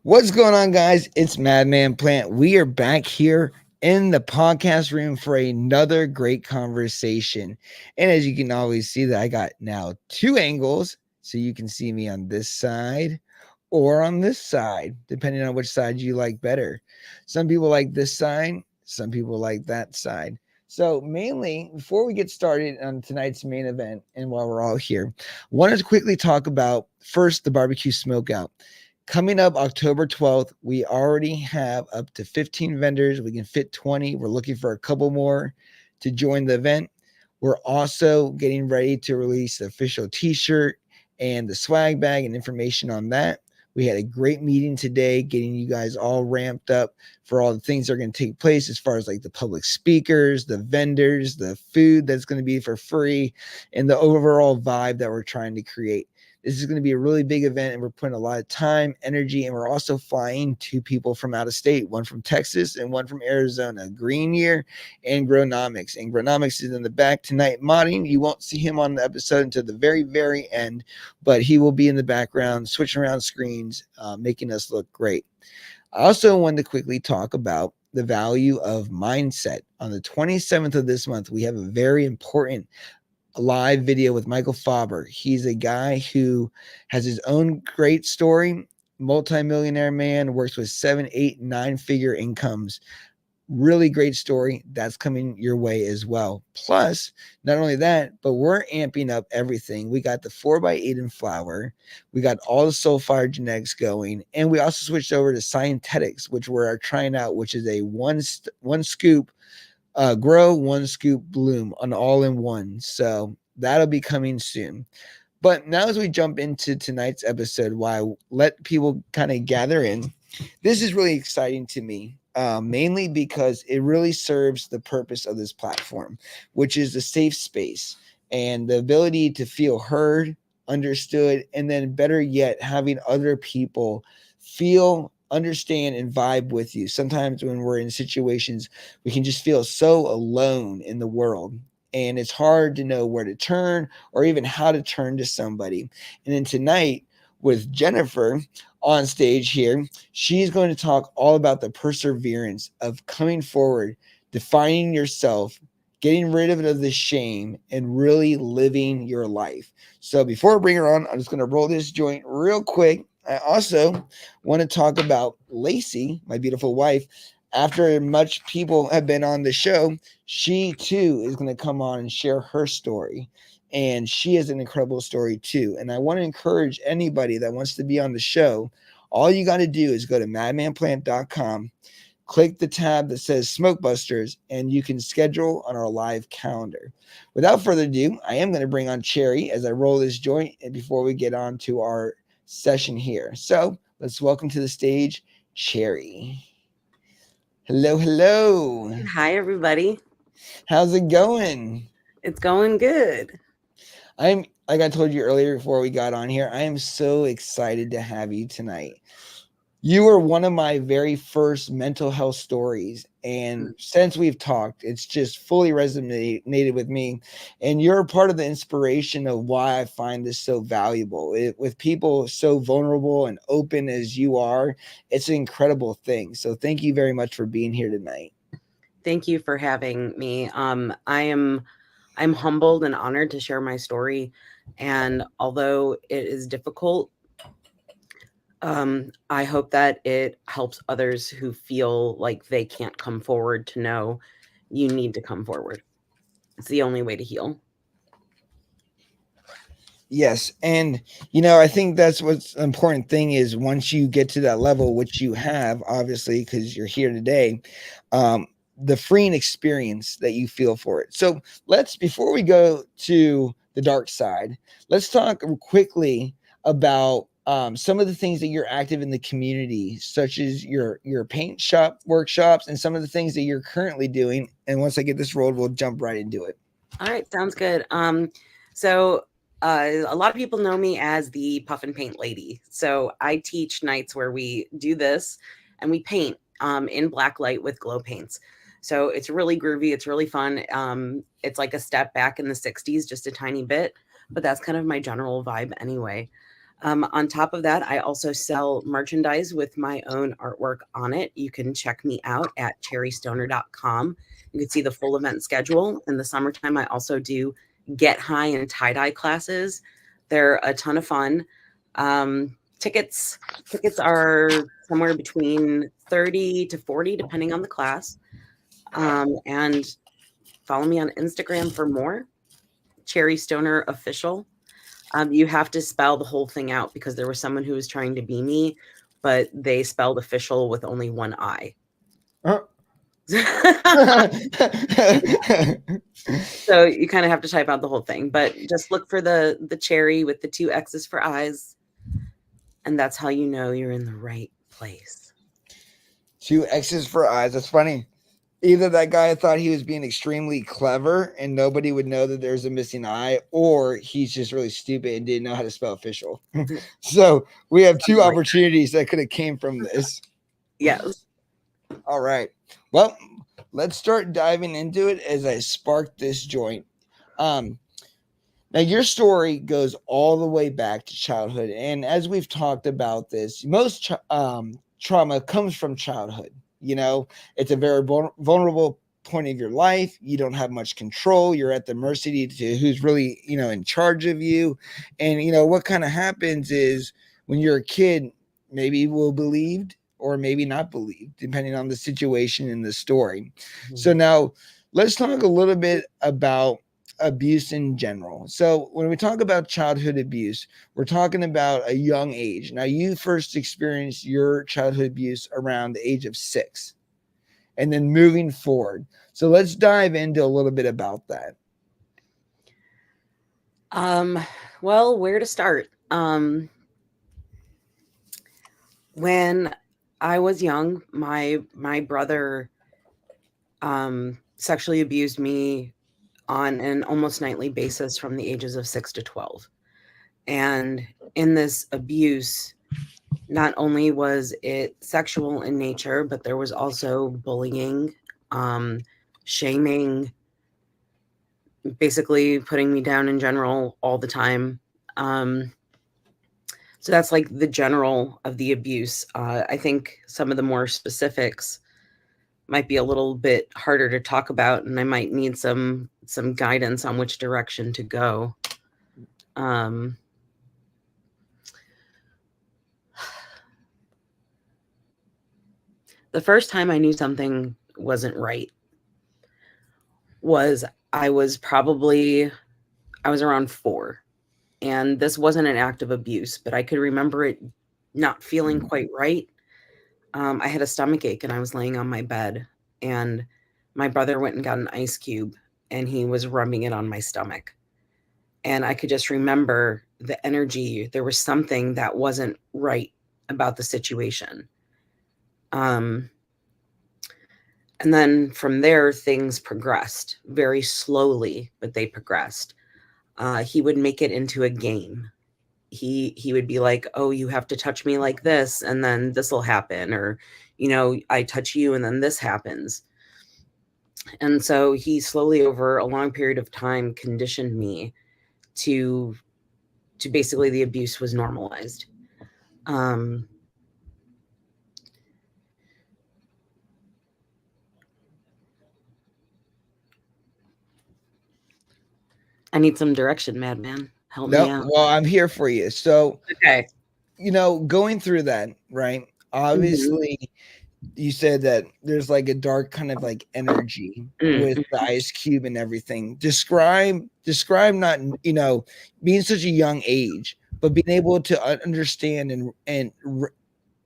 What's going on, guys? It's Madman Plant. We are back here in the podcast room for another great conversation. And as you can always see, that I got now two angles, so you can see me on this side or on this side, depending on which side you like better. Some people like this side, some people like that side. So, mainly, before we get started on tonight's main event, and while we're all here, I wanted to quickly talk about first the barbecue smokeout. Coming up October 12th, we already have up to 15 vendors. We can fit 20. We're looking for a couple more to join the event. We're also getting ready to release the official t shirt and the swag bag and information on that. We had a great meeting today, getting you guys all ramped up for all the things that are going to take place as far as like the public speakers, the vendors, the food that's going to be for free, and the overall vibe that we're trying to create. This is going to be a really big event, and we're putting a lot of time, energy, and we're also flying two people from out of state, one from Texas and one from Arizona, Green Year and Gronomics. And Gronomics is in the back tonight modding. You won't see him on the episode until the very, very end, but he will be in the background, switching around screens, making us look great. I also wanted to quickly talk about the value of mindset. On the 27th of this month, we have a very important live video with Michael Faber. He's a guy who has his own great story, multimillionaire man, works with 7, 8, 9-figure incomes. Really great story. That's coming your way as well. Plus, not only that, but we're amping up everything. We got the 4x8 in flour. We got all the Soulfire genetics going. And we also switched over to Scientetics, which we're trying out, which is a one scoop grow, one scoop bloom, an all-in-one. So that'll be coming soon. But now as we jump into tonight's episode, while I let people kind of gather in, this is really exciting to me, mainly because it really serves the purpose of this platform, which is the safe space and the ability to feel heard, understood, and then better yet, having other people feel, understand, and vibe with you. Sometimes when we're in situations, we can just feel so alone in the world. And it's hard to know where to turn or even how to turn to somebody. And then tonight, with Jennifer on stage here, she's going to talk all about the perseverance of coming forward, defining yourself, getting rid of the shame, and really living your life. So before I bring her on, I'm just going to roll this joint real quick. I also want to talk about Lacey, my beautiful wife. After much people have been on the show, she too is going to come on and share her story. And she has an incredible story too. And I want to encourage anybody that wants to be on the show. All you got to do is go to madmanplant.com, click the tab that says SmokeBusters, and you can schedule on our live calendar. Without further ado, I am going to bring on Cherry as I roll this joint and before we get on to our session here. So let's welcome to the stage, Cherry. Hello, hello. Hi, everybody. How's it going? It's going good. I'm like I told you earlier before we got on here, I am so excited to have you tonight. You were one of my very first mental health stories. And since we've talked, it's just fully resonated with me. And you're a part of the inspiration of why I find this so valuable. With people so vulnerable and open as you are, it's an incredible thing. So thank you very much for being here tonight. Thank you for having me. I'm humbled and honored to share my story. And although it is difficult, I hope that it helps others who feel like they can't come forward to know you need to come forward. It's the only way to heal. Yes, and I think that's what's the important thing is once you get to that level, which you have, obviously, because you're here today, um, the freeing experience that you feel for it. So before we go to the dark side, let's talk quickly about some of the things that you're active in the community, such as your paint shop workshops and some of the things that you're currently doing. And once I get this rolled, we'll jump right into it. All right, sounds good. So a lot of people know me as the puff and paint lady. So I teach nights where we do this and we paint in black light with glow paints. So it's really groovy. It's really fun. It's like a step back in the 60s, just a tiny bit, but that's kind of my general vibe anyway. On top of that, I also sell merchandise with my own artwork on it. You can check me out at cherrystoner.com. You can see the full event schedule. In the summertime, I also do Get High and tie-dye classes. They're a ton of fun. Tickets are somewhere between 30 to 40, depending on the class. And follow me on Instagram for more. Cherry Stoner Official. You have to spell the whole thing out because there was someone who was trying to be me, but they spelled official with only one I. So you kind of have to type out the whole thing, but just look for the cherry with the 2 X's for eyes, and that's how you know you're in the right place. 2 X's for eyes. That's funny. Either that guy thought he was being extremely clever and nobody would know that there's a missing eye, or he's just really stupid and didn't know how to spell official. So we have 2 opportunities that could have came from this. Yes. All right. Well, let's start diving into it as I spark this joint. Now, your story goes all the way back to childhood. And as we've talked about this, most trauma comes from childhood. You know, it's a very vulnerable point of your life. You don't have much control. You're at the mercy to who's really, in charge of you. And, what kind of happens is when you're a kid, maybe we'll believed or maybe not believed, depending on the situation in the story. Mm-hmm. So now let's talk a little bit about abuse in general. So when we talk about childhood abuse, we're talking about a young age. Now, you first experienced your childhood abuse around the age of 6 and then moving forward. So let's dive into a little bit about that. Well, where to start? When I was young, my brother sexually abused me on an almost nightly basis from the ages of 6 to 12. And in this abuse, not only was it sexual in nature, but there was also bullying, shaming, basically putting me down in general all the time. So that's like the general of the abuse. I think some of the more specifics might be a little bit harder to talk about, and I might need some guidance on which direction to go. The first time I knew something wasn't right was I was around 4, and this wasn't an act of abuse, but I could remember it not feeling quite right. I had a stomach ache and I was laying on my bed, and my brother went and got an ice cube and he was rubbing it on my stomach. And I could just remember the energy. There was something that wasn't right about the situation. And then from there, things progressed very slowly, but they progressed. He would make it into a game. He would be like, oh, you have to touch me like this, and then this will happen. Or, I touch you and then this happens. And so he slowly, over a long period of time, conditioned me to basically the abuse was normalized. I need some direction, madman. Help me out. Well, I'm here for you. So, okay. Going through that, right? Obviously, you said that there's like a dark kind of like energy with the ice cube and everything. Describe not, being such a young age, but being able to understand and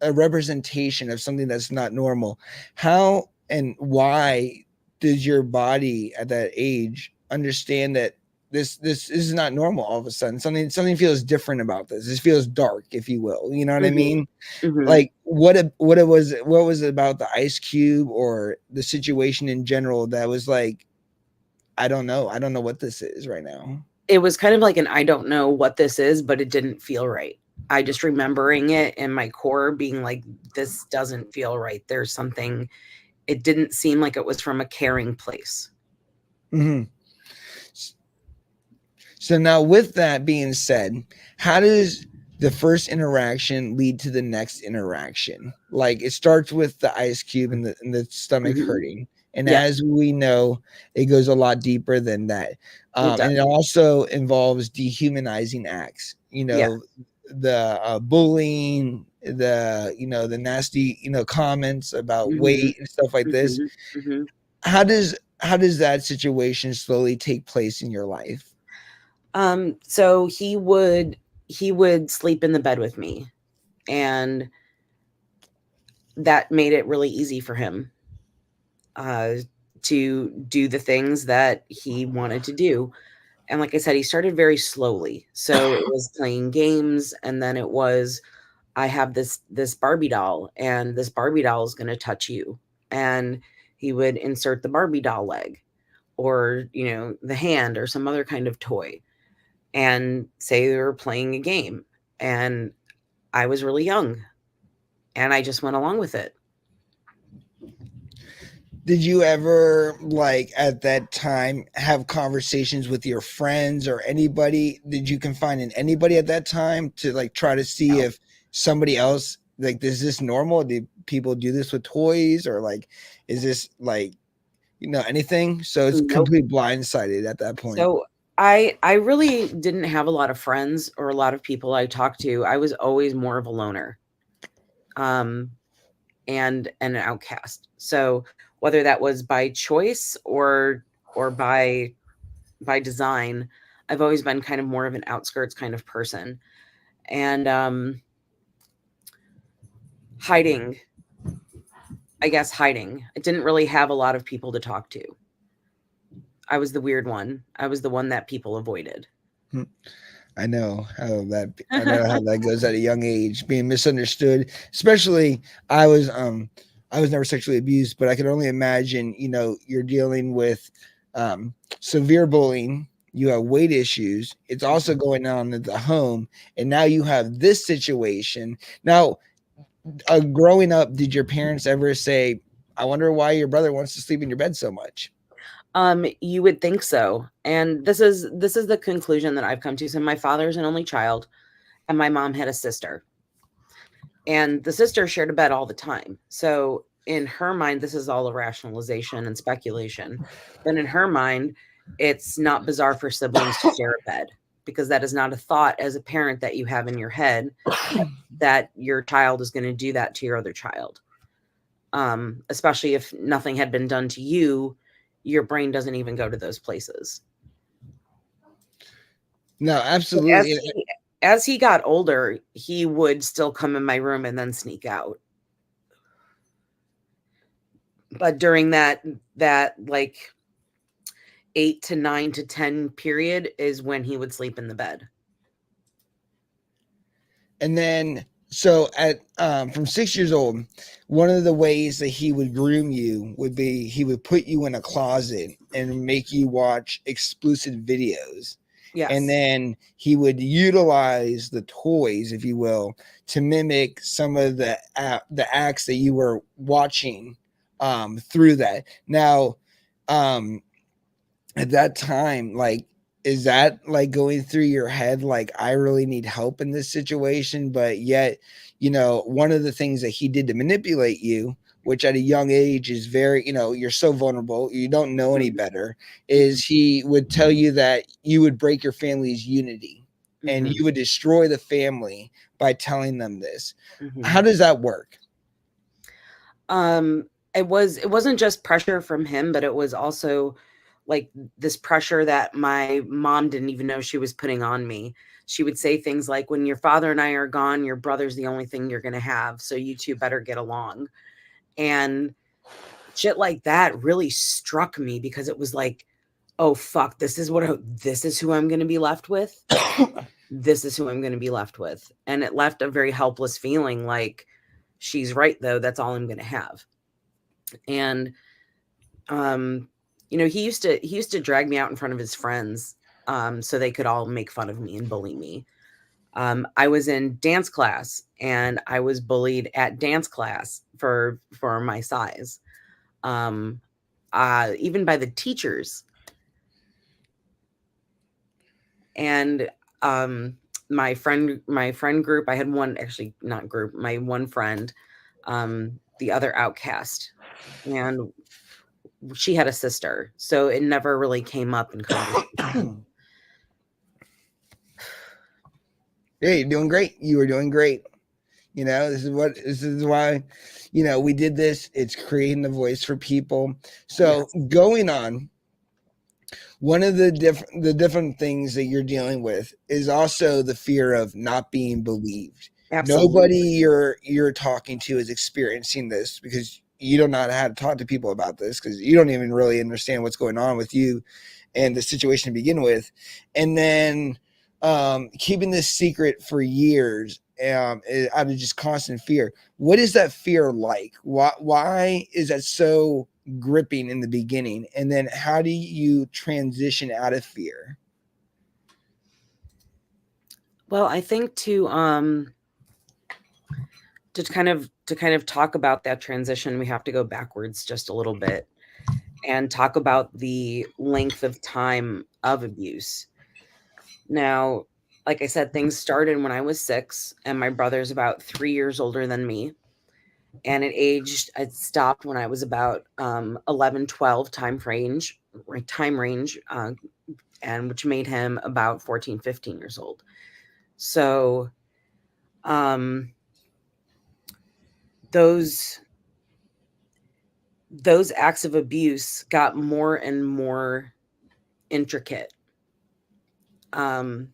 a representation of something that's not normal. How and why does your body at that age understand that this is not normal? All of a sudden, something feels different about this. This feels dark, if you will. You know what I mean? Like what was it about the ice cube or the situation in general that was like, I don't know what this is right now? It was kind of like an I don't know what this is, but it didn't feel right. I just remembering it in my core being like, this doesn't feel right. There's something. It didn't seem like it was from a caring place. So now, with that being said, how does the first interaction lead to the next interaction. Like it starts with the ice cube and the stomach Mhm. hurting. And Yep, as we know, it goes a lot deeper than that. it And it does. also involves dehumanizing acts, Yeah. the bullying, the nasty, comments about Mhm, weight and stuff like this. mhm, mhm. How does that situation slowly take place in your life? So he would sleep in the bed with me, and that made it really easy for him uh, to do the things that he wanted to do. And like I said, he started very slowly. So it was playing games, and then it was, I have this Barbie doll, and this Barbie doll is going to touch you. And he would insert the Barbie doll leg, or the hand, or some other kind of toy, and say they were playing a game. And I was really young, and I just went along with it. Did you ever, like, at that time have conversations with your friends or anybody? Did you confine in anybody at that time to like try to see No, if somebody else, like, is this normal? Do people do this with toys, or like is this like, anything? So it's nope. completely blindsided at that point. So I really didn't have a lot of friends or a lot of people I talked to. I was always more of a loner, um, and an outcast. So whether that was by choice or by design, I've always been kind of more of an outskirts kind of person. And hiding, I guess hiding. I didn't really have a lot of people to talk to. I was the weird one. I was the one that people avoided. Hmm. I know how that goes at a young age, being misunderstood. Especially, I was um I was never sexually abused, but I can only imagine, you're dealing with severe bullying, you have weight issues, it's also going on at the home, and now you have this situation. Now, growing up, did your parents ever say, I wonder why your brother wants to sleep in your bed so much? You would think so. And this is the conclusion that I've come to. So my father's an only child, and my mom had a sister. And the sister shared a bed all the time. So in her mind, this is all a rationalization and speculation. But in her mind, it's not bizarre for siblings to share a bed, because that is not a thought as a parent that you have in your head that your child is going to do that to your other child. Especially if nothing had been done to you, your brain doesn't even go to those places. No, But absolutely. as he got older, he would still come in my room and then sneak out. But during that like 8 to 9 to 10 period is when he would sleep in the bed. And then, so at from 6 years old, one of the ways that he would groom you would be he would put you in a closet and make you watch explicit videos. And Yes. then he would utilize the toys, if you will, to mimic some of the acts that you were watching through that. Now, um, at that time, like, is that like going through your head, like, I really need help in this situation, but yet, one of the things that he did to manipulate you, which at a young age is very, you're so vulnerable, you don't know any Mhm, better, mhm, is he would tell you that you would break your family's unity and mhm, you would destroy the family by telling them this. mhm. How does that work? Um, it wasn't just pressure from him, but it was also like this pressure that my mom didn't even know she was putting on me. She would say things like, "When your father and I are gone, your brother's the only thing you're gonna have, so you two better get along." And shit like that really struck me, because it was like, "Oh fuck, this is who I'm gonna be left with. This is who I'm gonna be left with." And it left a very helpless feeling, like, she's right though, that's all I'm gonna have. And um he used to drag me out in front of his friends, so they could all make fun of me and bully me. I was in dance class, and I was bullied at dance class for my size, um even by the teachers. And my friend group, I had one, actually not group, my one friend, the other outcast, and she had a sister, so it never really came up in conversation. Hey, you're doing great. You were doing great. This is why, we did this. It's creating a voice for people. So Yes, going on, one of the different things that you're dealing with is also the fear of not being believed. Nobody absolutely. you're talking to is experiencing this because you don't know how to talk to people about this because you don't even really understand what's going on with you and the situation to begin with. And then keeping this secret for years out of just constant fear. What is that fear like? Why is that so gripping in the beginning? And then how do you transition out of fear? Well, I think to kind of talk about that transition, we have to go backwards just a little bit and talk about the length of time of abuse. Now, like I said, things started when I was 6, and my brother's about 3 years older than me. And it stopped when I was about 11, 12 time range, and which made him about 14, 15 years old. So um, those those acts of abuse got more and more intricate, um,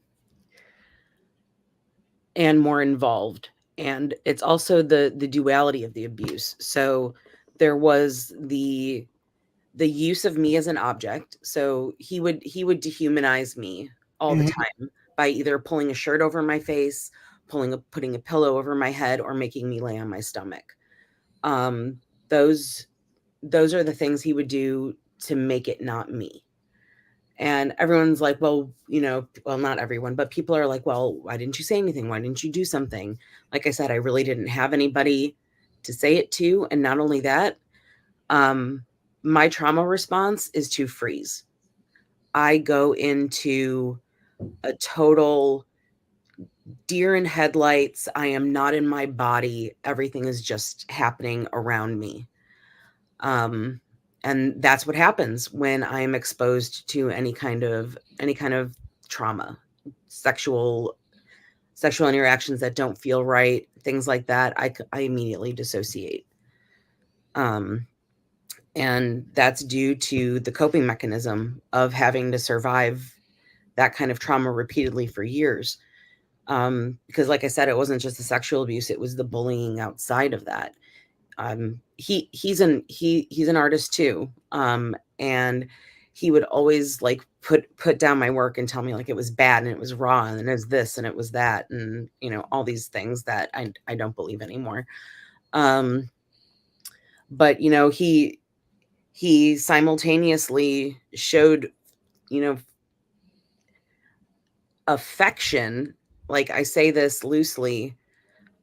and more involved. And it's also the duality of the abuse. So there was the use of me as an object. So he would dehumanize me all the Mhm. time by either pulling a shirt over my face, putting a pillow over my head, or making me lay on my stomach. Um, those those are the things he would do to make it not me. And everyone's like, well, well, not everyone, but people are like, well, why didn't you say anything? Why didn't you do something? Like I said, I really didn't have anybody to say it to. And not only that, um, my trauma response is to freeze. I go into a total deer in headlights. I am not in my body. Everything is just happening around me. Um, and that's what happens when I am exposed to any kind of trauma, sexual sexual interactions that don't feel right, things like that. I immediately dissociate. Um, and that's due to the coping mechanism of having to survive that kind of trauma repeatedly for years. Because like I said, it wasn't just the sexual abuse, it was the bullying outside of that. He's an artist too. And he would always like put down my work and tell me like it was bad and it was raw and it was this and it was that, and all these things that I don't believe anymore. Um, but he simultaneously showed, you know, affection. Like, I say this loosely,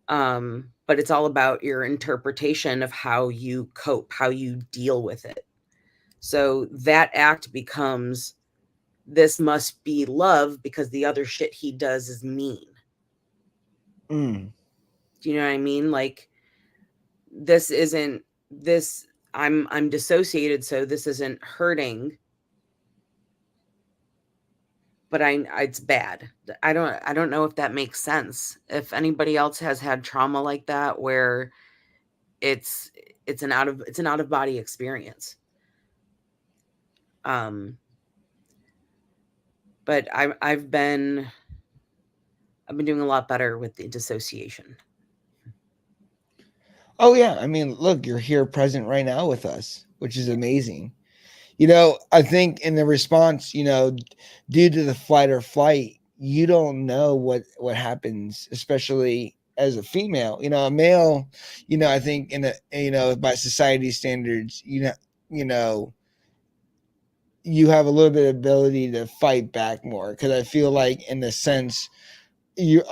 but it's all about your interpretation of how you cope, how you deal with it. So that act becomes, this must be love because the other shit he does is mean. Mm. Do you know what I mean? Like, this isn't this I'm dissociated, so this isn't hurting, but it's bad. I don't know if that makes sense. If anybody else has had trauma like that where it's it's an out of body experience. Um but I've been doing a lot better with the dissociation. Oh yeah, I mean, look, you're here present right now with us, which is Yeah. amazing. I think in the response, due to the fight or flight, you don't know what happens, especially as a female. A male, I think by society standards, you know, you have a little bit of ability to fight back more because I feel like in the sense you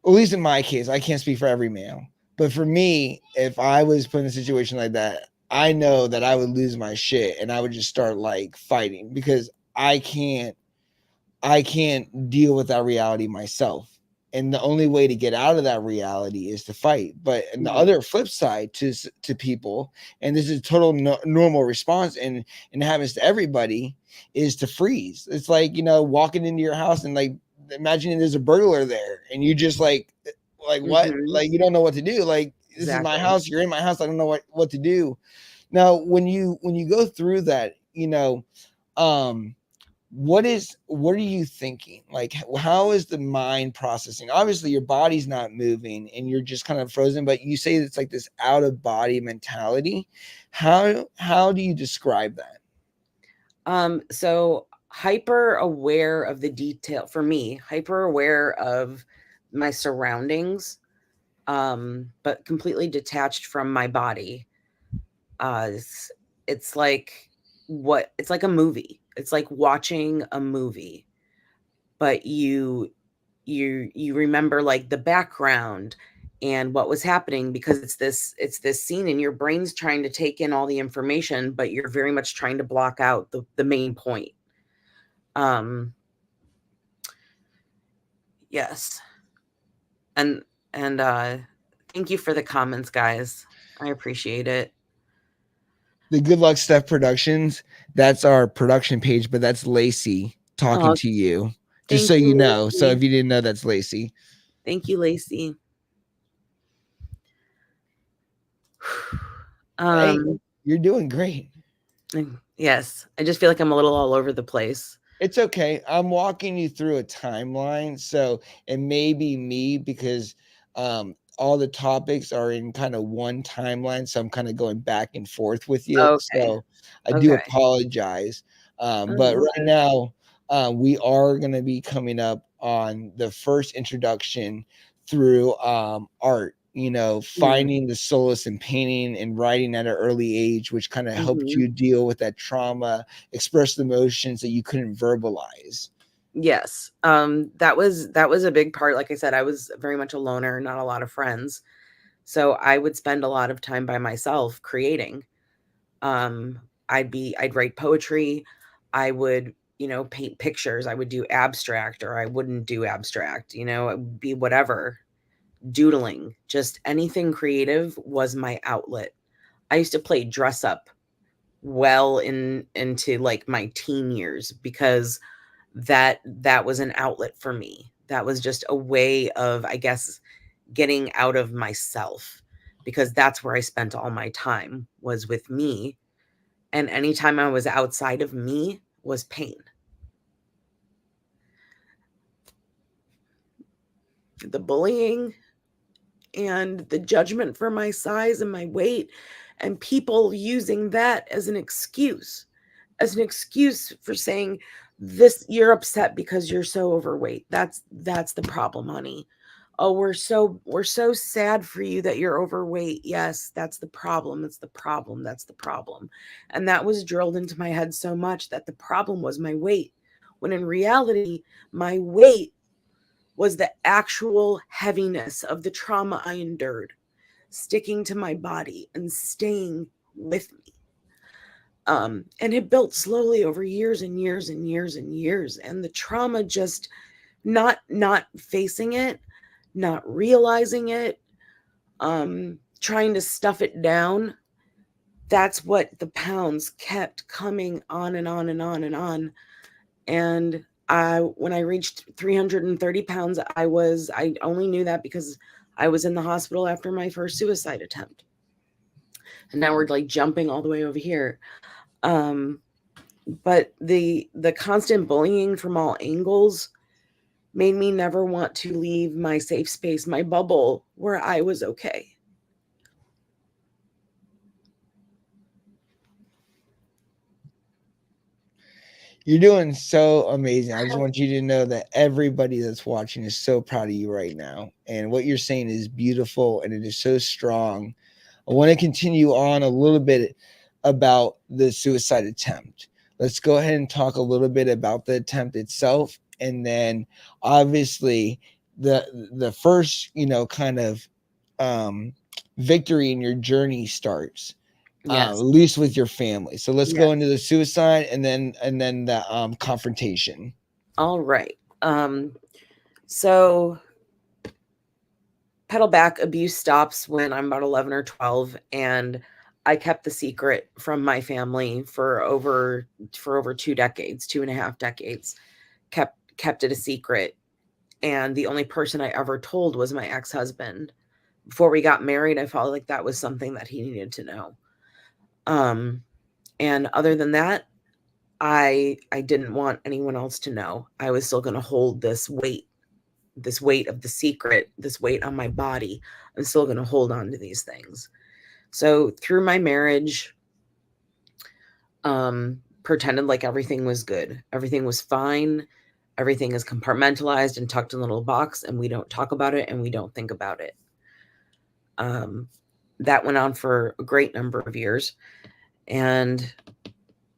at least in my case, I can't speak for every male, but for me, if I was put in a situation like that, I know that I would lose my shit and I would just start like fighting because I can't. I can't deal with that reality myself. And the only way to get out of that reality is to fight. But and the Right. other flip side to people, and this is total normal response, and it happens to everybody, is to freeze. It's like, walking into your house and like imagining there's a burglar there, and you just like what? Mhm. Like you don't know what to do. Like this is my Exactly. house. You're in my house. I don't know what to do. Now, when you go through that, um what are you thinking? Like how is the mind processing? Obviously your body's not moving and you're just kind of frozen, but you say it's like this out of body mentality. How do you describe that? So hyper aware of the detail for me, hyper aware of my surroundings, but completely detached from my body. It's, it's like it's like a movie. It's like watching a movie, but you remember like the background and what was happening because it's this scene and your brain's trying to take in all the information, but you're very much trying to block out the main point. Um, yes. And and thank you for the comments, guys. I appreciate it. The Good Luck Steph Productions, that's our production page, but that's Lacey talking Oh, to you. Just thank so you, you know. So Lacey. if you didn't know, that's Lacey. Thank you, Lacey. Hey, um, you're doing great. yes. I just feel like I'm a little all over the place. It's okay. I'm walking you through a timeline. So it may be me because all the topics are in kind of one timeline. So I'm kind of going back and forth with you. Okay. So I do Okay. apologize. But Oh, right now, we are going to be coming up on the first introduction through art. mm, Finding the solace in painting and writing at an early age, which kind of helped mhm. you deal with that trauma, express the emotions that you couldn't verbalize. Yes. That was a big part. Like I said, I was very much a loner, not a lot of friends. So I would spend a lot of time by myself creating. Um, I'd write poetry. I would, paint pictures. I would do abstract or I wouldn't do abstract, it would be whatever. Doodling, just anything creative was my outlet. I used to play dress up well into like my teen years because that was an outlet for me. That was just a way of, I guess, getting out of myself because that's where I spent all my time was with me. And anytime I was outside of me was pain. The bullying and the judgment for my size and my weight, and people using that as an excuse for saying this, you're upset because you're so overweight. That's the problem, honey. Oh, we're so sad for you that you're overweight. Yes, that's the problem. It's the problem. That's the problem. And that was drilled into my head so much that the problem was my weight, when in reality my weight was the actual heaviness of the trauma I endured, sticking to my body and staying with me. And it built slowly over years and years and years and years. And the trauma just not facing it, not realizing it, trying to stuff it down. That's what the pounds kept coming on and on and on and on. And when I reached 330 pounds, I only knew that because I was in the hospital after my first suicide attempt. And now we're like jumping all the way over here. Um, but the constant bullying from all angles made me never want to leave my safe space, my bubble where I was okay. You're doing so amazing. I just want you to know that everybody that's watching is so proud of you right now. And what you're saying is beautiful and it is so strong. I want to continue on a little bit about the suicide attempt. Let's go ahead and talk a little bit about the attempt itself. And then obviously the first, kind of um victory in your journey starts, at Yes. least with your family. So let's Yes. go into the suicide and then the confrontation. All right. So pedal back, abuse stops when I'm about 11 or 12, and I kept the secret from my family for over 2 decades, 2.5 decades. Kept it a secret, and the only person I ever told was my ex-husband. Before we got married, I felt like that was something that he needed to know. Um, and other than that, I didn't want anyone else to know. I was still going to hold this weight of the secret, this weight on my body. I'm still going to hold on to these things. So through my marriage, pretended like everything was good. Everything was fine. Everything is compartmentalized and tucked in a little box, and we don't talk about it and we don't think about it. Um, that went on for a great number of years. And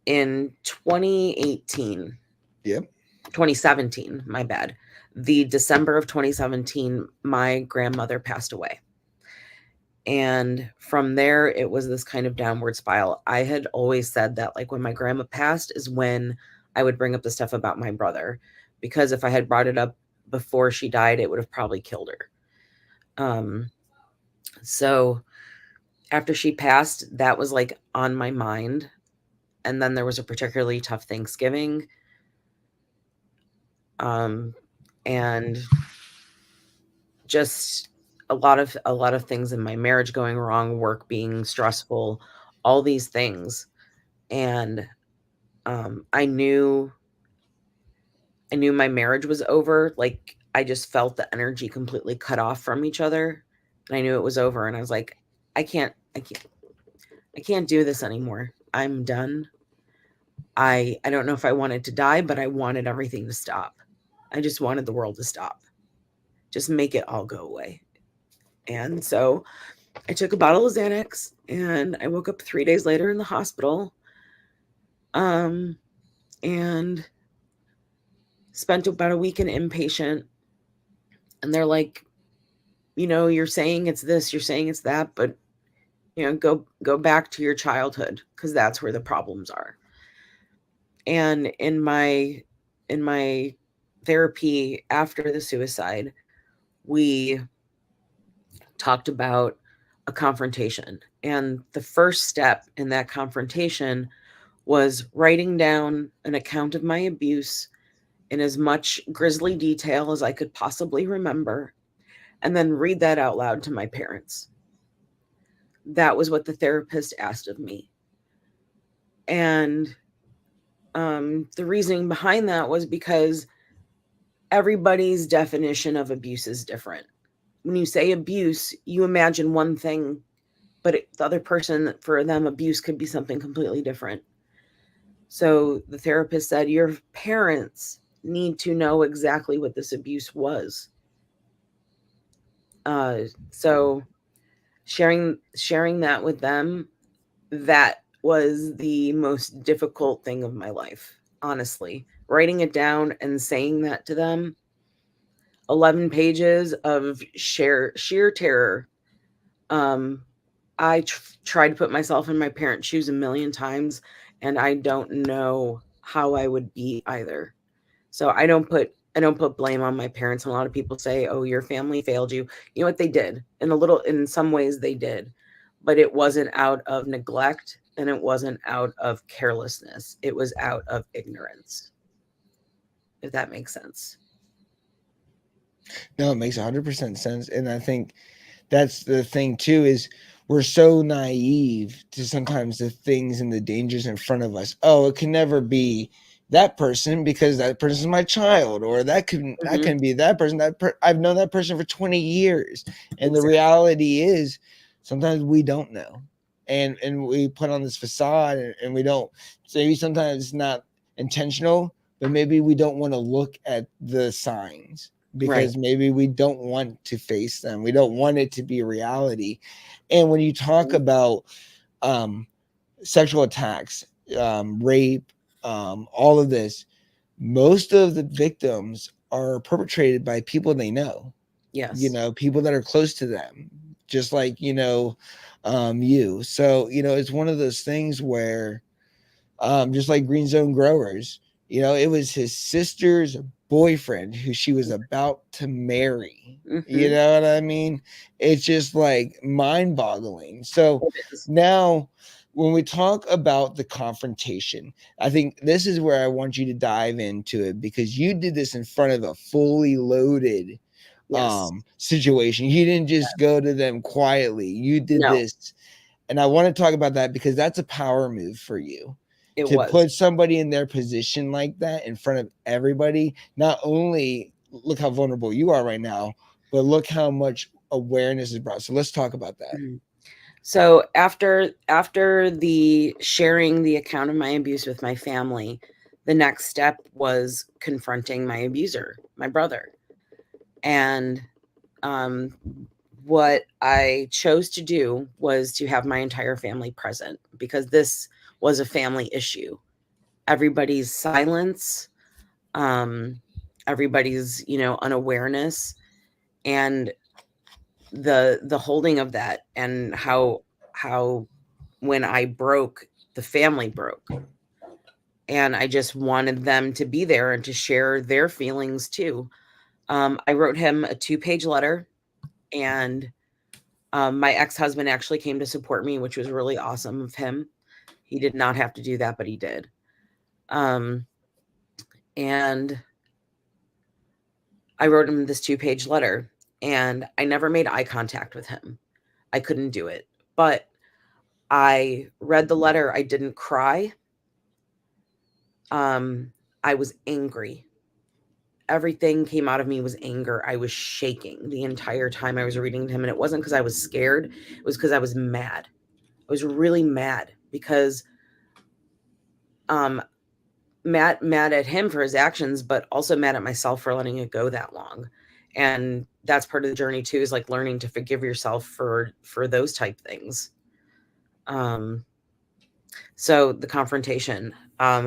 in 2018, Yep. 2017, my bad, the December of 2017, my grandmother passed away. And from there, it was this kind of downward spiral. I had always said that, like, when my grandma passed is when I would bring up the stuff about my brother, because if I had brought it up before she died, it would have probably killed her. So after she passed, that was like on my mind. And then there was a particularly tough Thanksgiving. And just a lot of things in my marriage going wrong, work being stressful, all these things. And I knew my marriage was over. Like, I just felt the energy completely cut off from each other, and I knew it was over. And I was like, I can't do this anymore. I'm done. I don't know if I wanted to die, but I wanted everything to stop. I just wanted the world to stop. Just make it all go away. And so I took a bottle of Xanax, and I woke up 3 days later in the hospital. And spent about a week in inpatient. And they're like, you're saying it's this, you're saying it's that, but go back to your childhood, because that's where the problems are. And in my therapy after the suicide, we talked about a confrontation. And the first step in that confrontation was writing down an account of my abuse in as much grisly detail as I could possibly remember, and then read that out loud to my parents. That was what the therapist asked of me. And the reasoning behind that was because everybody's definition of abuse is different. When you say abuse, you imagine one thing, but the other person, for them, abuse could be something completely different. So the therapist said, your parents need to know exactly what this abuse was. So sharing that with them, that was the most difficult thing of my life, honestly. Writing it down and saying that to them, 11 pages of sheer terror. I tried to put myself in my parents' shoes a million times, and I don't know how I would be either. So I don't put blame on my parents. And a lot of people say, "Oh, your family failed you." You know what, they did. In some ways they did. But it wasn't out of neglect, and it wasn't out of carelessness. It was out of ignorance. If that makes sense. No, it makes 100% sense. And I think that's the thing too, is we're so naive to sometimes the things and the dangers in front of us. Oh, it can never be that person because that person is my child, or that Mhm. can be that person. I've known that person for 20 years. And the Exactly. reality is sometimes we don't know. And we put on this facade, and we don't. So maybe sometimes it's not intentional, but maybe we don't want to look at the signs Right. because maybe we don't want to face them. We don't want it to be a reality. And when you talk Mhm. about um, sexual attacks, rape, all of this, most of the victims are perpetrated by people they know, Yes. people that are close to them, just like, you. So, it's one of those things where, just like green zone growers, It was his sister's boyfriend who she was about to marry. You Mm-hmm. know what I mean? It's just like mind boggling. So It is. now, when we talk about the confrontation, I think this is where I want you to dive into it, because you did this in front of a fully loaded Yes. situation. You didn't just go to them quietly. You did No, this, and I want to talk about that because that's a power move for you, it to was. put somebody in their position like that in front of everybody. Not only look how vulnerable you are right now, but look how much awareness is brought. So let's talk about that. Mhm. So after the sharing the account of my abuse with my family, the next step was confronting my abuser, my brother. And um, what I chose to do was to have my entire family present because this was a family issue. Everybody's silence, um, everybody's unawareness, and the holding of that, and how when I broke, the family broke, and I just wanted them to be there and to share their feelings too. I wrote him a 2-page letter, and my ex-husband actually came to support me, which was really awesome of him. He did not have to do that, but he did. Um, and I wrote him this 2-page letter, and I never made eye contact with him. I couldn't do it. But I read the letter. I didn't cry. Um, I was angry. Everything came out of me was anger. I was shaking the entire time I was reading to him. And it wasn't because I was scared, it was because I was mad. I was really mad because um mad at him for his actions, but also mad at myself for letting it go that long. And that's part of the journey too, is like learning to forgive yourself for those type things. Um so the confrontation.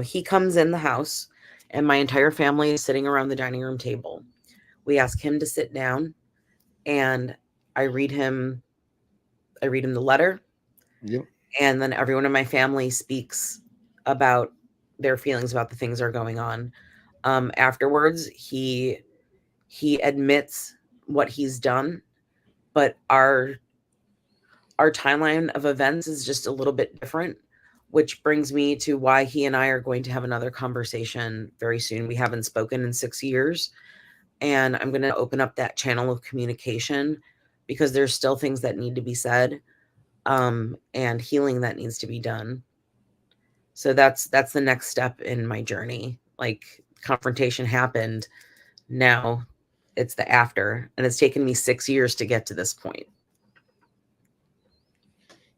He comes in the house, and my entire family is sitting around the dining room table. We ask him to sit down, and I read him I read him the letter, Yep. and then everyone in my family speaks about their feelings about the things that are going on. Afterwards, he admits what he's done, but our timeline of events is just a little bit different, which brings me to why he and I are going to have another conversation very soon. We haven't spoken in 6 years, and I'm going to open up that channel of communication because there's still things that need to be said, and healing that needs to be done. So that's the next step in my journey. Like, confrontation happened, now it's the after, and it's taken me 6 years to get to this point.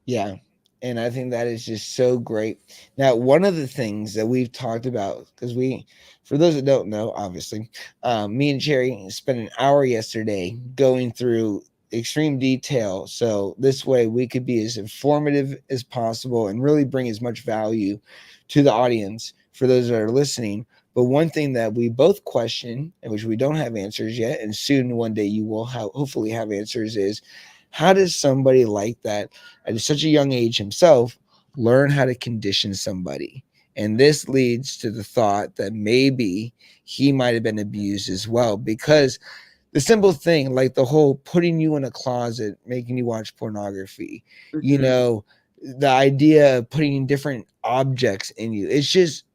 Yeah. And I think that is just so great. Now, one of the things that we've talked about, because for those that don't know, obviously, me and Cherry spent an hour yesterday going through extreme detail. So this way we could be as informative as possible and really bring as much value to the audience for those that are listening. But one thing that we both question, and which we don't have answers yet, and soon one day you will hopefully have answers, is how does somebody like that at such a young age himself learn how to condition somebody? And this leads to the thought that maybe he might have been abused as well, because the simple thing, like the whole putting you in a closet, making you watch pornography, you Hmm. know, the idea of putting different objects in you, it's just,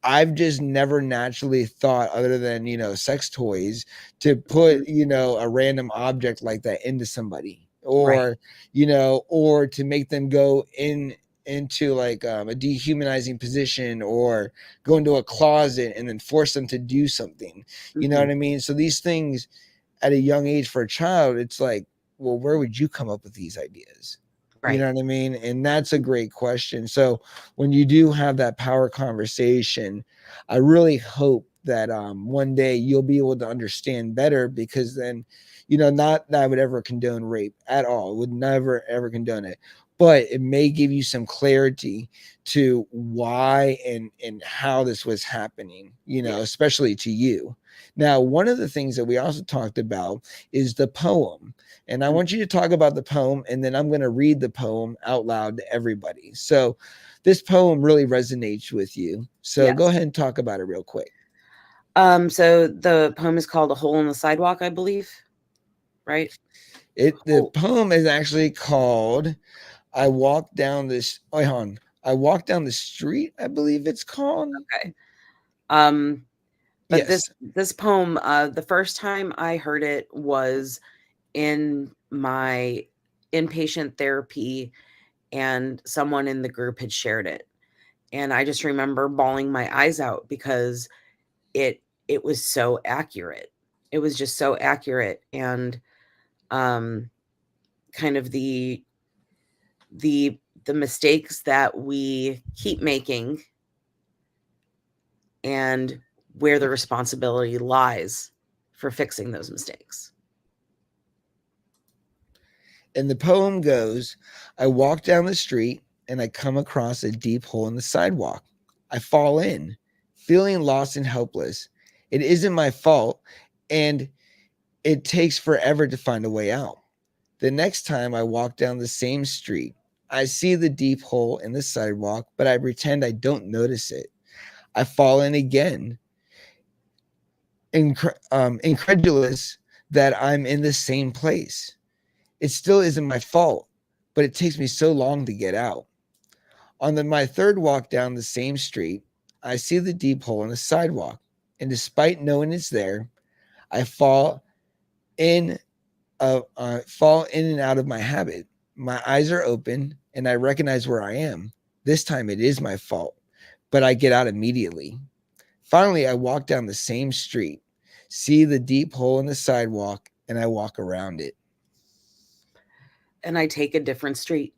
I've just never naturally thought, other than, sex toys, to put, a random object like that into somebody, Right. or to make them go into like a dehumanizing position, or go into a closet and then force them to do something. You know Hmm. what I mean? So these things at a young age for a child, it's like, well, where would you come up with these ideas? You Right. know what I mean? And that's a great question. So when you do have that power conversation, I really hope that one day you'll be able to understand better, because then, not that I would ever condone rape at all, would never ever condone it, but it may give you some clarity to why and how this was happening, Yeah. especially to you. Now, one of the things that we also talked about is the poem. And I Mm. want you to talk about the poem, and then I'm going to read the poem out loud to everybody. So, this poem really resonates with you. So go Yes. ahead and talk about it real quick. So the poem is called "A Hole in the Sidewalk," I believe, right? The Oh, poem is actually called I walk down this oh, hold on. I walk down the street, I believe it's called. okay. Um, but Yes. this poem, the first time I heard it was in my inpatient therapy, and someone in the group had shared it, and I just remember bawling my eyes out because it was so accurate. It was just so accurate, and um, kind of the the mistakes that we keep making and where the responsibility lies for fixing those mistakes. And the poem goes, I walk down the street and I come across a deep hole in the sidewalk. I fall in, feeling lost and helpless. It isn't my fault, and it takes forever to find a way out. The next time I walk down the same street, I see the deep hole in the sidewalk, but I pretend I don't notice it. I fall in again, incredulous that I'm in the same place. It still isn't my fault, but it takes me so long to get out. My third walk down the same street, I see the deep hole in the sidewalk, and despite knowing it's there, I in fall in and out of my habit. My eyes are open, and I recognize where I am. This time it is my fault, but I get out immediately. Finally, I walk down the same street, see the deep hole in the sidewalk, and I walk around it. And I take a different street.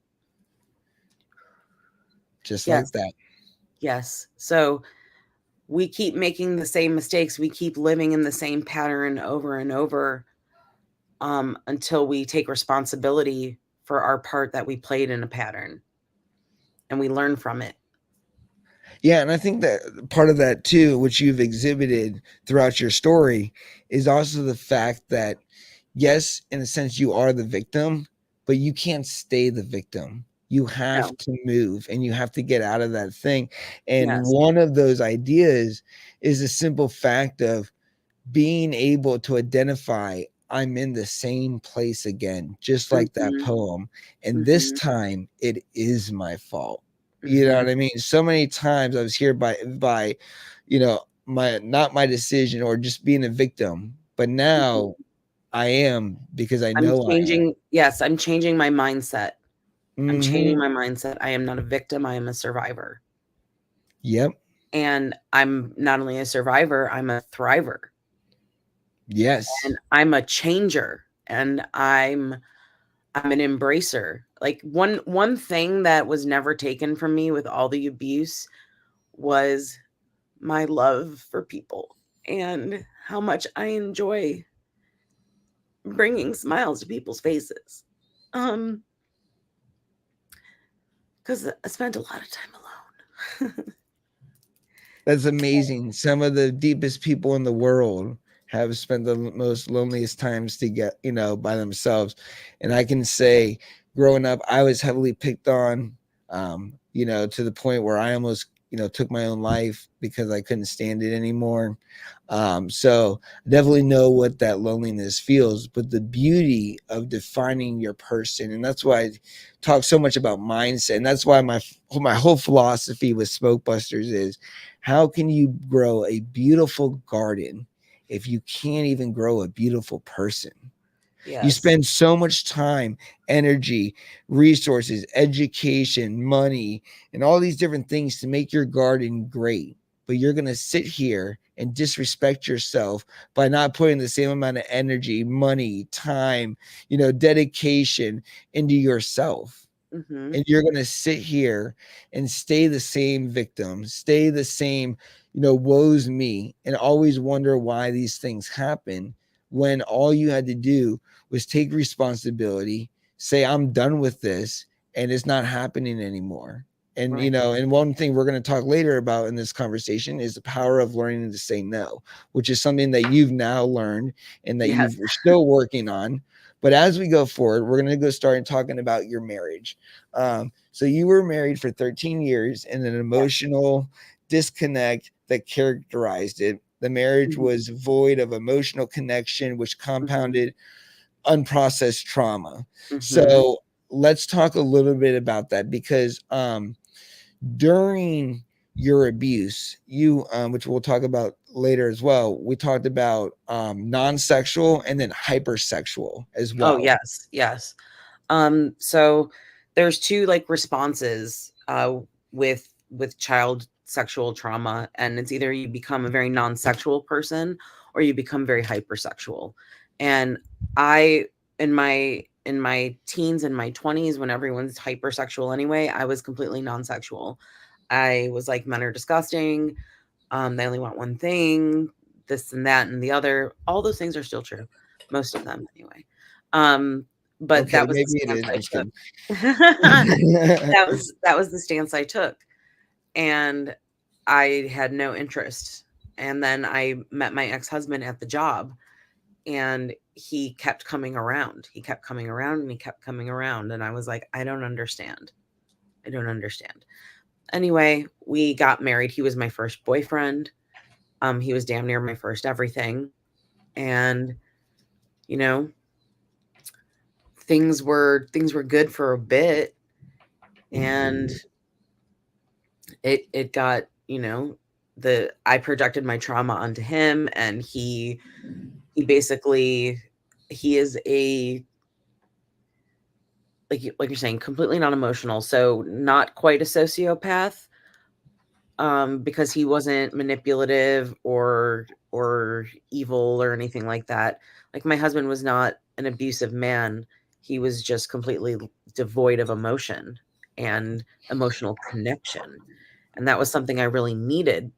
Just Yes. like that. Yes. So we keep making the same mistakes. We keep living in the same pattern over and over, until we take responsibility for our part that we played in a pattern and we learn from it. Yeah, and I think that part of that too, which you've exhibited throughout your story, is also the fact that, yes, in a sense, you are the victim, but you can't stay the victim. You have No. to move and you have to get out of that thing. And Yes. one of those ideas is a simple fact of being able to identify I'm in the same place again, just like that Mhm. poem. And this Mhm. time it is my fault. You know Mhm. what I mean? So many times I was here by, my not my decision or just being a victim. But Mhm. now I am because I I'm know I am. changing yes, I'm changing my mindset. I'm changing Mhm. my mindset. I am not a victim, I am a survivor. Yep. And I'm not only a survivor, I'm a thriver. Yes. And I'm a changer, and I'm an embracer. Like one thing that was never taken from me with all the abuse was my love for people and how much I enjoy bringing smiles to people's faces. Um, because I spent a lot of time alone. That's amazing. Some of the deepest people in the world have spent the most loneliest times to get, by themselves. And I can say, growing up, I was heavily picked on, to the point where I almost, took my own life because I couldn't stand it anymore. So I definitely know what that loneliness feels, but the beauty of defining your person, and that's why I talk so much about mindset, and that's why my whole philosophy with SmokeBusters is how can you grow a beautiful garden if you can't even grow a beautiful person? You Yes. spend so much time, energy, resources, education, money, and all these different things to make your garden great. But you're going to sit here and disrespect yourself by not putting the same amount of energy, money, time, dedication into yourself. Mhm. And you're going to sit here and stay the same victim, stay the same, woes me, and always wonder why these things happen when all you had to do was take responsibility, say, I'm done with this, and it's not happening anymore. And, Right. and one thing we're going to talk later about in this conversation is the power of learning to say no, which is something that you've now learned and that Yes. you're still working on. But as we go forward, we're going to go start talking about your marriage. So you were married for 13 years and an emotional disconnect that characterized it. The marriage Mhm. was void of emotional connection, which Mhm. compounded unprocessed trauma. Mhm. So let's talk a little bit about that because during your abuse, you which we'll talk about later as well, we talked about non-sexual and then hypersexual as Oh, well. yes, yes. So there's two like responses with child sexual trauma, and it's either you become a very non-sexual person or you become very hypersexual. And I in my teens and my 20s, when everyone's hypersexual anyway, I was completely non-sexual. I was like, men are disgusting. They only want one thing, this and that and the other. All those things are still true, most of them anyway. Um, but Okay, that was the maybe it stance is. I'm I just took. kidding. That was the stance I took, and I had no interest. And then I met my ex-husband at the job, and he kept coming around. He kept coming around and he kept coming around, and I was like, I don't understand. I don't understand. Anyway, we got married. He was my first boyfriend. He was damn near my first everything. And, you know, things were good for a bit, and it got, the I projected my trauma onto him, and he basically he is a, like you're saying, completely non-emotional, so not quite a sociopath, because he wasn't manipulative or evil or anything like that. Like, my husband was not an abusive man. He was just completely devoid of emotion and emotional connection. And that was something I really needed.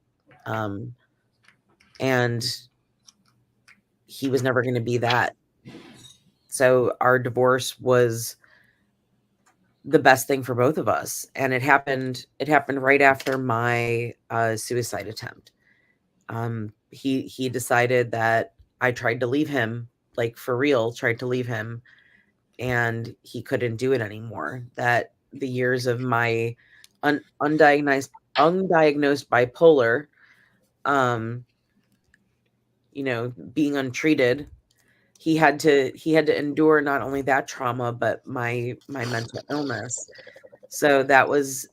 Um, and he was never going to be that. So our divorce was the best thing for both of us. And it happened right after my suicide attempt. He decided that I tried to leave him, like for real, tried to leave him, and he couldn't do it anymore. That the years of my undiagnosed bipolar, um, being untreated, he had to endure not only that trauma but my mental illness. So that was,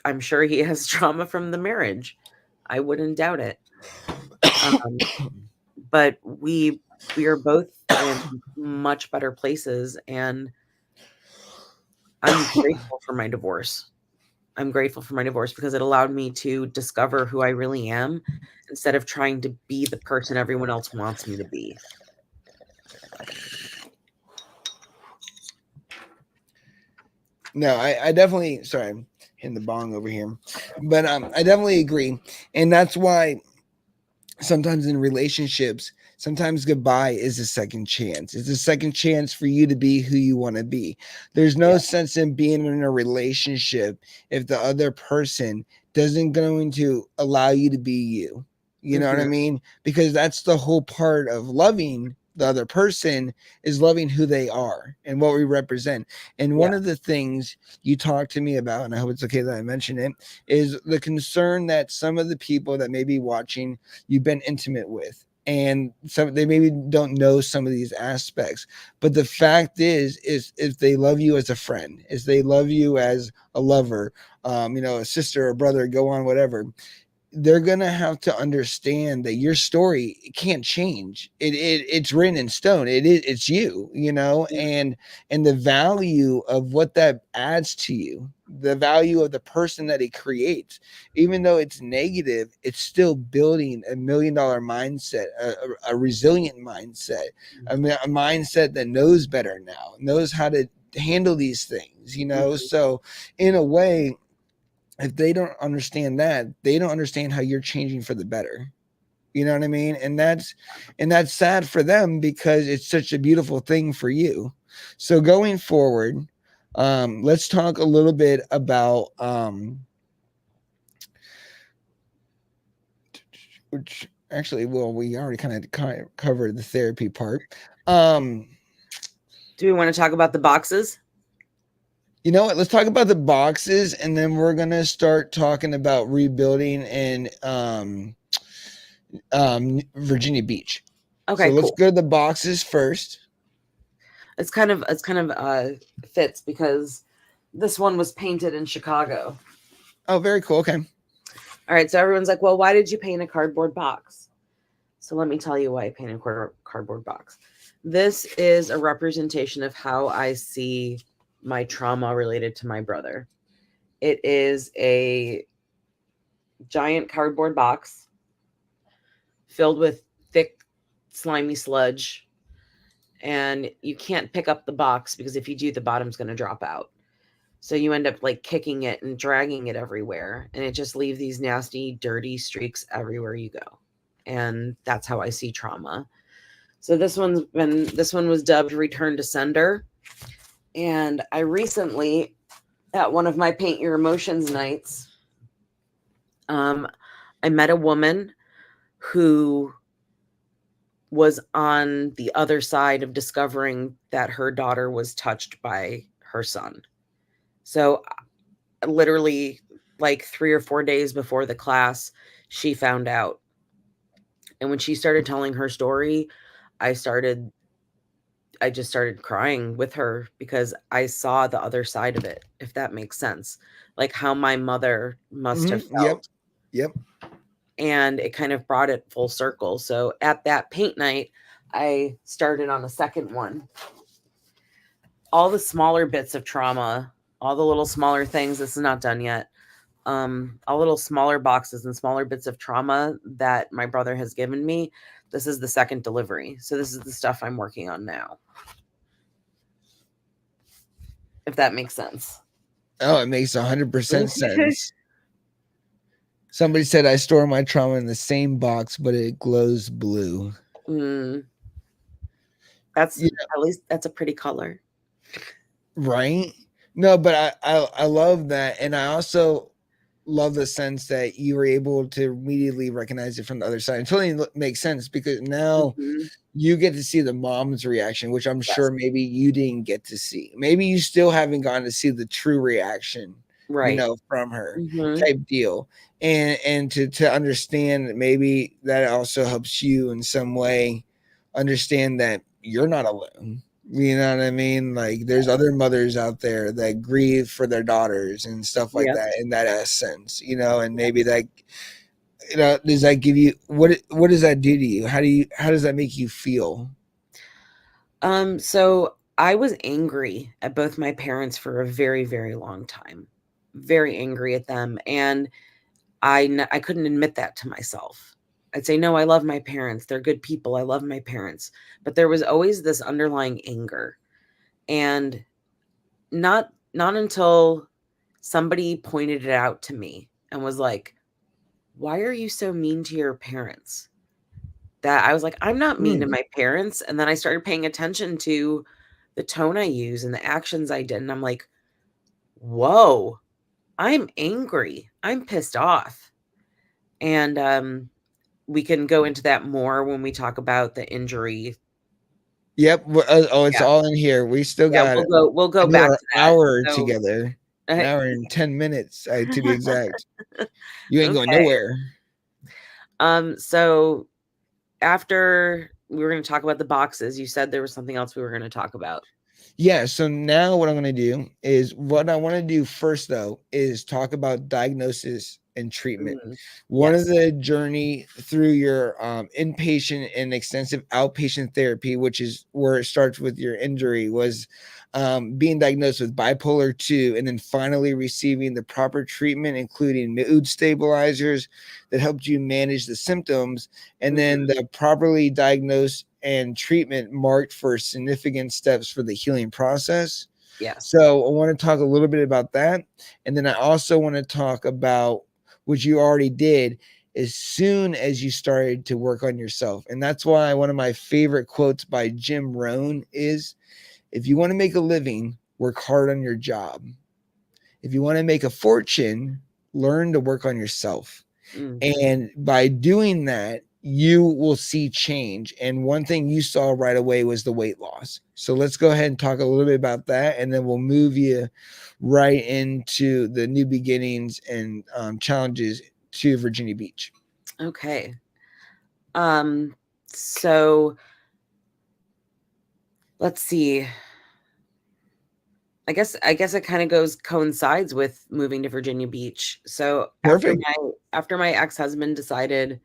I'm sure he has trauma from the marriage. I wouldn't doubt it. Um, but we are both in much better places, and I'm grateful for my divorce. I'm grateful for my divorce because it allowed me to discover who I really am instead of trying to be the person everyone else wants me to be. No, I definitely, sorry, I'm hitting the bong over here, but I definitely agree, and that's why sometimes in relationships, sometimes goodbye is a second chance. It's a second chance for you to be who you want to be. There's Yeah. no sense in being in a relationship if the other person doesn't going to allow you to be you. You know what I Mhm. mean? Because that's the whole part of loving the other person, is loving who they are and what we represent. And Yeah. one of the things you talked to me about, and I hope it's okay that I mention it, is the concern that some of the people that may be watching you've been intimate with, and some they maybe don't know some of these aspects, but the fact is if they love you as a friend, is they love you as a lover, a sister or brother, go on, whatever, they're gonna have to understand that your story can't change. It's written in stone. It's you, Mhm. and the value of what that adds to you, the value of the person that it creates, even though it's negative, it's still building $1 million mindset, a resilient mindset, a mindset that knows better now, knows how to handle these things. Mhm. So in a way, if they don't understand that, they don't understand how you're changing for the better. You know what I mean? And that's sad for them because it's such a beautiful thing for you. So going forward, let's talk a little bit about Actually, well, we already kind of covered the therapy part. Um, Do we want to talk about the boxes? you know what? Let's talk about the boxes, and then we're gonna start talking about rebuilding in Virginia Beach. So Okay, let's cool. go to the boxes first. It's kind of fits because this one was painted in Chicago. Oh, very cool. Okay. All right, so everyone's like, "Well, why did you paint a cardboard box?" So let me tell you why I painted a cardboard box. This is a representation of how I see my trauma related to my brother. It is a giant cardboard box filled with thick, slimy sludge. And you can't pick up the box because if you do, the bottom's going to drop out. So you end up like kicking it and dragging it everywhere. And it just leaves these nasty, dirty streaks everywhere you go. And that's how I see trauma. So this one was dubbed Return to Sender. And I recently, at one of my Paint Your Emotions nights, I met a woman who was on the other side of discovering that her daughter was touched by her son. So literally like 3 or 4 days before the class, she found out. And when she started telling her story, I just started crying with her because I saw the other side of it, if that makes sense. Like how my mother must have Yep. felt. Yep. And it kind of brought it full circle. So at that paint night, I started on a second one. All the smaller bits of trauma, all the little smaller things, this is not done yet. All little smaller boxes and smaller bits of trauma that my brother has given me. This is the second delivery. So this is the stuff I'm working on now. If that makes sense. Oh, it makes 100% sense. Somebody said I store my trauma in the same box, but it glows blue. That's at least that's a pretty color. Right? No, but I love that. And I also love the sense that you were able to immediately recognize it from the other side. It totally makes sense because now you get to see the mom's reaction, which I'm sure maybe you didn't get to see. Maybe you still haven't gotten to see the true reaction, Right. from her type deal. And to understand that maybe that also helps you in some way understand that you're not alone. You know what I mean? Like there's other mothers out there that grieve for their daughters and stuff like that in that essence, and maybe that does that give you what does that do to you? How does that make you feel? So I was angry at both my parents for a very, very long time. Very angry at them. And I couldn't admit that to myself. I'd say, no, I love my parents. They're good people. I love my parents. But there was always this underlying anger. And not until somebody pointed it out to me and was like, why are you so mean to your parents? That I was like, I'm not mean to my parents. And then I started paying attention to the tone I use and the actions I did. And I'm like, whoa, I'm angry. I'm pissed off. And we can go into that more when we talk about the injury. Yep. It's all in here. We still got we'll go back to that. hour So, together. An hour and 10 minutes, to be exact. You ain't going okay. nowhere. So after we were going to talk about the boxes, you said there was something else we were going to talk about. Yeah. So now what I'm going to do is what I want to do first, though, is talk about diagnosis and treatment. One of the journey through your inpatient and extensive outpatient therapy, which is where it starts with your injury, was being diagnosed with bipolar 2 and then finally receiving the proper treatment, including mood stabilizers that helped you manage the symptoms, and then the properly diagnosed and treatment marked for significant steps for the healing process. Yes. So I want to talk a little bit about that. And then I also want to talk about what you already did as soon as you started to work on yourself. And that's why one of my favorite quotes by Jim Rohn is, if you want to make a living, work hard on your job. If you want to make a fortune, learn to work on yourself. And by doing that, you will see change. And one thing you saw right away was the weight loss. So let's go ahead and talk a little bit about that, and then we'll move you right into the new beginnings and challenges to Virginia Beach. Okay. So let's see. I guess it kind of coincides with moving to Virginia Beach. So Perfect. after my ex-husband decided,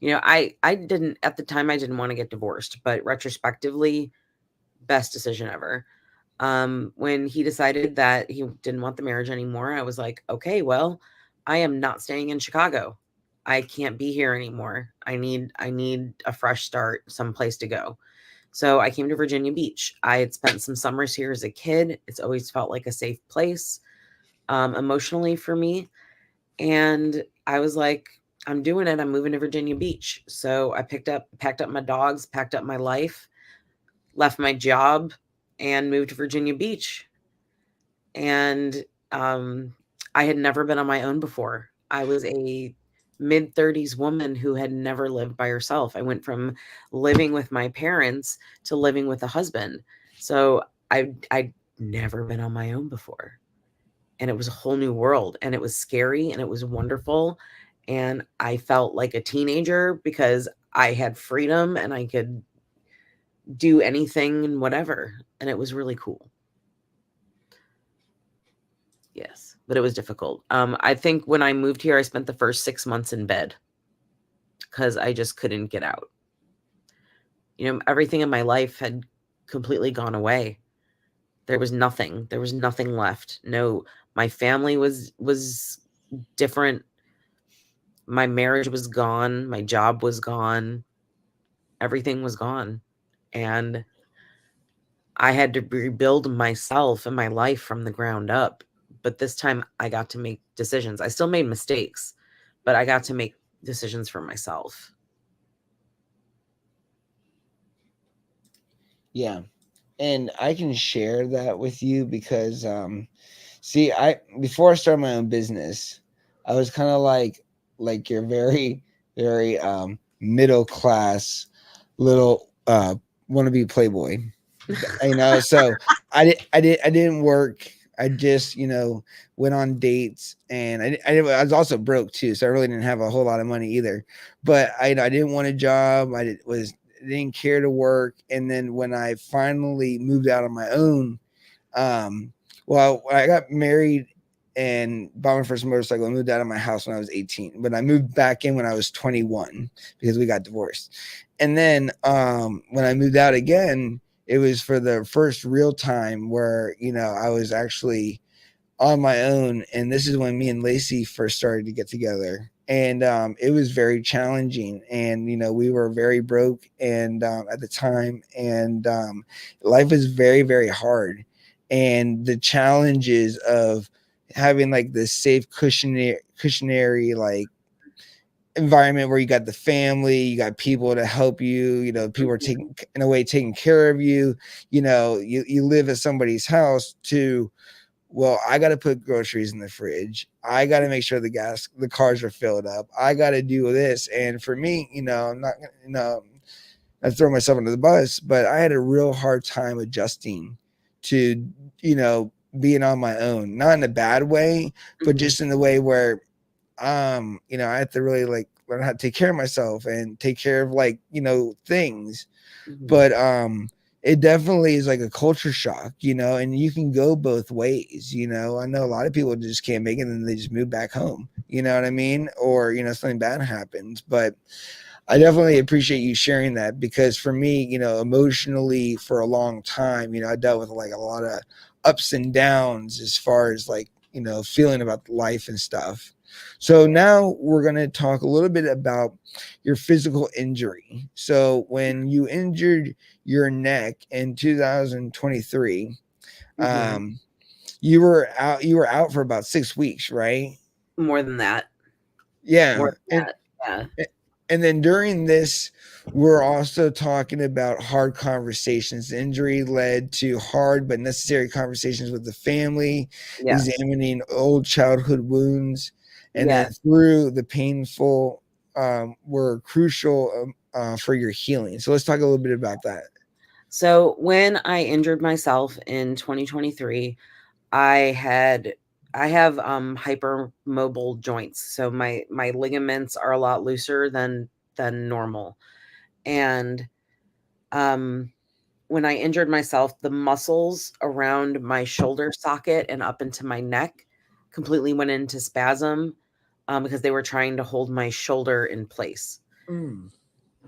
I didn't at the time I didn't want to get divorced, but retrospectively, best decision ever. When he decided that he didn't want the marriage anymore, I was like, okay, well, I am not staying in Chicago. I can't be here anymore. I need a fresh start, someplace to go. So I came to Virginia Beach. I had spent some summers here as a kid. It's always felt like a safe place, emotionally for me. And I was like, I'm doing it. I'm moving to Virginia Beach. So I packed up my dogs, packed up my life, left my job, and moved to Virginia Beach. And I had never been on my own before. I was a mid 30s woman who had never lived by herself. I went from living with my parents to living with a husband. So I'd never been on my own before. And it was a whole new world, and it was scary, and it was wonderful. And I felt like a teenager because I had freedom and I could do anything and whatever. And it was really cool. Yes, but it was difficult. I think when I moved here, I spent the first 6 months in bed because I just couldn't get out. Everything in my life had completely gone away. There was nothing. There was nothing left. No, my family was different. My marriage was gone. My job was gone. Everything was gone. And I had to rebuild myself and my life from the ground up. But this time I got to make decisions. I still made mistakes, but I got to make decisions for myself. Yeah. And I can share that with you because see, I before I started my own business, I was kind of like you're very, very middle class little wannabe playboy. So I didn't work. I just went on dates, and I was also broke too, so I really didn't have a whole lot of money either. But I didn't want a job. Didn't care to work. And then when I finally moved out on my own, well, I got married and bought my first motorcycle. I moved out of my house when I was 18, but I moved back in when I was 21 because we got divorced. And then when I moved out again, it was for the first real time where I was actually on my own. And this is when me and Lacey first started to get together. And it was very challenging. And, we were very broke and at the time. And life was very, very hard. And the challenges of having like this safe cushionary like environment where you got the family, you got people to help you, people are taking care of you, you live at somebody's house to, well, I got to put groceries in the fridge. I got to make sure the cars are filled up. I got to do this. And for me, I'm not, I throw myself under the bus, but I had a real hard time adjusting to, being on my own, not in a bad way, but just in the way where, I have to really like learn how to take care of myself and take care of like, things. But it definitely is like a culture shock, and you can go both ways. I know a lot of people just can't make it and they just move back home, you know what I mean? Or, something bad happens. But I definitely appreciate you sharing that because for me, emotionally for a long time, I dealt with like a lot of ups and downs as far as like, feeling about life and stuff. So now we're going to talk a little bit about your physical injury. So when you injured your neck in 2023, you were out for about 6 weeks, right? More than that. Yeah. More than that. Yeah. And then during this, we're also talking about hard conversations. The injury led to hard but necessary conversations with the family, Yes. examining old childhood wounds, and then Yes. through the painful were crucial for your healing. So let's talk a little bit about that. So when I injured myself in 2023, I had I have hypermobile joints. So my ligaments are a lot looser than normal. And um when I injured myself, the muscles around my shoulder socket and up into my neck completely went into spasm, because they were trying to hold my shoulder in place. Mm.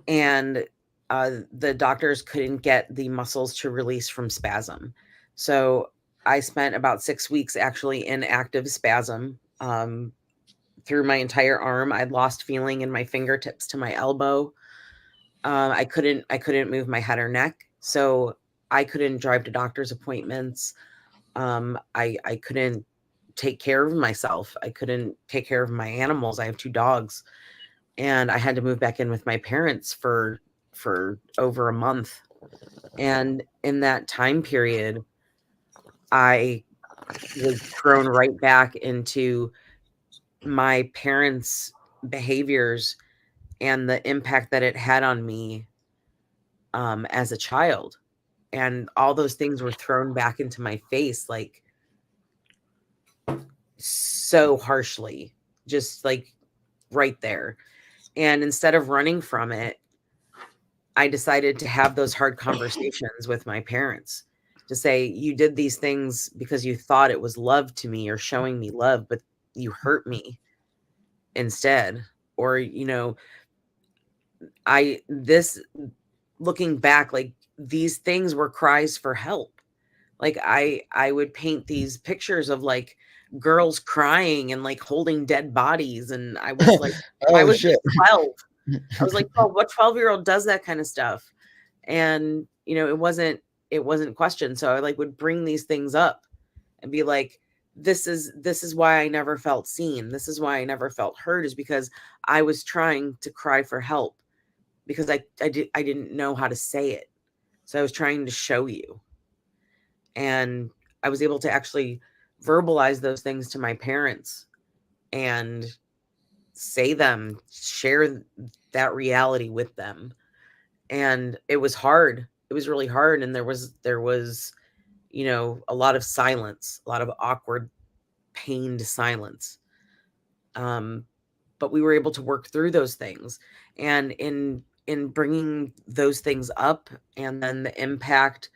And the doctors couldn't get the muscles to release from spasm. So I spent about 6 weeks actually in active spasm, through my entire arm. I lost feeling in my fingertips to my elbow. I couldn't move my head or neck, so I couldn't drive to doctor's appointments. I couldn't take care of myself. I couldn't take care of my animals. I have 2 dogs, and I had to move back in with my parents for over a month. And in that time period, I was thrown right back into my parents' behaviors and the impact that it had on me, as a child. And all those things were thrown back into my face, like, so harshly, just like right there. And instead of running from it, I decided to have those hard conversations with my parents, to say, you did these things because you thought it was love to me or showing me love, but you hurt me instead. Or, I, this, looking back, like, these things were cries for help. Like, I would paint these pictures of, like, girls crying and, like, holding dead bodies, and I Oh was shit. just 12. I was like, "Oh, what 12-year-old does that kind of stuff?" And, it wasn't questioned, so I, like, would bring these things up and be like, "This is why I never felt seen. This is why I never felt heard, is because I was trying to cry for help, because I didn't know how to say it. So I was trying to show you." And I was able to actually verbalize those things to my parents and share that reality with them. And it was hard. It was really hard, and there was a lot of silence, a lot of awkward, pained silence. Um but we were able to work through those things. And in bringing those things up, and then the impact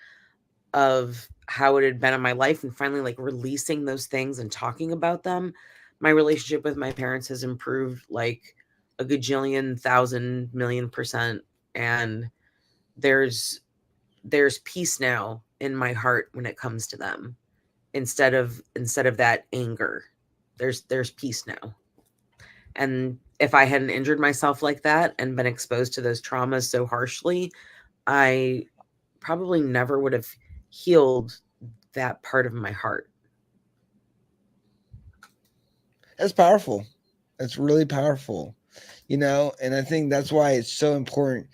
of how it had been in my life, and finally, like, releasing those things and talking about them, my relationship with my parents has improved like a gajillion thousand million percent. And there's there's peace now in my heart when it comes to them, instead of that anger. There's peace now. And if I hadn't injured myself like that and been exposed to those traumas so harshly, I probably never would have healed that part of my heart. That's powerful. That's really powerful. And I think that's why it's so important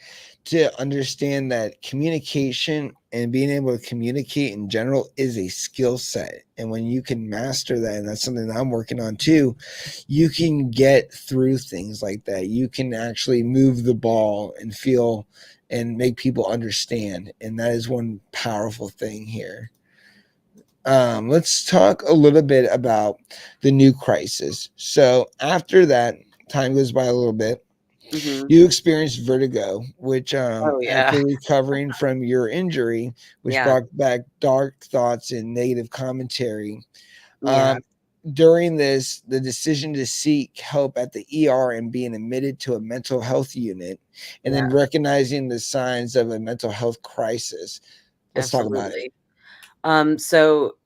to understand that communication and being able to communicate in general is a skill set. And when you can master that, and that's something that I'm working on too, you can get through things like that. You can actually move the ball and feel and make people understand. And that is one powerful thing here. Let's talk a little bit about the new crisis. So after that, time goes by a little bit. Hmm. You experienced vertigo, which Oh yeah, after recovering from your injury, which yeah, brought back dark thoughts and negative commentary. yeah, Um, During this, the decision to seek help at the ER and being admitted to a mental health unit, and then yeah, recognizing the signs of a mental health crisis. Let's talk about it. absolutely. So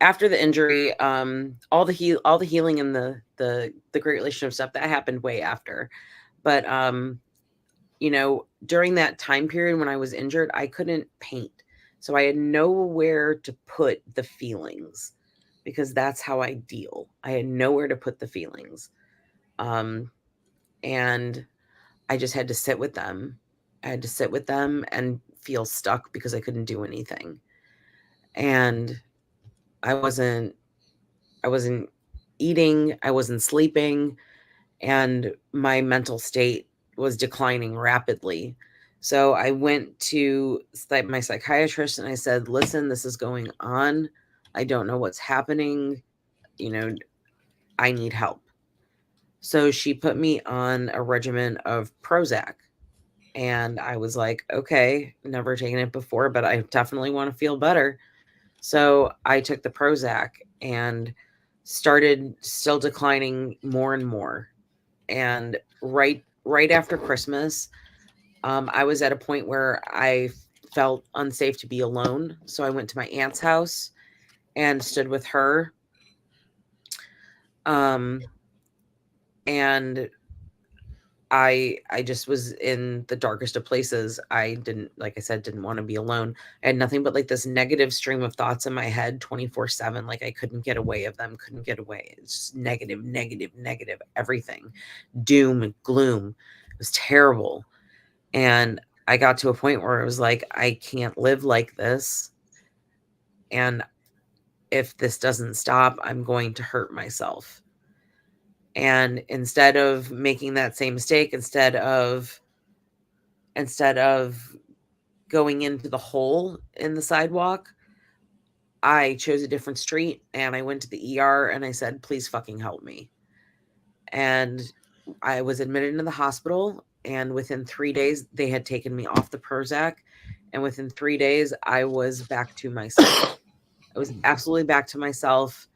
after the injury, all the healing and the great relationship stuff that happened way after. But during that time period when I was injured, I couldn't paint. So I had nowhere to put the feelings, because that's how I deal. I had nowhere to put the feelings. Um, and I just had to sit with them. I had to sit with them and feel stuck because I couldn't do anything. And I wasn't I wasn't eating, I wasn't sleeping, and my mental state was declining rapidly. So I went to my psychiatrist and I said, "Listen, this is going on. I don't know what's happening. You know, I need help." So she put me on a regimen of Prozac. And I was like, "Okay, never taken it before, but I definitely want to feel better." So I took the Prozac and started still declining more and more. And right after Christmas, I was at a point where I felt unsafe to be alone. So I went to my aunt's house and stood with her. Um, and I just was in the darkest of places. I didn't, like I said, didn't want to be alone. I had nothing but like this negative stream of thoughts in my head 24/7. Like I couldn't get away of them, couldn't get away. It's just negative, negative, negative, everything. Doom and gloom. It was terrible. And I got to a point where it was like, I can't live like this. And if this doesn't stop, I'm going to hurt myself. And instead of making that same mistake, instead of going into the hole in the sidewalk, I chose a different street and I went to the ER and I said, "Please fucking help me." And I was admitted into the hospital. And within 3 days, they had taken me off the Prozac. And within 3 days, I was back to myself. I was absolutely back to myself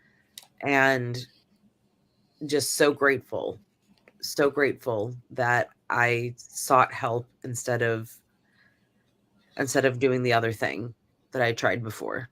and just so grateful that I sought help instead of doing the other thing that I tried before.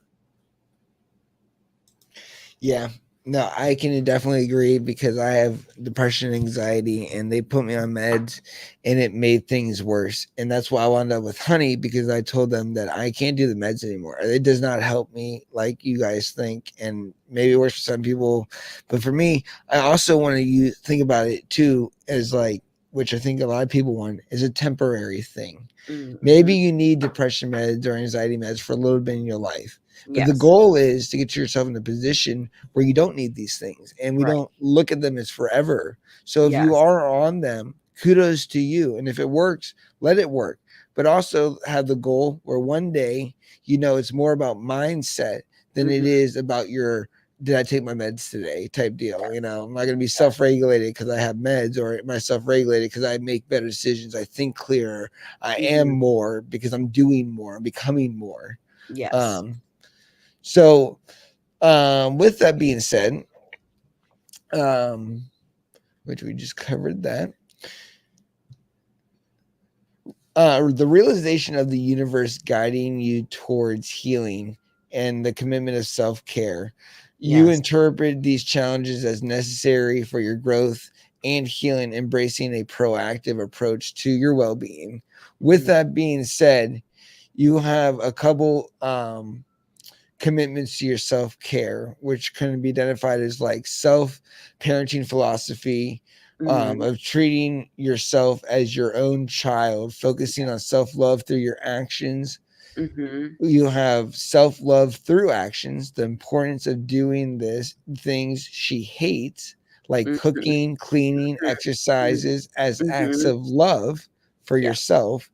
Yeah. No, I can definitely agree because I have depression and anxiety and they put me on meds and it made things worse. And that's why I wound up with honey because I told them that I can't do the meds anymore. It does not help me like you guys think. And maybe it works for some people. But for me, I also want to think about it too as like, which I think a lot of people want, is a temporary thing. Mm-hmm. Maybe you need depression meds or anxiety meds for a little bit in your life. But the Yes. goal is to get yourself in a position where you don't need these things and we Right. don't look at them as forever. So if you Yes. are on them, kudos to you. And if it works, let it work. But also have the goal where one day, it's more about mindset than it Mm-hmm. is about your did I take my meds today type deal. Yes. I'm not going to be Yes. self-regulated because I have meds or am I self-regulated because I make better decisions. I think clearer. I am Mm-hmm. more because I'm doing more. I'm becoming more. Yes. Um, so with that being said, um, which we just covered that, the realization of the universe guiding you towards healing and the commitment of self care, you Yes. interpret these challenges as necessary for your growth and healing, embracing a proactive approach to your well being. With Mm-hmm. that being said, you have a couple commitments to your self care, which can be identified as like self parenting philosophy, Mm-hmm. of treating yourself as your own child, focusing on self love through your actions. Mm-hmm. You have self love through actions, the importance of doing this things she hates, like Mm-hmm. cooking, cleaning, exercises as acts Mm-hmm. of love for Yes. yourself,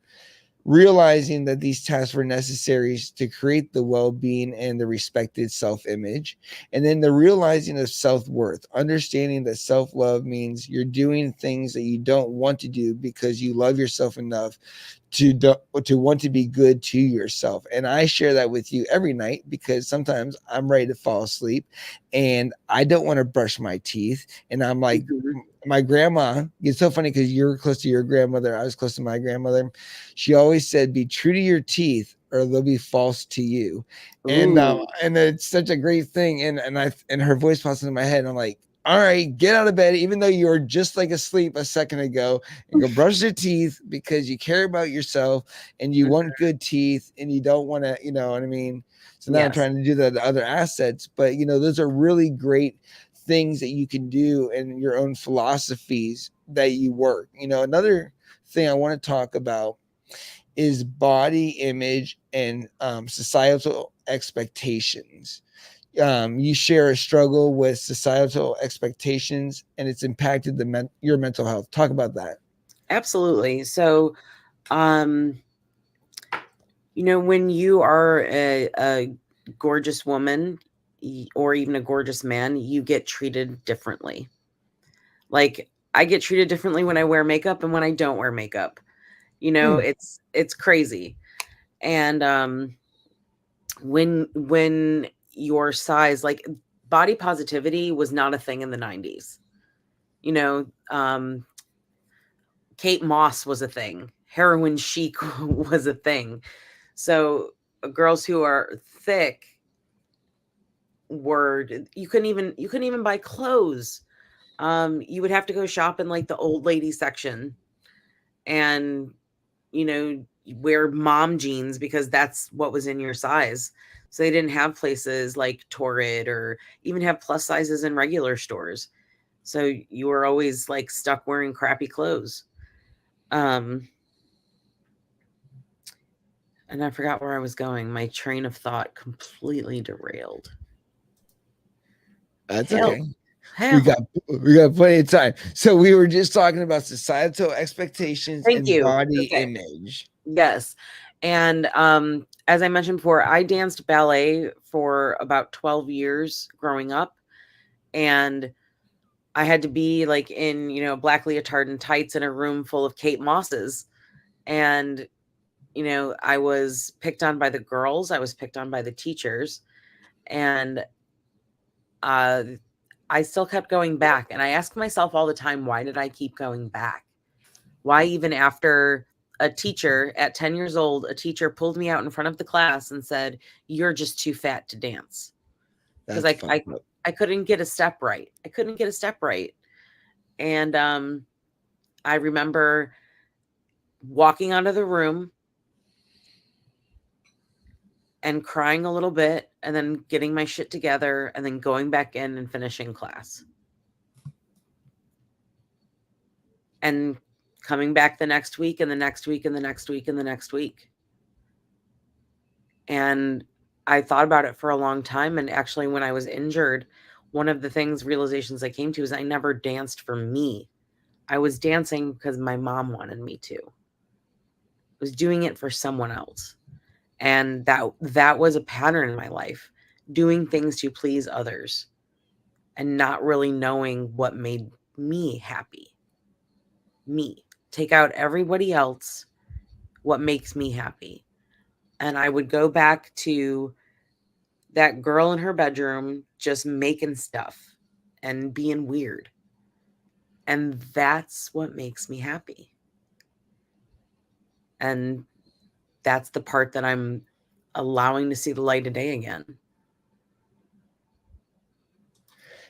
realizing that these tasks were necessary to create the well-being and the respected self-image, and then the realizing of self-worth, understanding that self-love means you're doing things that you don't want to do because you love yourself enough to do, to want to be good to yourself. And I share that with you every night because sometimes I'm ready to fall asleep and I don't want to brush my teeth and I'm like, Mm-hmm. my grandma, it's so funny because you're close to your grandmother, I was close to my grandmother. She always said, be true to your teeth or they'll be false to you. Ooh. And it's such a great thing. And her voice pops into my head and I'm like, all right, get out of bed, even though you were just like asleep a second ago, and go brush your teeth because you care about yourself and you Mhm. want good teeth and you don't want to, you know what I mean? So now I'm Yes. trying to do the other assets, but those are really great things that you can do and your own philosophies that you work. Another thing I want to talk about is body image and societal expectations. you share a struggle with societal expectations and it's impacted your mental health. Talk about that. Absolutely. So, um, when you are a gorgeous woman or even a gorgeous man, you get treated differently. Like, I get treated differently when I wear makeup and when I don't wear makeup. It's crazy. And when your size, like, body positivity was not a thing in the 90s. You know, Kate Moss was a thing. Heroin chic was a thing. So girls who are thick were you couldn't even buy clothes. You would have to go shop in like the old lady section and you know wear mom jeans because that's what was in your size. So they didn't have places like Torrid or even have plus sizes in regular stores. So you were always like stuck wearing crappy clothes. Um and I forgot where I was going. My train of thought completely derailed. That's Help. okay. We Help. got we got plenty of time. So we were just talking about societal expectations Thank and you. body Okay. image. Yes. And as I mentioned before, I danced ballet for about 12 years growing up. And I had to be like in, black leotard and tights in a room full of Kate Mosses. And, I was picked on by the girls, I was picked on by the teachers. And uh, I still kept going back. And I ask myself all the time, why did I keep going back? Why, even after a teacher at 10 years old, a teacher pulled me out in front of the class and said, "You're just too fat to dance." Because That's fucked up. I couldn't get a step right. I couldn't get a step right. And I remember walking out of the room and crying a little bit and then getting my shit together and then going back in and finishing class. And coming back the next week and the next week and the next week and the next week. And I thought about it for a long time. And actually, when I was injured, one of the realizations I came to is I never danced for me. I was dancing because my mom wanted me to. I was doing it for someone else. And that was a pattern in my life, doing things to please others and not really knowing what made me happy. Me. Take out everybody else, what makes me happy. And I would go back to that girl in her bedroom just making stuff and being weird. And that's what makes me happy. And that's the part that I'm allowing to see the light of day again.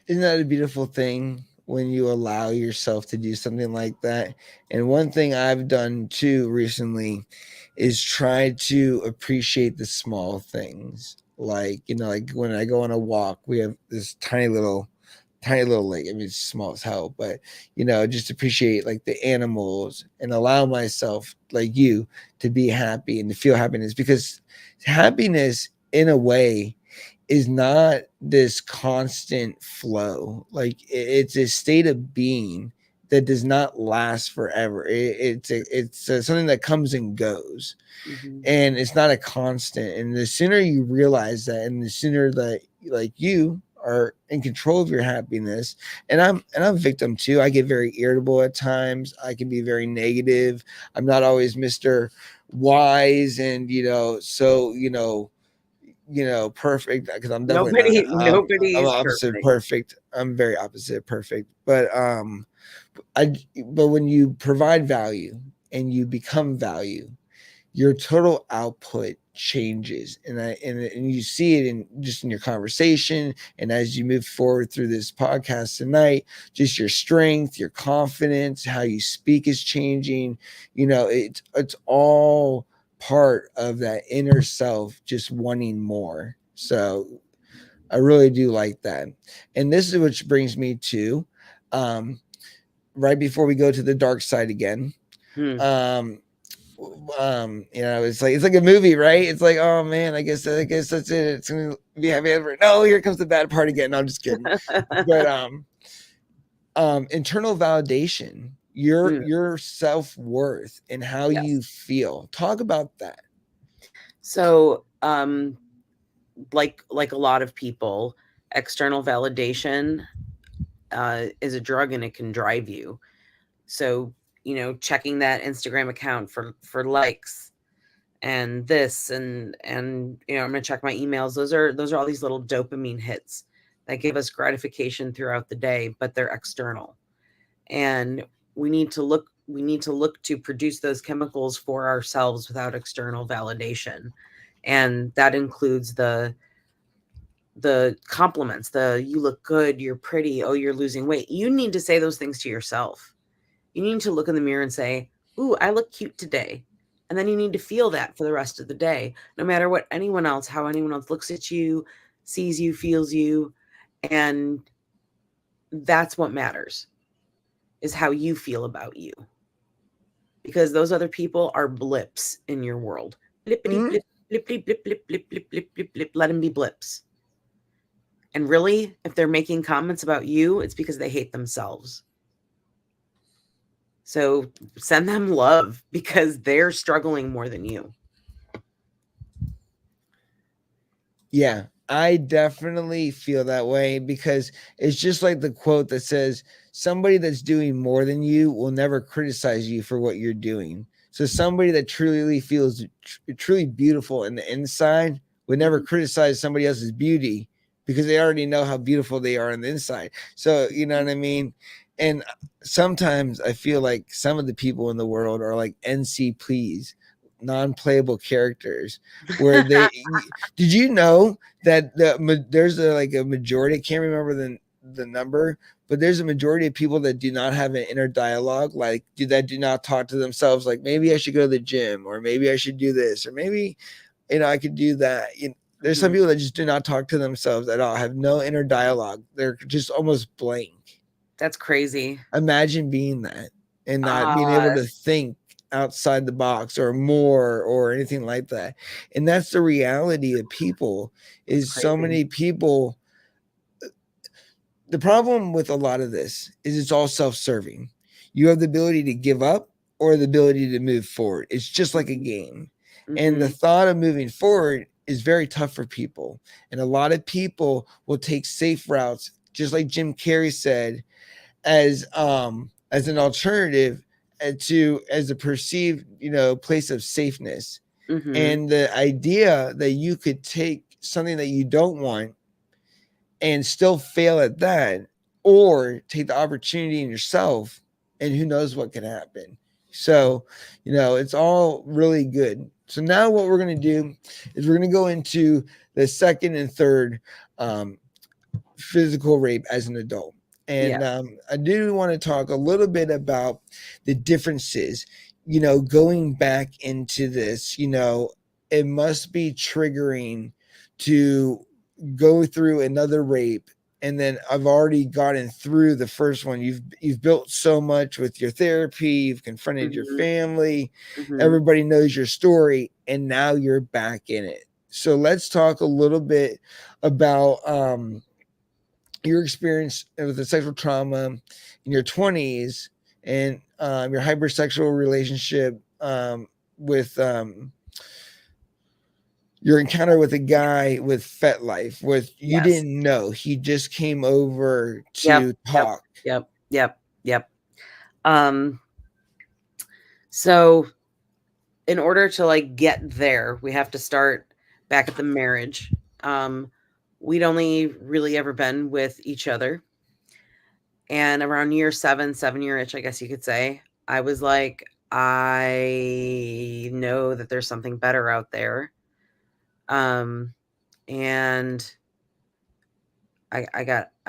Isn't that a beautiful thing when you allow yourself to do something like that? And one thing I've done too recently is try to appreciate the small things. Like, like when I go on a walk, we have this tiny little lake. I mean, it's small as hell, but just appreciate like the animals and allow myself, like you, to be happy and to feel happiness, because happiness, in a way, is not this constant flow. Like it's a state of being that does not last forever. It's something that comes and goes, Mm-hmm. and it's not a constant. And the sooner you realize that, and the sooner that, like, you are in control of your happiness. And I'm a victim too. I get very irritable at times. I can be very negative. I'm not always Mr. Wise and perfect, because I'm definitely not. I'm Nobody's opposite perfect. perfect. I'm very opposite perfect. But when you provide value and you become value, your total output changes, and you see it in your conversation, and as you move forward through this podcast tonight, just your strength, your confidence, how you speak is changing. It's all part of that inner self just wanting more. So I really do like that. And this is which brings me to, right before we go to the dark side again, Hmm. um it's like a movie, right? It's like, oh man, I guess that's it. It's gonna be happy ever. No, here comes the bad part again. No, I'm just kidding. But internal validation, Mm, your self-worth and how you yes. feel. Talk about that. So, like a lot of people, external validation is a drug and it can drive you. So, checking that Instagram account for likes and this and I'm gonna check my emails. Those are all these little dopamine hits that give us gratification throughout the day, but they're external. And we need to look to produce those chemicals for ourselves without external validation. And that includes the compliments, the "you look good, you're pretty, oh, you're losing weight." You need to say those things to yourself. You need to look in the mirror and say, "Ooh, I look cute today." And then you need to feel that for the rest of the day, no matter how anyone else looks at you, sees you, feels you. And that's what matters, is how you feel about you. Because those other people are blips in your world. Blippity Mhm. blip, blip, blip, blip, blip, blip, blip, blip, blip, blip. Let them be blips. And really, if they're making comments about you, it's because they hate themselves. So send them love because they're struggling more than you. Yeah, I definitely feel that way because it's just like the quote that says, somebody that's doing more than you will never criticize you for what you're doing. So somebody that truly feels truly beautiful in the inside would never Mhm, criticize somebody else's beauty because they already know how beautiful they are on the inside. So, you know what I mean? And sometimes I feel like some of the people in the world are like NC please, non-playable characters where they did you know that there's like a majority, I can't remember the number, but there's a majority of people that do not have an inner dialogue, like that do not talk to themselves, like maybe I should go to the gym, or maybe I should do this, or maybe I could do that. There's some mhm. people that just do not talk to themselves at all, have no inner dialogue. They're just almost blank. That's crazy. Imagine being that and not being able Ah, to think outside the box or more or anything like that. And that's the reality of people, that's is so crazy. many people. The problem with a lot of this is it's all self-serving. You have the ability to give up or the ability to move forward. It's just like a Mhm, game. And the mhm, thought of moving forward is very tough for people. And a lot of people will take safe routes, just like Jim Carrey said, as an alternative, to as a perceived place of safeness. mhm. And the idea that you could take something that you don't want and still fail at that, or take the opportunity in yourself, and who knows what can happen. So it's all really good. So now what we're going to do is we're going to go into the second and third um, physical rape as an adult. Yeah. And I do want to talk a little bit about the differences, going back into this. It must be triggering to go through another rape. And then I've already gotten through the first one. You've built so much with your therapy, you've confronted your Mhm, family, mhm. everybody knows your story, and now you're back in it. So let's talk a little bit about your experience with the sexual trauma in your 20s, and your hypersexual relationship, with your encounter with a guy with FetLife, with you Yes. didn't know he just came over Yep, to yep, talk. yep, yep, yep. Um, so in order to, like, get there, we have to start back at the marriage. Um, we'd only really ever been with each other, and around year 7, 7-year itch, I guess you could say, I was like, "I know that there's something better out there." Um, and I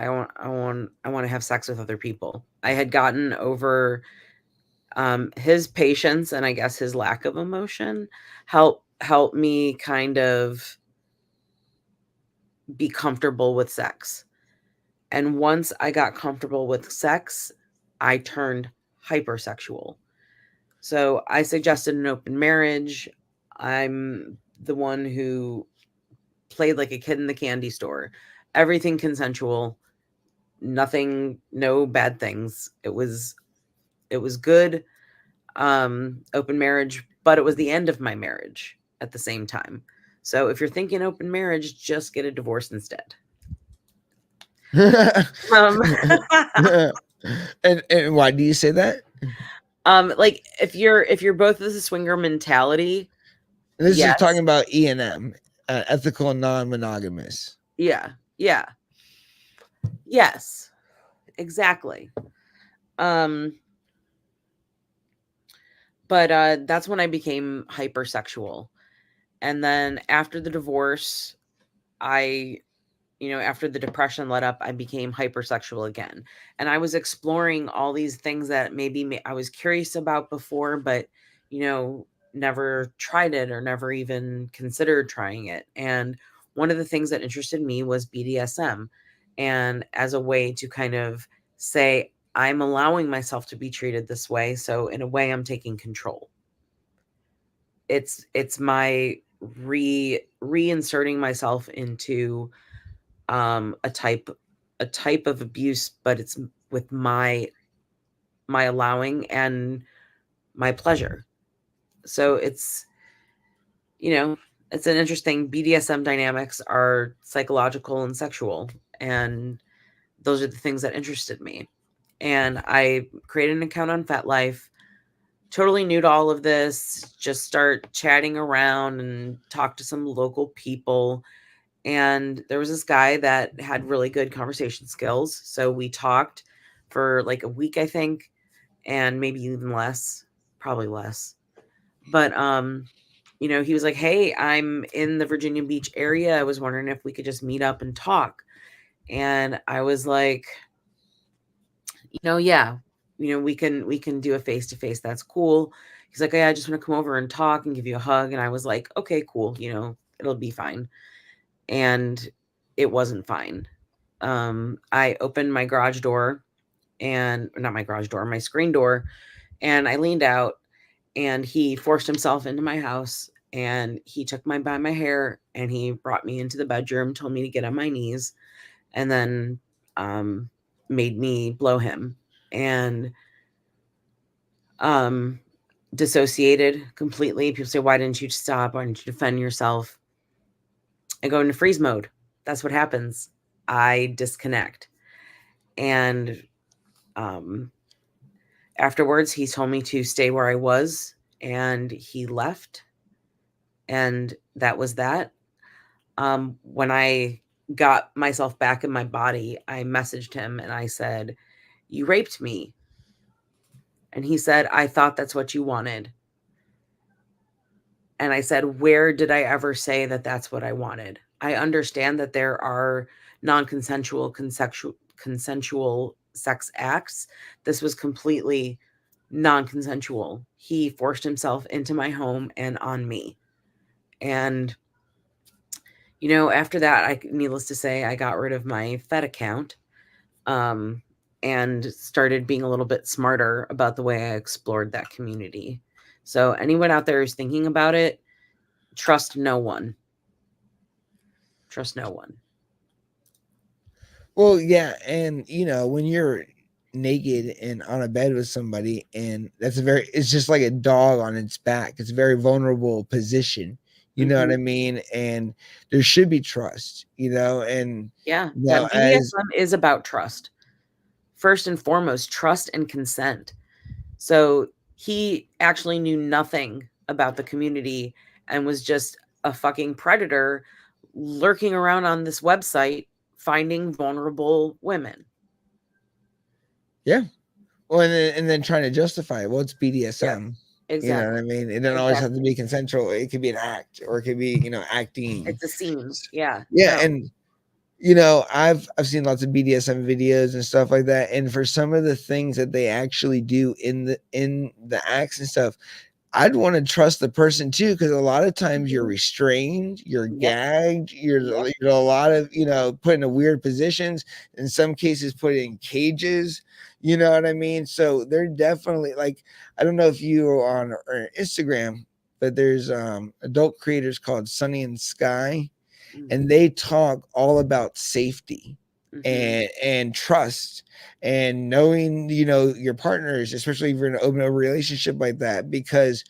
want to have sex with other people. I had gotten over his patience, and I guess his lack of emotion help me kind of be comfortable with sex. And once I got comfortable with sex, I turned hypersexual. So I suggested an open marriage. I'm the one who played like a kid in the candy store. Everything consensual, nothing, no bad things. It was good. Open marriage, but it was the end of my marriage at the same time. So if you're thinking open marriage, just get a divorce instead. Um, And why do you say that? like if you're both of the swinger mentality, This is talking yes, about E&M, ethical non-monogamous. yeah, yeah, yes, exactly. Um, but that's when I became hypersexual, and then after the divorce, I after the depression let up, I became hypersexual again. And I was exploring all these things that maybe I was curious about before, but, never tried it or never even considered trying it. And one of the things that interested me was BDSM. And as a way to kind of say, I'm allowing myself to be treated this way. So in a way, I'm taking control. It's my reinserting myself into a type of abuse, but it's with my allowing and my pleasure. So you know it's an interesting. BDSM dynamics are psychological and sexual, and those are the things that interested me. And I created an account on FetLife, totally new to all of this, just start chatting around and talk to some local people. And there was this guy that had really good conversation skills. So we talked for like a week, I think, and maybe even less, probably less. But he was like, "Hey, I'm in the Virginia Beach area. I was wondering if we could just meet up and talk." And I was like, yeah, we can do a face to face. That's cool. He's like, "Yeah, I just want to come over and talk and give you a hug." And I was like, "Okay, cool. It'll be fine." And it wasn't fine. I opened my garage door, and not my garage door, my screen door, and I leaned out, and he forced himself into my house, and he took my by my hair, and he brought me into the bedroom, told me to get on my knees, and then um, made me blow him, and um, dissociated completely. People say, "Why didn't you stop? Why didn't you defend yourself?" I go into freeze mode. That's what happens. I disconnect. And um, afterwards, he told me to stay where I was, and he left. And that was that. When I got myself back in my body, I messaged him and I said, "You raped me." And he said, "I thought that's what you wanted." And I said, "Where did I ever say that that's what I wanted? I understand that there are non-consensual, consensual sex acts. This was completely non-consensual. He forced himself into my home and on me." And after that, needless to say, I got rid of my Fed account, um, and started being a little bit smarter about the way I explored that community. So anyone out there who's thinking about it, trust no one. Trust no one. Well, yeah, and when you're naked and on a bed with somebody, and it's just like a dog on its back. It's a very vulnerable position. You know what Mhm. I mean? And there should be trust, and Yeah, that as BDSM is about trust. First and foremost, trust and consent. So he actually knew nothing about the community and was just a fucking predator lurking around on this website finding vulnerable women. yeah. Well, and then trying to justify it. Well, it's Yeah, BDSM. You know what I exactly. mean? It doesn't always have to Exactly. be consensual. It could be an act, or it could be, acting. It's a scene. Yeah. Yeah, No. and I've seen lots of BDSM videos and stuff like that, and for some of the things that they actually do in the acts and stuff, I'd want to trust the person too, because a lot of times you're Mhm. restrained, you're Yep. gagged, you're Yep. a lot of put in weird positions. In some cases, put in cages. You know what I mean? So they're definitely like, I don't know if you are on Instagram, but there's adult creators called Sunny and Sky, and they talk all about safety Mm-hmm. and trust and knowing, your partners, especially if you're in an open relationship like that, because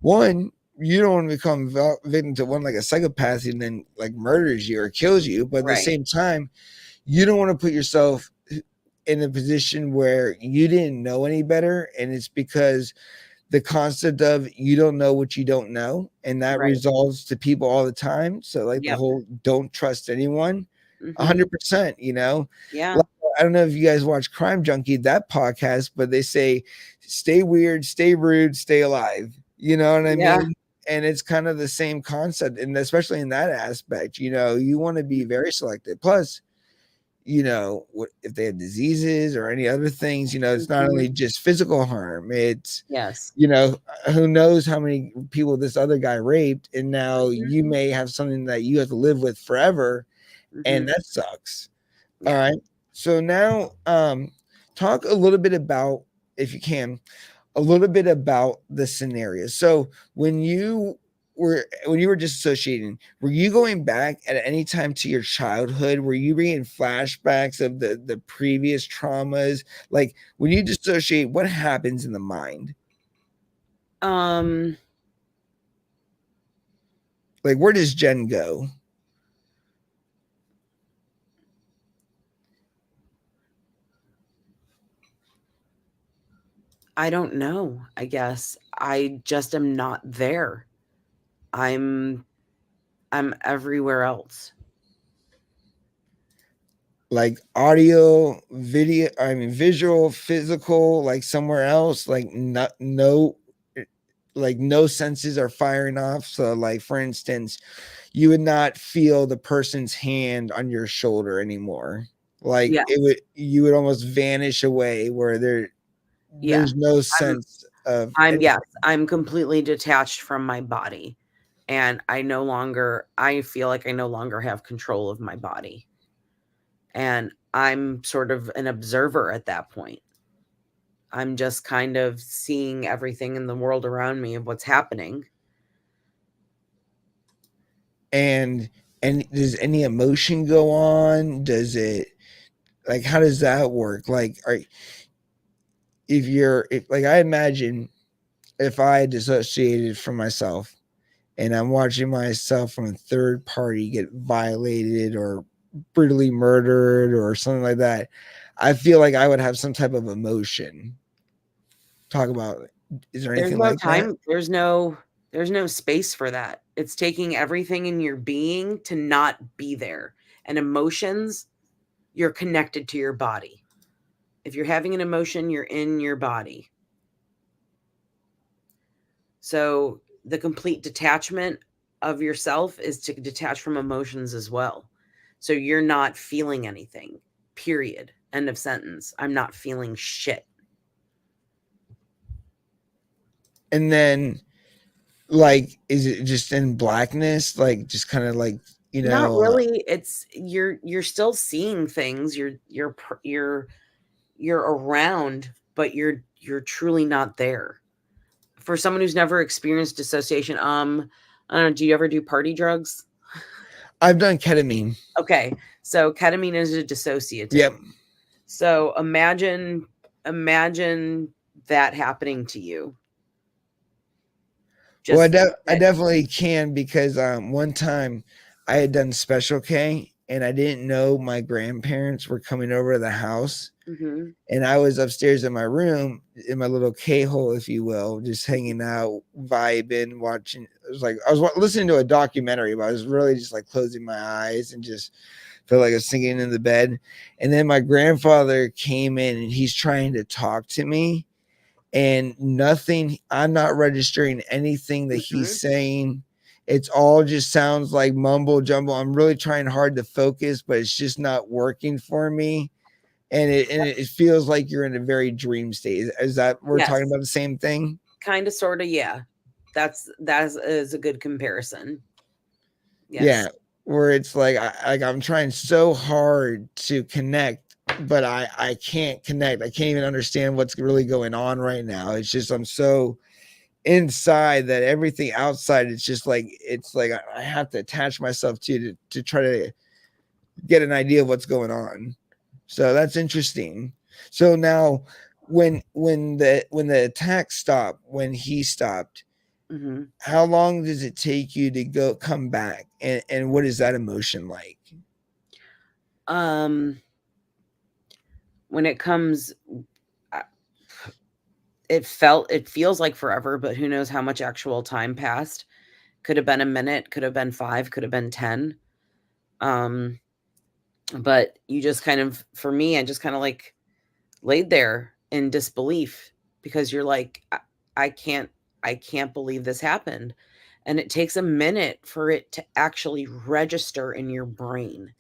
one, you don't want to become victim to one like a psychopath and then like murders you or kills you, but at the Right. same time, you don't want to put yourself in a position where you didn't know any better, and it's because the concept of you don't know what you don't know, and that Right. resolves to people all the time. So like the Yep. whole don't trust anyone, Mm-hmm. 100%. Yeah. Like, I don't know if you guys watch Crime Junkie, that podcast, but they say stay weird, stay rude, stay alive. You know what I Yeah. mean? And it's kind of the same concept, and especially in that aspect, you want to be very selective. Plus, what if they have diseases or any other things, it's not Mm-hmm. only just physical harm, it's Yes. you know who knows how many people this other guy raped, and now Mm-hmm. you may have something that you have to live with forever, Mm-hmm. and that sucks. All Yeah. right, so now talk a little bit about, if you can, a little bit about the scenario. So when you were disassociating, were you going back at any time to your childhood? Were you bringing flashbacks of the previous traumas? Like when you dissociate, what happens in the mind? Um, Like where does Jen go? I don't know, I guess. I just am not there. I'm I'm everywhere else. Like audio, video, I mean visual, physical, like somewhere else, like not no like no senses are firing off. So like for instance, you would not feel the person's hand on your shoulder anymore. Like Yes. you would almost vanish away where Yeah. there's no I'm sense of I'm anything. yes, I'm completely detached from my body, and I feel like I no longer have control of my body. And I'm sort of an observer at that point. I'm just kind of seeing everything in the world around me of what's happening. And does any emotion go on? Does it, like, how does that work? Like, if like, I imagine if I dissociated from myself and I'm watching myself from a third party get violated or brutally murdered or something like that, I feel like I would have some type of emotion. Talk about it. Is there There's anything no like that? time, there's no space for that. It's taking everything in your being to not be there. And emotions, you're connected to your body. If you're having an emotion, you're in your body. So the complete detachment of yourself is to detach from emotions as well. So you're not feeling anything. Period. End of sentence. I'm not feeling shit. And then, like, is it just in blackness? Like, just kind of like, you Not know, uh, really. It's you're still seeing things. You're around, but you're truly not there. For someone who's never experienced dissociation, I don't know, do you ever do party drugs? I've done ketamine. Okay. So ketamine is a dissociative. Yep. So imagine that happening to you. Well, Just I that. definitely can, because one time I had done Special K and I didn't know my grandparents were coming over to the house, Mhm. and I was upstairs in my room in my little K hole, if you will, just hanging out, vibing, watching. It was like I was listening to a documentary, but I was really just like closing my eyes and just felt like I was sinking in the bed. And then my grandfather came in and he's trying to talk to me, and nothing. I'm not registering anything that he's Mhm. saying. It's all just sounds like mumble jumble. I'm really trying hard to focus, but it's just not working for me, and it feels like you're in a very dream state. Is that we're talking Yes. about the same thing? Kind of sorta, yeah. That is a good comparison. Yeah, Yes. where it's like I'm trying so hard to connect but I can't connect. I can't even understand what's really going on right now. It's just I'm so inside that everything outside it's like I have to attach myself to try to get an idea of what's going on. So that's interesting. So now when the attack stopped, when he stopped, Hmm. how long does it take you to go come back, and what is that emotion like? Um, when it comes, uh, it feels like forever, but who knows how much actual time passed. Could have been a minute, could have been 5, could have been 10. Um, but you just kind of, for me, I just kind of like laid there in disbelief because you're like, I can't, I can't believe this happened. And it takes a minute for it to actually register in your brain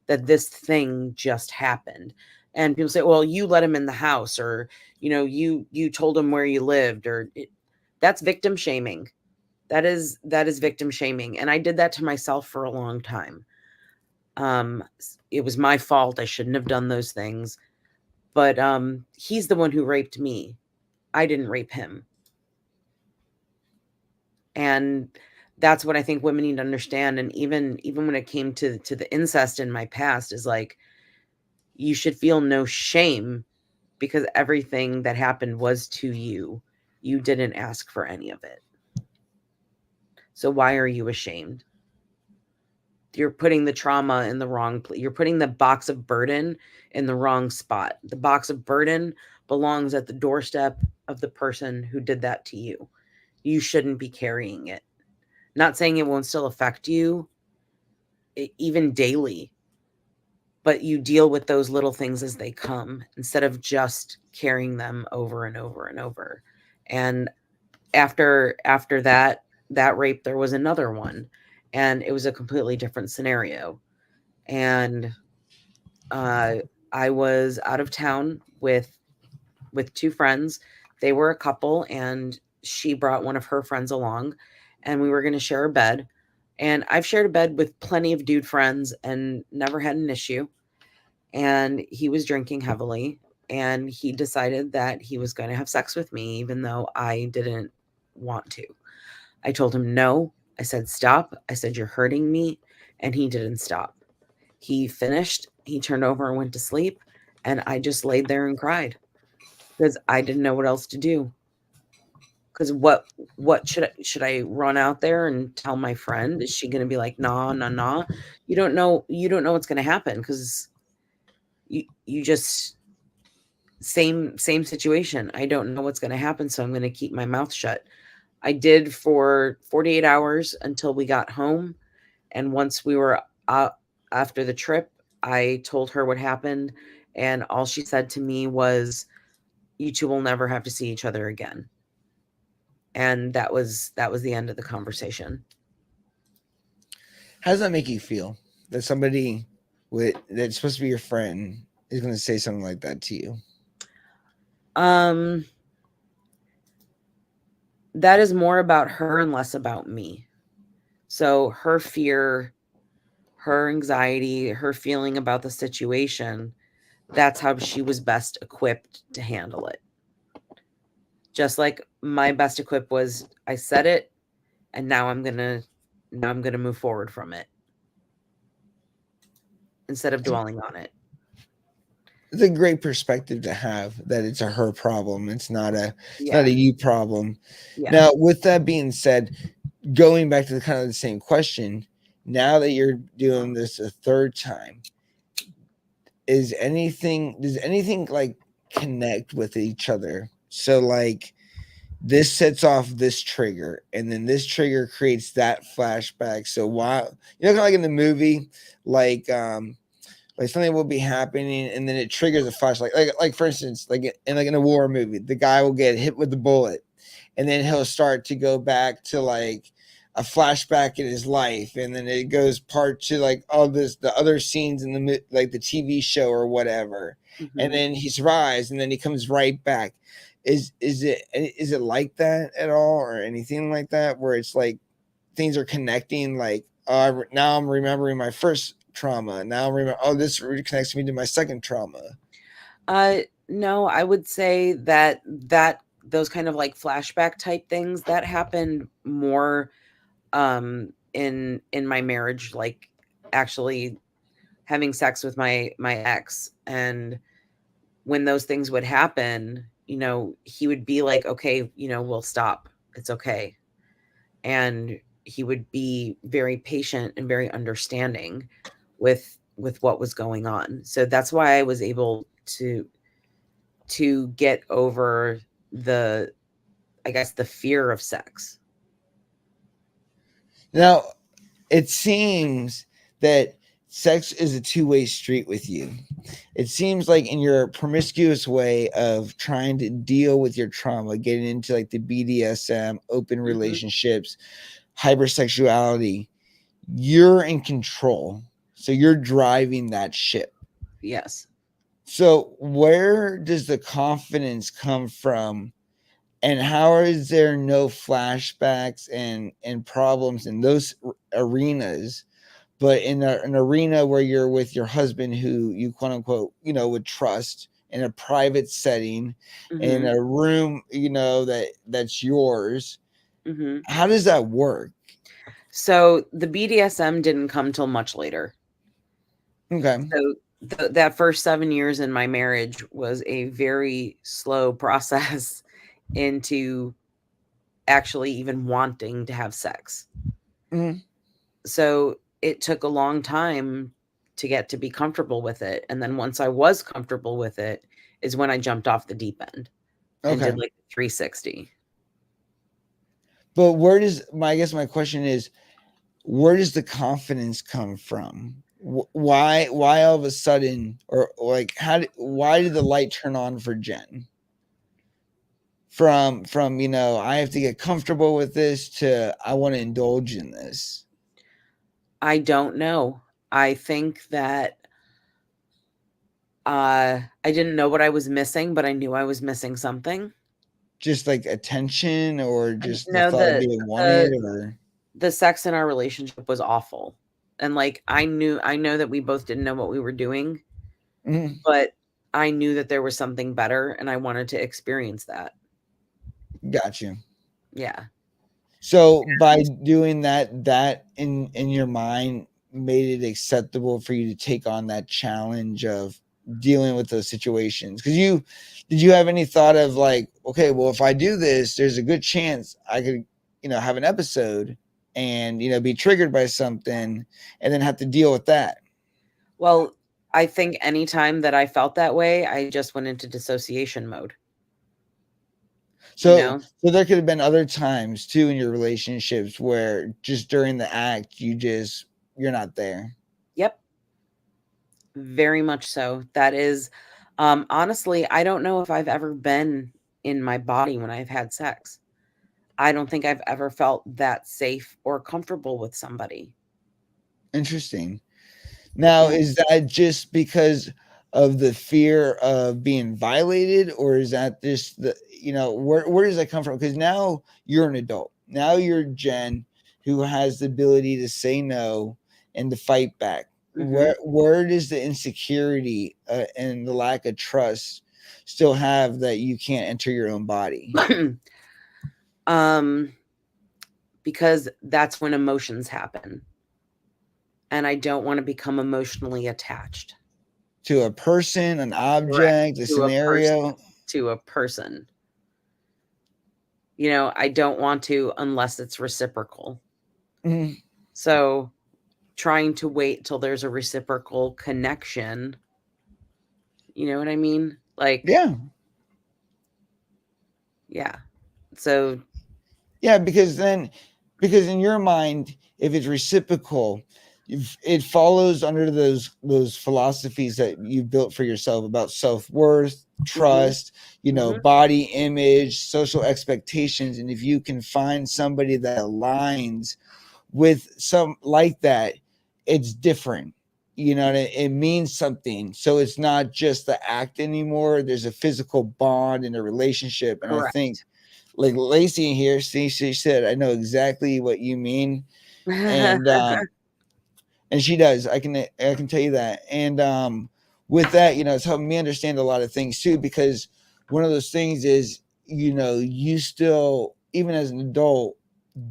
that this thing just happened. And people say, well, you let him in the house, or, you told him where you lived, that's victim shaming. That is victim shaming. And I did that to myself for a long time. It was my fault. I shouldn't have done those things. But he's the one who raped me. I didn't rape him. And that's what I think women need to understand. And even when it came to the incest in my past, is like, you should feel no shame because everything that happened was to you. You didn't ask for any of it. So why are you ashamed? You're putting the trauma in the wrong place. You're putting the box of burden in the wrong spot. The box of burden belongs at the doorstep of the person who did that to you. You shouldn't be carrying it. Not saying it won't still affect you, even daily, but you deal with those little things as they come instead of just carrying them over and over and over. And after that rape, there was another one, and it was a completely different scenario. And uh, I was out of town with two friends. They were a couple, and she brought one of her friends along, and we were going to share a bed. And I've shared a bed with plenty of dude friends and never had an issue. And he was drinking heavily, and he decided that he was going to have sex with me, even though I didn't want to. I told him no. I said, stop. I said, you're hurting me. And he didn't stop. He finished, he turned over and went to sleep. And I just laid there and cried because I didn't know what else to do. Because what should I run out there and tell my friend? Is she going to be like, nah, nah, nah? You don't know what's going to happen because you just same situation. I don't know what's going to happen, so I'm going to keep my mouth shut. I did for 48 hours until we got home, and once we were out after the trip, I told her what happened, and all she said to me was, "You two will never have to see each other again." And that was the end of the conversation. How does that make you feel that somebody that's supposed to be your friend is going to say something like that to you? Um, that is more about her and less about me. So her fear, her anxiety, her feeling about the situation, that's how she was best equipped to handle it. Just like my best equipped was, I said it, and now I'm gonna move forward from it instead of dwelling on it. It's a great perspective to have that it's a her problem. It's not a Yeah. you problem. Yeah. Now, with that being said, going back to the kind of the same question, now that you're doing this a third time, does anything like connect with each other? So like this sets off this trigger, and then this trigger creates that flashback. So while kind of like in the movie, like like something will be happening and then it triggers a flash, like for instance, like in a war movie, the guy will get hit with the bullet, and then he'll start to go back to like a flashback in his life, and then it goes part to like all this the other scenes in like the TV show or whatever, and Hmm. then he survives and then he comes right back. Is it like that at all, or anything like that, where it's like things are connecting, like now I'm remembering my first trauma, now I'm remember, oh, this connects me to my second trauma? No, I would say that those kind of like flashback type things that happened more in my marriage, like actually having sex with my ex. And when those things would happen, he would be like, okay, we'll stop, it's okay. And he would be very patient and very understanding with what was going on. So that's why I was able to get over the, I guess, the fear of sex. Now, it seems that sex is a two-way street with you. It seems like in your promiscuous way of trying to deal with your trauma, getting into like the BDSM, open Hmm. relationships, hypersexuality, you're in control. So you're driving that ship. Yes. So where does the confidence come from? And how is there no flashbacks and problems in those arenas, but in an arena where you're with your husband who you quote unquote would trust in a private setting, in Hmm. a room that's yours? Hmm. How does that work? So the BDSM didn't come till much later. Okay. So that first 7 years in my marriage was a very slow process into actually even wanting to have sex. Mhm. So it took a long time to get to be comfortable with it. And then once I was comfortable with it, is when I jumped off the deep end and Okay. did like 360. But where does my I guess my question is, where does the confidence come from? Why all of a sudden, or like why did the light turn on for Jen? From I have to get comfortable with this to I want to indulge in this. I don't know. I think that I didn't know what I was missing, but I knew I was missing something. Just like attention, or And just the no, thought of being wanted, or the sex in our relationship was awful. And like I know that we both didn't know what we were doing, Mhm, but I knew that there was something better and I wanted to experience that. got you. Yeah. So by doing that, that in your mind made it acceptable for you to take on that challenge of dealing with those situations. Because did you have any thought of like, okay, well, if I do this, there's a good chance I could, have an episode and be triggered by something and then have to deal with that. Well, I think anytime that I felt that way, I just went into dissociation mode, you So know? so there could have been other times too in your relationships where just during the act you're not there. Yep, very much so. That is honestly, I don't know if I've ever been in my body when I've had sex. I don't think I've ever felt that safe or comfortable with somebody. Interesting. Now, Yeah. is that just because of the fear of being violated, or is that just where does that come from? Because now you're an adult. Now you're Jen, who has the ability to say no and to fight back. Mhm. Where does the insecurity and the lack of trust still have that you can't enter your own body? um because that's when emotions happen and I don't want to become emotionally attached. To a person, an Correct. object, a To a person, scenario? to a person. I don't want to unless it's reciprocal. Mhm. So, trying to wait till there's a reciprocal connection, you know what I mean? Like, Yeah. yeah. So, Yeah, because in your mind, if it's reciprocal, it follows under those philosophies that you built for yourself about self-worth, mhm, trust, mhm, body image, social expectations. And if you can find somebody that aligns with some like that, it's different. And it means something. So it's not just the act anymore. There's a physical bond in a relationship. And I think correct. like Lacey here, see, she said, I know exactly what you mean. And and she does. I can tell you that. And with that, it's helping me understand a lot of things too, because one of those things is, you still, even as an adult,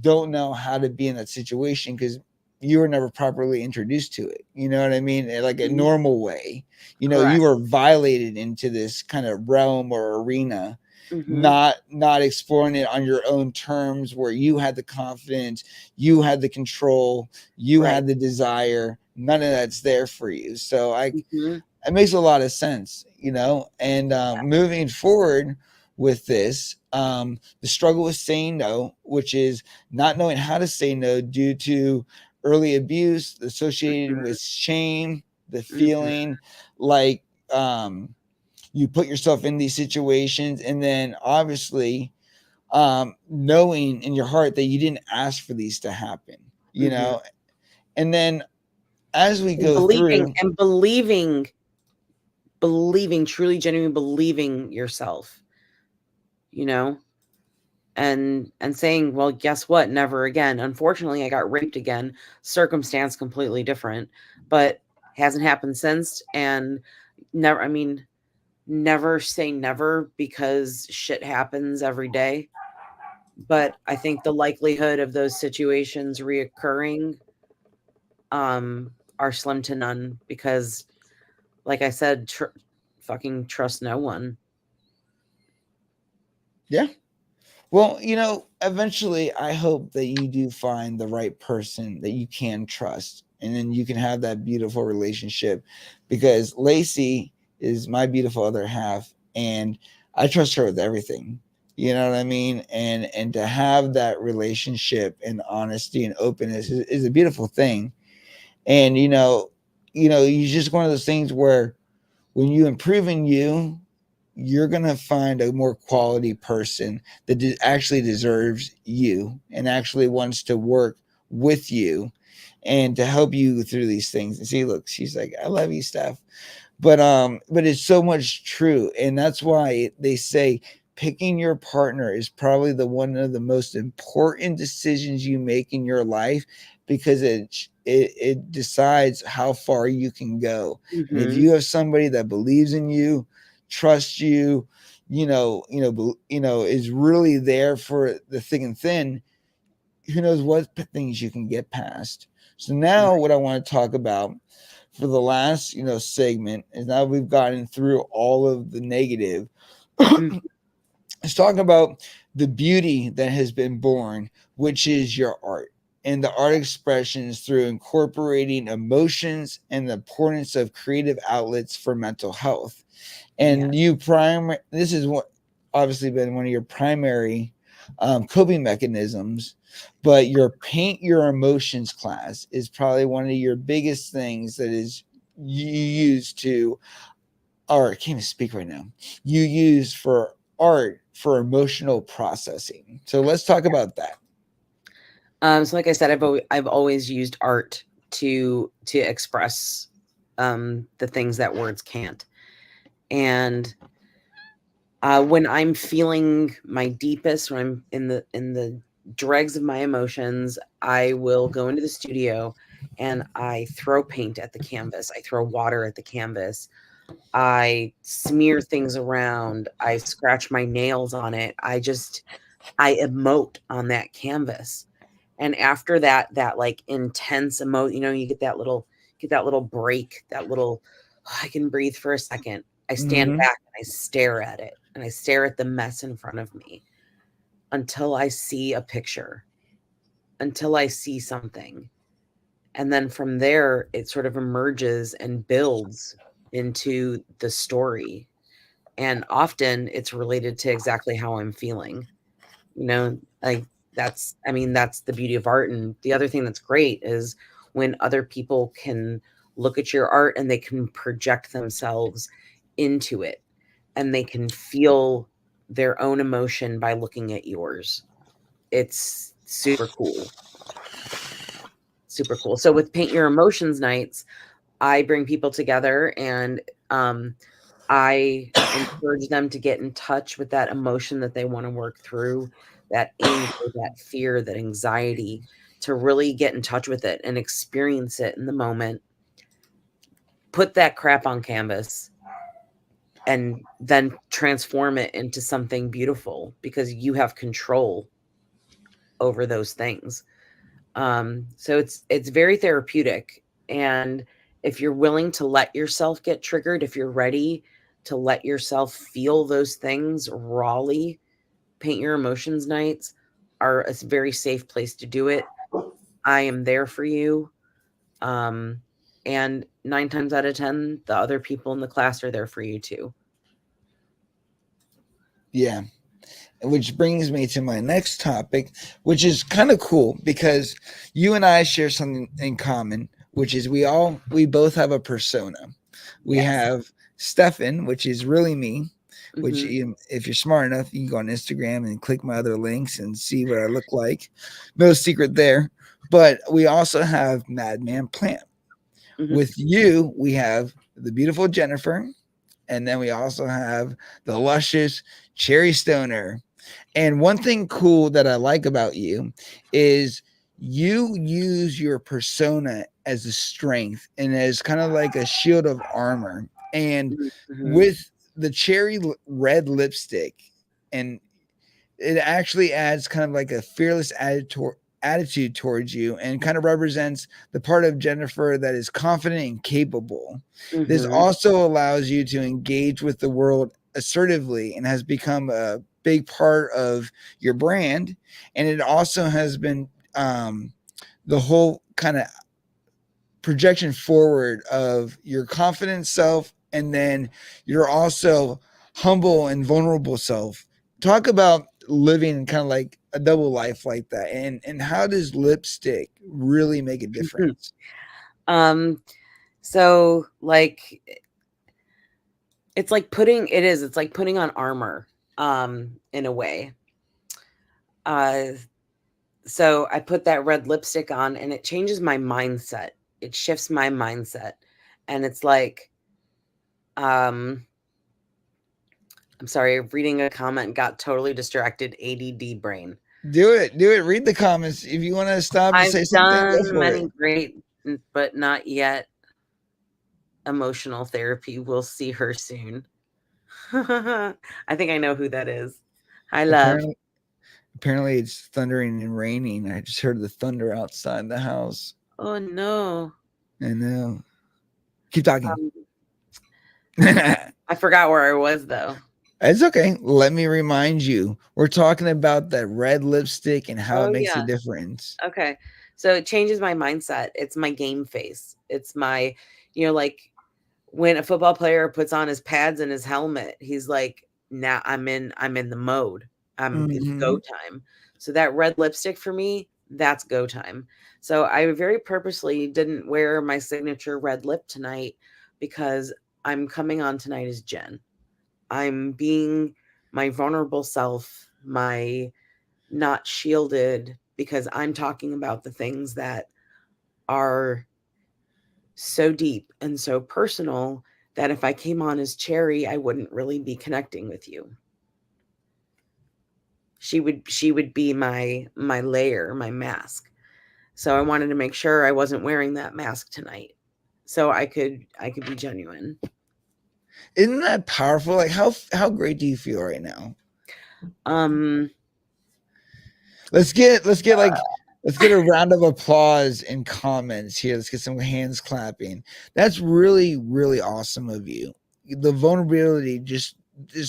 don't know how to be in that situation because you were never properly introduced to it. You know what I mean? Like a Mhm. normal way. You Correct. were violated into this kind of realm or arena, Mhm. not exploring it on your own terms, where you had the confidence, you had the control, you Right. had the desire. None of that's there for you. So Mhm. it makes a lot of sense, and moving forward with this, the struggle with saying no, which is not knowing how to say no due to early abuse associated with Mhm. shame, the Mhm. feeling like, you put yourself in these situations, and then obviously, knowing in your heart that you didn't ask for these to happen, Mhm. and then as we And go believing through. and believing believing, truly genuinely believing yourself, you know? And saying, "Well, guess what? Never again." Unfortunately, I got raped again, circumstance completely different, but hasn't happened since, and never I mean, never say never because shit happens every day, but I think the likelihood of those situations reoccurring, are slim to none because, like I said, fucking trust no one. Yeah. Well, eventually I hope that you do find the right person that you can trust, and then you can have that beautiful relationship, because Lacey is my beautiful other half, and I trust her with everything. You know what I mean? And to have that relationship and honesty and openness is a beautiful thing. And you just one of those things where when you improve in you, you're going to find a more quality person that actually deserves you and actually wants to work with you and to help you through these things. And see, look, she's like, I love you, Steph. But it's so much true. And that's why they say picking your partner is probably the one of the most important decisions you make in your life, because it decides how far you can go. And if Mhm. you have somebody that believes in you, trusts you, is really there for the thick and thin, who knows what things you can get past. So now Right. what I want to talk about for the last, segment is, now we've gotten through all of the negative. Mm. Let's talk about the beauty that has been born, which is your art and the art expressions through incorporating emotions and the importance of creative outlets for mental health. Yeah. And this is what obviously been one of your primary coping mechanisms, but your paint your emotions class is probably one of your biggest things that is you use to, or I can't even speak right now, you use for art for emotional processing. So let's talk about that. So like I said, I've always used art to express the things that words can't. And when I'm feeling my deepest, when I'm in the dregs of my emotions, I will go into the studio and I throw paint at the canvas. I throw water at the canvas. I smear things around. I scratch my nails on it. I emote on that canvas. And after that like intense emote, you get that little break, that little I can breathe for a second. I stand Mm-hmm. back and I stare at it and I stare at the mess in front of me until I see a picture, until I see something. And then from there it sort of emerges and builds into the story. And often it's related to exactly how I'm feeling. Like that's the beauty of art. And the other thing that's great is when other people can look at your art and they can project themselves into it and they can feel their own emotion by looking at yours. It's super cool. Super cool. So with Paint Your Emotions nights, I bring people together and um I encourage them to get in touch with that emotion that they want to work through, that anger, that fear, that anxiety, to really get in touch with it and experience it in the moment. put that crap on canvas and then transform it into something beautiful because you have control over those things. So it's very therapeutic. And if you're willing to let yourself get triggered, if you're ready to let yourself feel those things rawly, paint your emotions nights are a very safe place to do it. I am there for you. Um, and 9 times out of 10, the other people in the class are there for you too. Yeah. Which brings me to my next topic, which is kind of cool because you and I share something in common, which is we both have a persona. We Yes. have Stefan, which is really me, which Hmm. if you're smart enough, you can go on Instagram and click my other links and see what I look like. No secret there. But we also have Madman Plant. Hmm. With you, we have the beautiful Jennifer, and then we also have the luscious Cherry Stoner. And one thing cool that I like about you is you use your persona as a strength and as kind of like a shield of armor. And Hmm. with the red lipstick, and it actually adds kind of like a fearless attitude towards you and kind of represents the part of Jennifer that is confident and capable. This Hmm. also allows you to engage with the world assertively and has become a big part of your brand. And it also has been the whole kind of projection forward of your confident self, and then you're also humble and vulnerable self. Talk about living kind of like a double life like that, and how does lipstick really make a difference? um, so like it's like putting on armor, in a way. Uh, so I put that red lipstick on and it changes my mindset. It shifts my mindset. And it's like, um, I'm sorry, reading a comment got totally distracted. ADD brain. Do it, read the comments. If you want to stop and I've say something, go done for it. many great, but not yet emotional therapy. We'll see her soon. I think I know who that is. Hi, love. Apparently it's thundering and raining. I just heard the thunder outside the house. Oh no. I know. Keep talking. Um, I forgot where I was though. It's okay. Let me remind you. We're talking about that red lipstick and how it Oh makes a yeah. difference. Okay. So it changes my mindset. It's my game face. It's my, like when a football player puts on his pads and his helmet, he's like, now I'm in the mode. It's go Mhm. time. So that red lipstick for me, that's go time. So I very purposely didn't wear my signature red lip tonight because I'm coming on tonight as Jen. I'm being my vulnerable self, my not shielded, because I'm talking about the things that are so deep and so personal that if I came on as Cherry, I wouldn't really be connecting with you. She would be my layer, my mask. So I wanted to make sure I wasn't wearing that mask tonight. So I could be genuine. Isn't that powerful? Like how great do you feel right now? Um Let's get a round of applause and comments here. Let's get some hands clapping. That's really really awesome of you. The vulnerability, just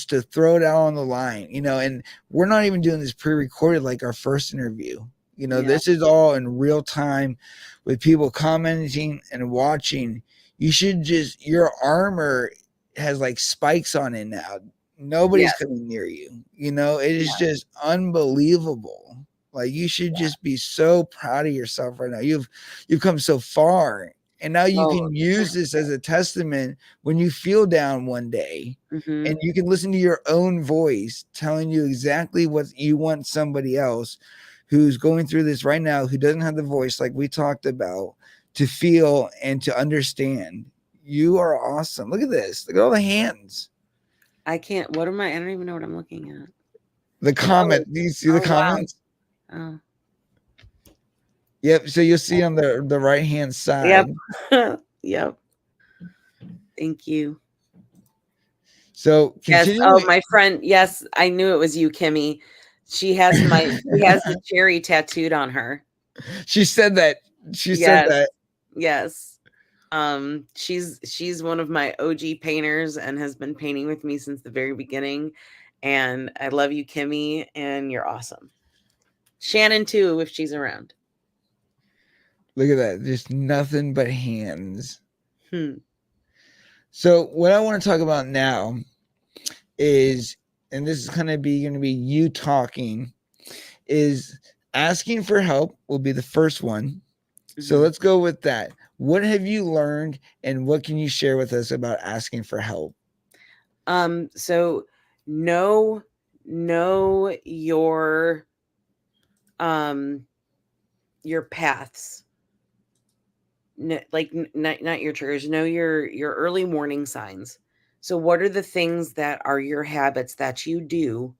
to throw it out on the line, and we're not even doing this pre-recorded like our first interview. yeah. This is all in real time with people commenting and watching. You should just your armor has like spikes on it now. Nobody's Yes. coming near you. It is Yeah. just unbelievable. Like you should just be so proud of yourself right now. You've come so far, and now you Oh, can use this as a testament when you feel down one day, and mhm. you can listen to your own voice telling you exactly what you want somebody else who's going through this right now, who doesn't have the voice like we talked about, to feel and to understand. You are awesome. Look at this. Look at all the hands. I can't. What am I don't even know what I'm looking at. The Oh, comment. Do you see the oh wow. comments? Oh. Yep. So you'll see on the right hand Yep. side. Yep. Thank you. So Yes. Oh, continuing, my friend. Yes, I knew it was you, Kimmy. She has the cherry tattooed on her. she said that. She said Yes. that. Yes. She's one of my OG painters and has been painting with me since the very beginning. And I love you, Kimmy, and you're awesome. Shannon too, if she's around. Look at that. Just nothing but hands. Hmm. So what I want to talk about now is, and this is kind of be going to be you talking, is asking for help will be the first one. So Mhm. let's go with that. What have you learned and what can you share with us about asking for help? So know know um your paths. Not your triggers. Know your early warning signs. So what are the things that are your habits that you do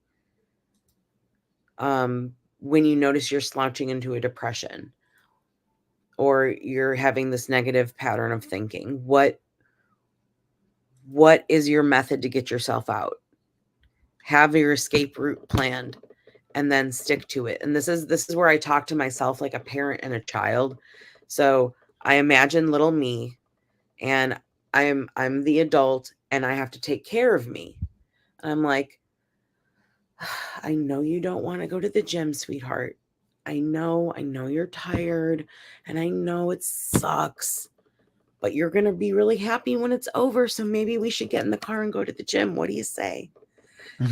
when you notice you're slouching into a depression or you're having this negative pattern of thinking? What is your method to get yourself out? Have your escape route planned and then stick to it. And this is where I talk to myself like a parent and a child. So I imagine little me, and I'm the adult and I have to take care of me. And I'm like, I know you don't want to go to the gym, sweetheart. I know you're tired and I know it sucks, but you're going to be really happy when it's over. So maybe we should get in the car and go to the gym. What do you say?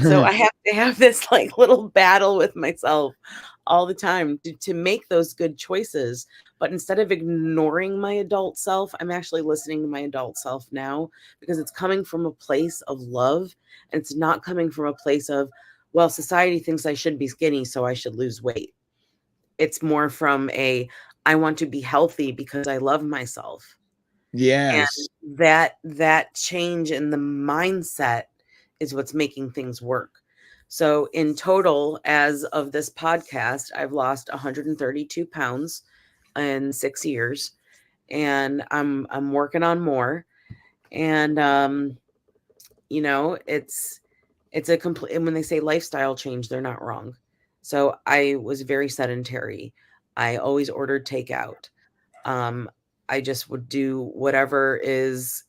So I have to have this like little battle with myself all the time to make those good choices. But instead of ignoring my adult self, I'm actually listening to my adult self now because it's coming from a place of love. And it's not coming from a place of, well, society thinks I should be skinny, so I should lose weight. It's more from I want to be healthy because I love myself. Yes. And that change in the mindset is what's making things work. So in total, as of this podcast, I've lost 132 pounds in 6 years, and I'm working on more. And it's a complete. And when they say lifestyle change, they're not wrong. So I was very sedentary. I always ordered takeout. Um, I just would do whatever is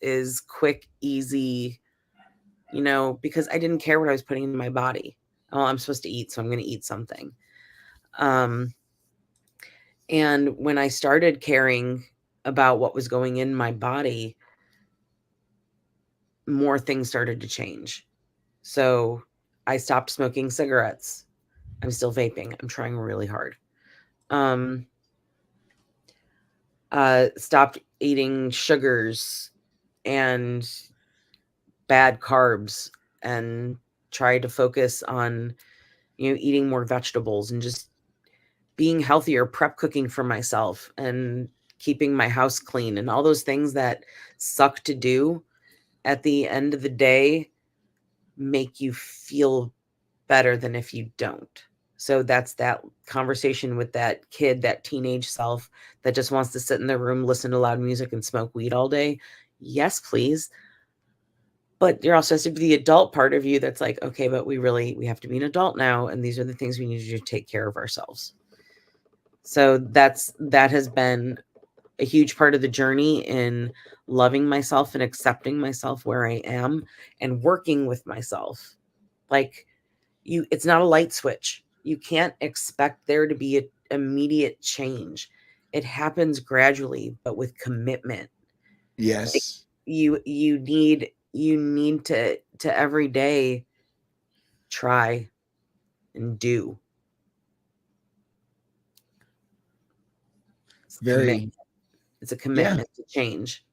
quick, easy, because I didn't care what I was putting in my body. Oh, I'm supposed to eat, so I'm going to eat something. Um, and when I started caring about what was going in my body, more things started to change. So I stopped smoking cigarettes. I'm still vaping. I'm trying really hard. Um, stopped eating sugars and bad carbs and try to focus on eating more vegetables and just being healthier, prep cooking for myself and keeping my house clean and all those things that suck to do at the end of the day make you feel better than if you don't. So that's that conversation with that kid, that teenage self that just wants to sit in their room, listen to loud music and smoke weed all day. Yes, please. But you're also has to be the adult part of you that's like, okay, but we have to be an adult now, and these are the things we need to do to take care of ourselves. So that has been a huge part of the journey in loving myself and accepting myself where I am and working with myself. Like it's not a light switch. You can't expect there to be an immediate change. It happens gradually, but with commitment. Like Yes. you need to every day try and do. It's Very. commitment. It's a Yeah. commitment to change.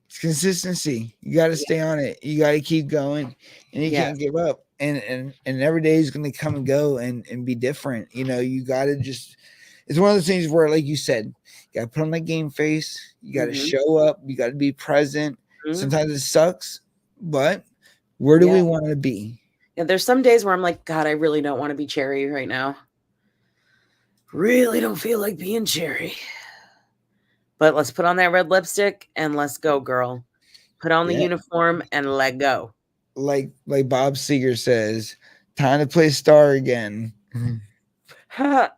It's consistency. You got to Yeah. stay on it. You got to keep going, and you Yes. can't give up. And every day is going to come and go and be different. You got to just. It's one of those things where, like you said, you got to put on that game face. You got to Mhm. show up. You got to be present. Mhm. Sometimes it sucks, but where do Yeah. we want to be? Yeah, there's some days where I'm like, God, I really don't want to be Cherry right now. Really don't feel like being Cherry. But let's put on that red lipstick and let's go, girl. Put on the Yeah. uniform and let go. Like Bob Seger says, time to play star again. Here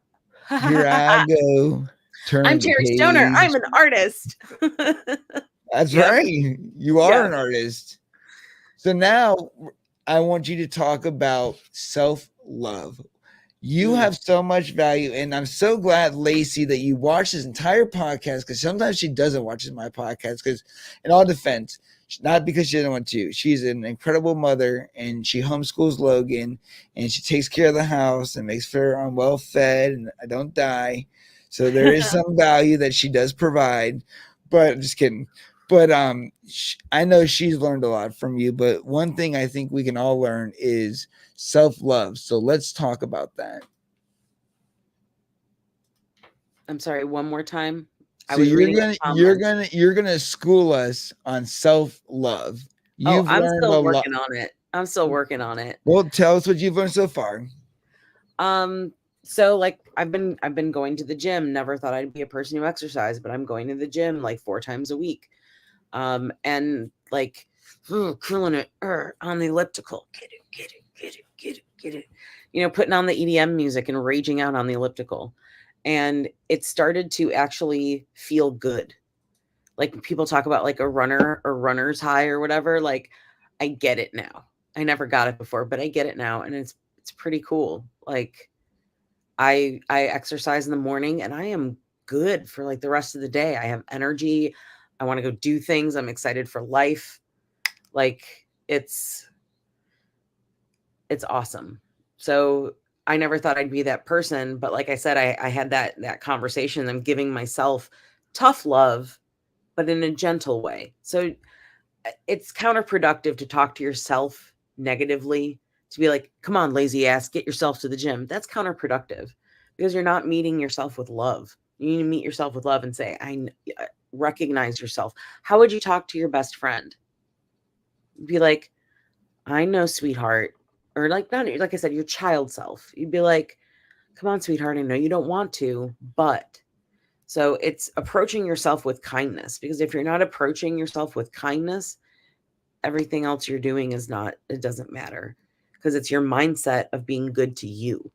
I go. I'm Turning the Cherry Stoner. page. I'm an artist. That's Yep. right. You are Yeah. an artist. So now I want you to talk about self-love. You have so much value, and I'm so glad, Lacey, that you watched this entire podcast, because sometimes she doesn't watch my podcast, because in all defense, not because she doesn't want to. She's an incredible mother, and she homeschools Logan, and she takes care of the house and makes sure I'm well fed and I don't die. So there is some value that she does provide, but just kidding. But I know she's learned a lot from you. But one thing I think we can all learn is self-love. So let's talk about that. I'm sorry, one more time. I So was reading the you're gonna school us on self-love. Oh, You've I'm learned a still lot. working on it. I'm still working on it. Well, tell us what you've learned so far. So like I've been going to the gym. Never thought I'd be a person who exercised, but I'm going to the gym like 4 times a week. And like killing it on the elliptical. Get it. Putting on the EDM music and raging out on the elliptical. And it started to actually feel good. Like people talk about like a runner or runner's high or whatever. Like I get it now. I never got it before, but I get it now. And it's pretty cool. Like I exercise in the morning and I am good for like the rest of the day. I have energy. I want to go do things. I'm excited for life. Like it's awesome. So I never thought I'd be that person, but like I said, I had that conversation. I'm giving myself tough love, but in a gentle way. So it's counterproductive to talk to yourself negatively, to be like, come on, lazy ass, get yourself to the gym. That's counterproductive because you're not meeting yourself with love. You need to meet yourself with love and say, I recognize yourself. How would you talk to your best friend? Be like, I know, sweetheart. Or like, not like I said, your child self. You'd be like, come on, sweetheart. I know you don't want to, but so it's approaching yourself with kindness, because if you're not approaching yourself with kindness, everything else you're doing it doesn't matter, because it's your mindset of being good to you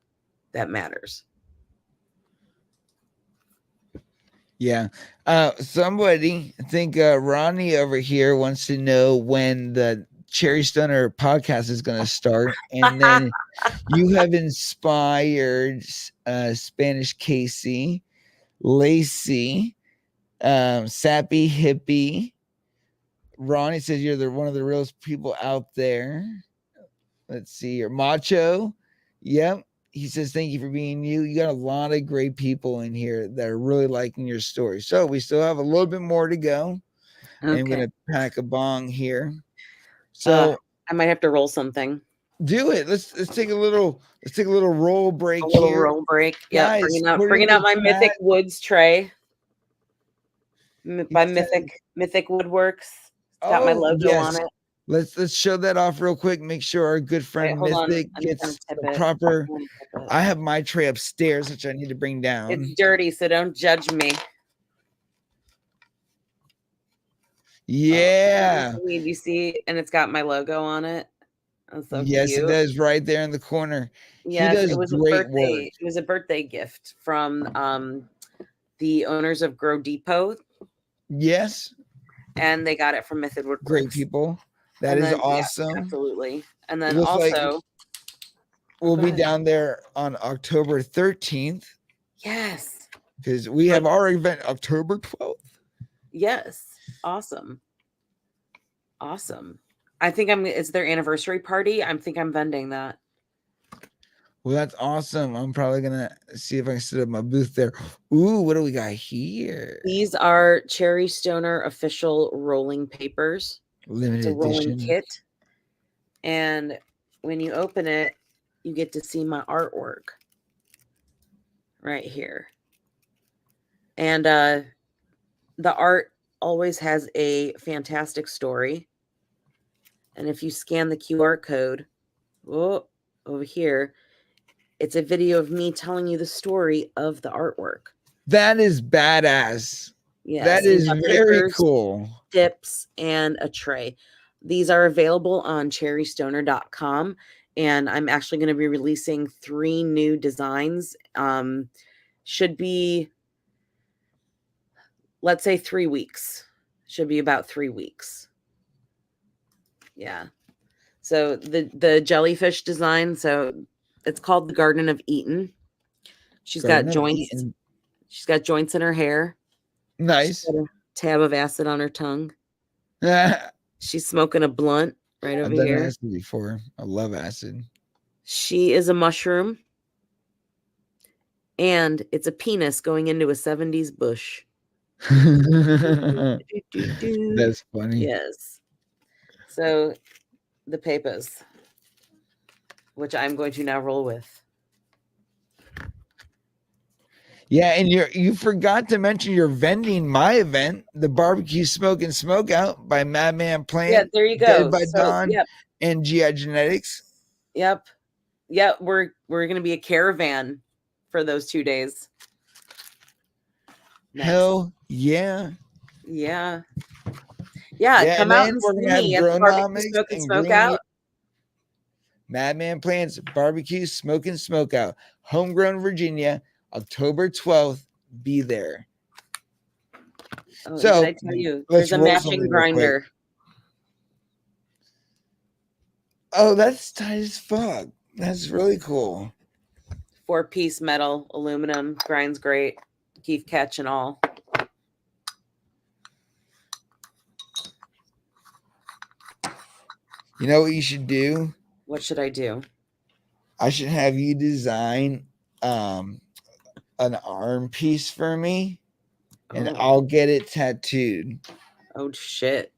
that matters. Yeah. Somebody, I think Ronnie over here wants to know when the Cherry Stunner podcast is going to start. And then you have inspired Spanish Casey, Lacey, Sappy Hippie. Ronnie says you're one of the realest people out there. Let's see here. Macho. Yep. He says, thank you for being you. You got a lot of great people in here that are really liking your story. So we still have a little bit more to go. Okay. And I'm going to pack a bong here. So I might have to roll something. Do it. Let's take a little roll break. A little roll break. Yeah, bringing out my Mythic Woods tray by Mythic Woodworks. It's got my logo on it. Let's show that off real quick. Make sure our good friend Mythic gets the proper. I have my tray upstairs, which I need to bring down. It's dirty, so don't judge me. Yeah. You see, and it's got my logo on it. So yes, cute. It does, right there in the corner. Yes, he does great work. It was a birthday gift from the owners of Grow Depot. Yes. And they got it from Mythic Woodworks. Great people. That is awesome. Yeah, absolutely. And then also we'll be down there on October 13th. Yes. Because we have our event October 12th. Yes. Awesome. I think it's their anniversary party. I think I'm vending that. Well, that's awesome. I'm probably going to see if I can set up my booth there. Ooh, what do we got here? These are Cherry Stoner official rolling papers. Limited it's a rolling edition kit. And when you open it, you get to see my artwork right here. And the art always has a fantastic story. And if you scan the QR code over here, it's a video of me telling you the story of the artwork. That is badass. Yes, That and you is got very stickers, cool. tips, and a tray. These are available on cherrystoner.com, and I'm actually going to be releasing 3 new designs. Should be, let's say, 3 weeks. Should be about 3 weeks. Yeah. So the jellyfish design, so it's called the Garden of Eden. She's got Garden of joints. Eden. She's got joints in her hair. She's Nice. got a tab of acid on her tongue. I've She's smoking a blunt right over done here. acid before. I love acid. She is a mushroom. And it's a penis going into a 70s bush. That's funny. Yes. So the papers, which I'm going to now roll with. Yeah, and you forgot to mention you're vending my event, the Barbecue Smoke and Smoke Out by Madman Yeah, Plant, there you Dead go. by So Dawn, and GI Genetics. yep. We're gonna be a caravan for those 2 days. Nice. Hell yeah. Yeah. Yeah, Come and out then and we're see gonna have me at the Barbecue Gronomics Smoke and and Smoke Green Out. Madman Plants Barbecue Smoke and Smoke Out, Homegrown, Virginia, October 12th. Be there. Oh, So did I tell you? let's There's a roll matching something real quick. grinder. Oh, that's tight as fuck. That's really cool. 4-piece metal, aluminum, grinds great, keef catch and all. You know what you should do? What should I do? I should have you design an arm piece for me, and Oh. I'll get it tattooed. Oh shit.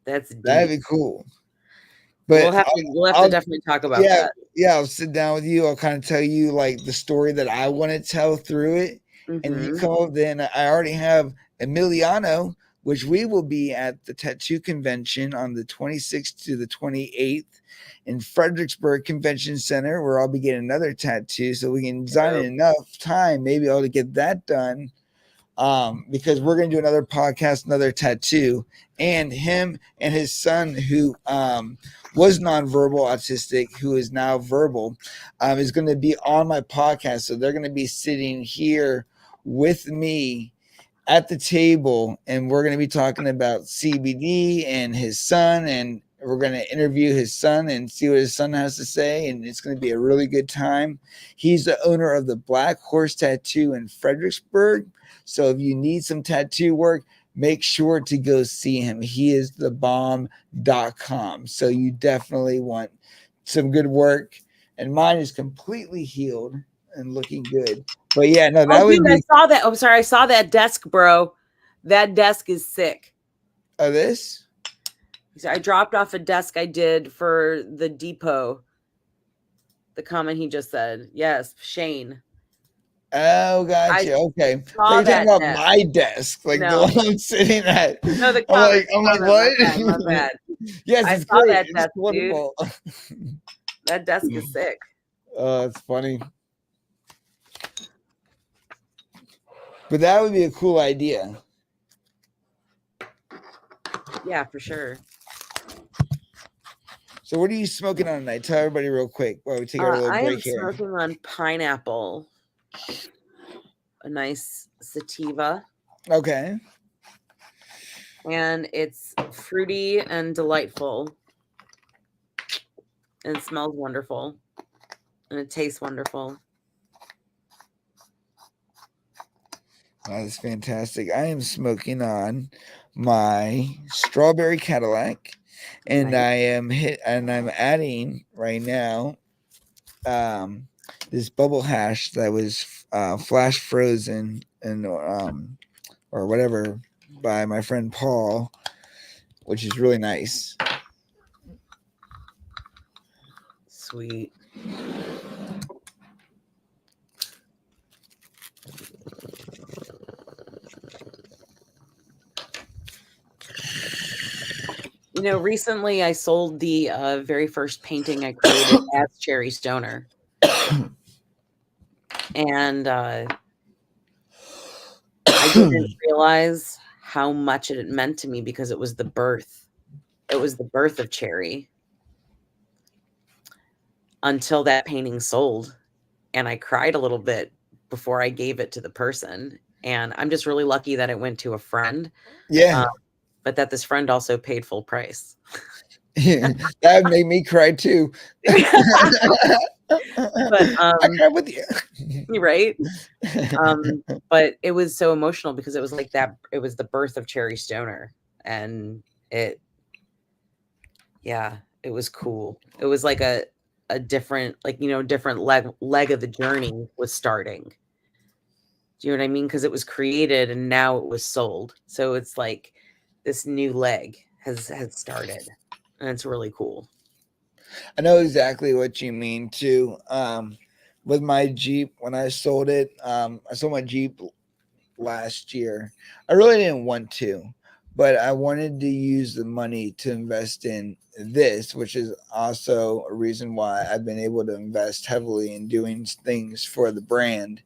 That's deep. That'd be cool. But We'll have to definitely talk about that. Yeah, I'll sit down with you. I'll kind of tell you like the story that I want to tell through it. And you come up, then I already have Emiliano, which we will be at the tattoo convention on the 26th to the 28th in Fredericksburg Convention Center, where I'll be getting another tattoo. So we can design in enough time, maybe able to get that done. Because we're going to do another podcast, another tattoo, and him and his son, who was nonverbal autistic, who is now verbal, is going to be on my podcast. So they're going to be sitting here with me at the table, and we're going to be talking about CBD and his son, and we're going to interview his son and see what his son has to say, and it's going to be a really good time. He's the owner of the Black Horse Tattoo in Fredericksburg. So if you need some tattoo work, make sure to go see him. He is thebomb.com. So you definitely want some good work. And mine is completely healed and looking good. But yeah, no, that would be. I saw that. I'm sorry, I saw that desk, bro. That desk is sick. Oh, this? I dropped off a desk I did for the depot. The comment he just said. Yes, Shane. Oh, gotcha. Okay. So you're talking about my desk, like the one I'm sitting at. No, the comment. I'm like, what? My bad. Yes, I it's saw great. that It's desk, wonderful. dude. That desk is sick. Oh, it's funny. But that would be a cool idea. Yeah, for sure. So what are you smoking on tonight? Tell everybody real quick while we take our little break here. I am smoking on pineapple. A nice sativa. Okay. And it's fruity and delightful. And it smells wonderful. And it tastes wonderful. That's fantastic. I am smoking on my strawberry Cadillac, and nice. I'm adding right now this bubble hash that was flash frozen and or whatever by my friend Paul, which is really nice. Sweet. You know, recently I sold the very first painting I created as Cherry Stoner. And I I didn't realize how much it meant to me because it was the birth. It was the birth of Cherry until that painting sold. And I cried a little bit before I gave it to the person. And I'm just really lucky that it went to a friend, Yeah. but that this friend also paid full price. That made me cry too. But I cried with you. right. But it was so emotional because it was like that. It was the birth of Cherry Stoner, and yeah, it was cool. It was like a different, like, different leg of the journey was starting. Do you know what I mean? Because it was created and now it was sold. So it's like this new leg has started, and it's really cool. I know exactly what you mean too. With my Jeep, when I sold it, I sold my Jeep last year. I really didn't want to, but I wanted to use the money to invest in this, which is also a reason why I've been able to invest heavily in doing things for the brand.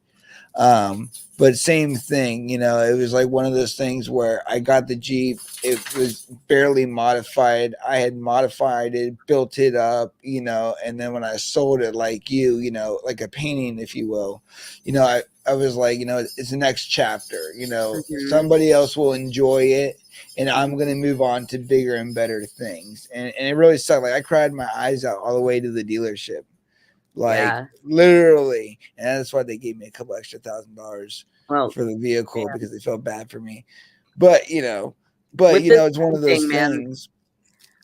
But same thing, it was like one of those things where I got the Jeep, it was barely modified. I had modified it, built it up, and then when I sold it, like like a painting, if you will, I was like, it's the next chapter, Mhm. somebody else will enjoy it and I'm going to move on to bigger and better things. And it really sucked. Like I cried my eyes out all the way to the dealership. Like Yeah. literally, and that's why they gave me a couple extra $1,000 Well, for the vehicle man, because they felt bad for me. But with this it's one of those painting, man, things.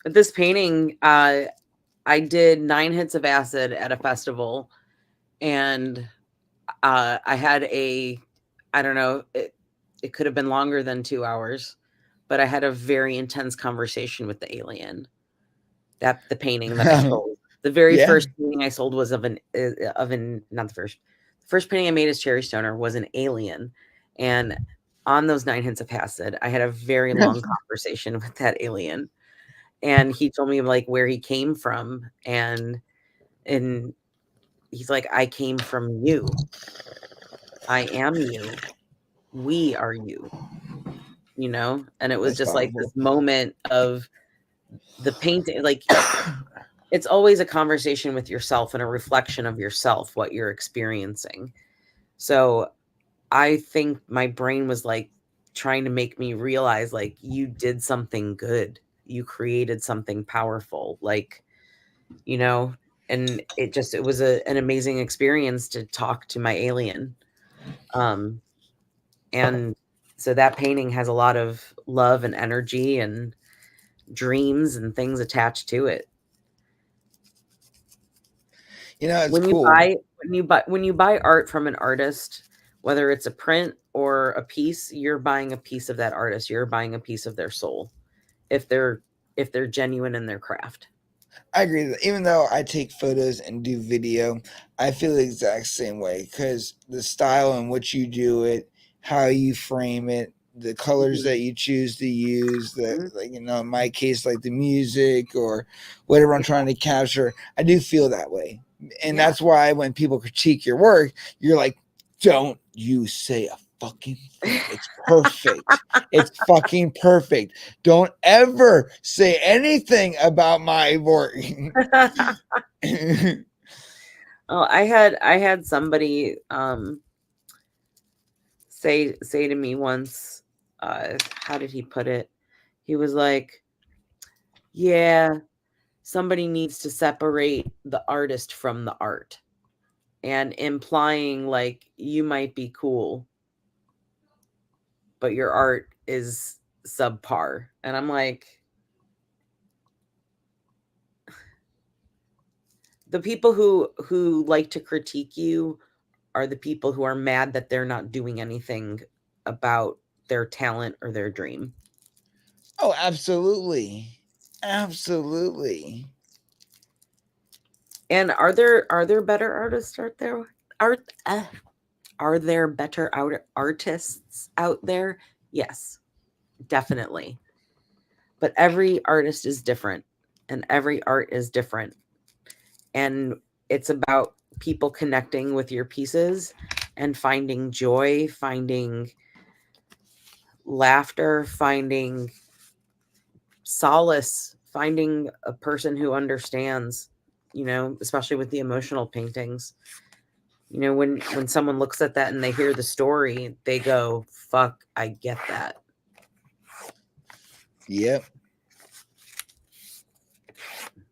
with this painting, I did 9 hits of acid at a festival, and I had I don't know, it could have been longer than 2 hours, but I had a very intense conversation with the alien. That the painting that I sold. The very Yeah. first painting I sold was of an not the first painting I made as Cherry Stoner was an alien, and on those 9 hints of acid, I had a very long conversation with that alien, and he told me, like, where he came from, and he's like, "I came from you. I am you. We are you." And it was That's just like powerful. this moment of the painting, like, it's always a conversation with yourself and a reflection of yourself, what you're experiencing. So I think my brain was like trying to make me realize, like, you did something good. You created something powerful. Like, you know, and it was an amazing experience to talk to my alien. Um, and so that painting has a lot of love and energy and dreams and things attached to it. It's When you cool. buy when you buy art from an artist, whether it's a print or a piece, you're buying a piece of that artist. You're buying a piece of their soul if they're genuine in their craft. I agree that even though I take photos and do video, I feel the exact same way because the style in which you do it, how you frame it, the colors Mhm. that you choose to use, the Mhm. like in my case, like the music or whatever I'm trying to capture, I do feel that way, and Yeah. that's why when people critique your work, you're like, don't you say a fucking thing. It's perfect. It's fucking perfect. Don't ever say anything about my work. Oh, I had somebody say to me once, how did he put it? He was like, "Yeah, somebody needs to separate the artist from the art." And implying like you might be cool, but your art is subpar. And I'm like, the people who like to critique you are the people who are mad that they're not doing anything about their talent or their dream. Oh, absolutely. Absolutely. And are there better artists out there? Art are there better artists out there? Yes, definitely. But every artist is different and every art is different. And it's about people connecting with your pieces and finding joy, finding laughter, finding solace, finding a person who understands, especially with the emotional paintings. When someone looks at that and they hear the story, they go, fuck, I get that. Yep.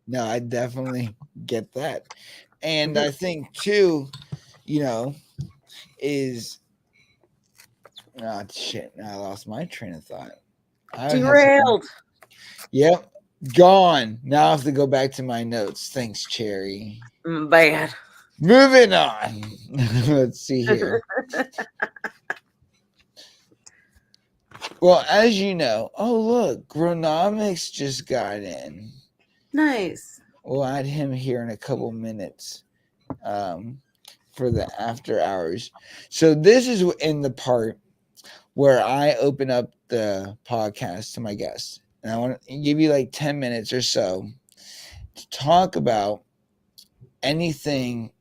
No, I definitely get that. And I think too, is shit. Now I lost my train of thought. Derailed. Yep. Gone. Now I have to go back to my notes. Thanks, Cherry. Bad. Moving on. Let's see here. Well, as you know, look, Gronomics just got in. Nice. We'll add him here in a couple minutes for the after hours. So this is in the part where I open up the podcast to my guests. And I want to give you like 10 minutes or so to talk about anything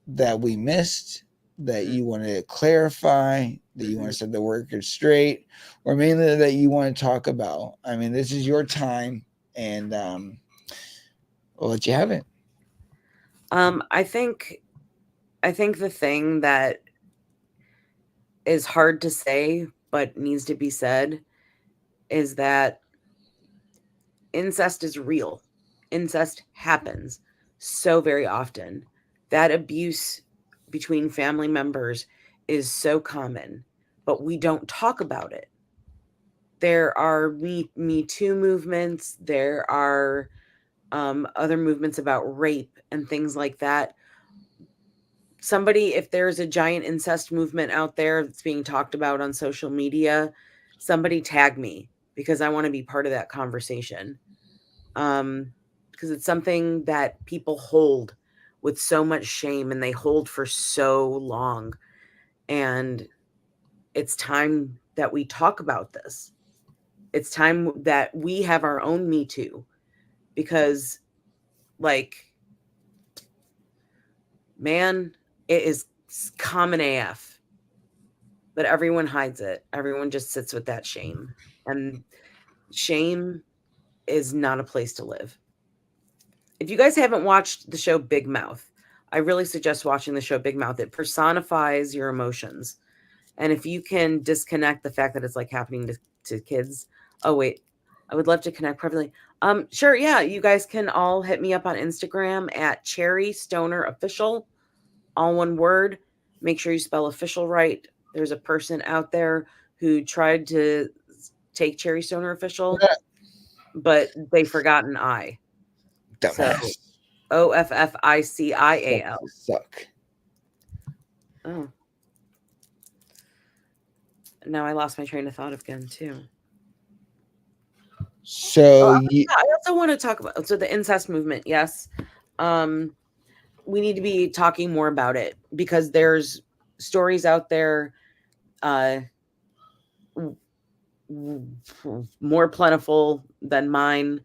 that we missed, that you want to clarify, that you want to set the record straight, or mainly that you want to talk about. I mean, this is your time, and we'll let you have it. I think the thing that is hard to say but needs to be said is that incest is real. Incest happens so very often. That abuse between family members is so common, but we don't talk about it. There are Me Too movements. There are other movements about rape and things like that. If there's a giant incest movement out there that's being talked about on social media, somebody tag me because I want to be part of that conversation. Because it's something that people hold with so much shame and they hold for so long. And it's time that we talk about this. It's time that we have our own Me Too, because man, it is common AF, but everyone hides it. Everyone just sits with that shame, and shame is not a place to live. If you guys haven't watched the show Big Mouth, I really suggest watching the show Big Mouth. It personifies your emotions. And if you can disconnect the fact that it's happening to kids. Oh, wait. I would love to connect privately. Sure. Yeah. You guys can all hit me up on Instagram at Cherry Stoner Official, all one word. Make sure you spell official right. There's a person out there who tried to take Cherry Stoner Official, but they forgot an I. Dumbass. So OFFICIAL. Suck. Oh. Now I lost my train of thought again too. So I also want to talk about the incest movement. Yes. We need to be talking more about it because there's stories out there more plentiful than mine,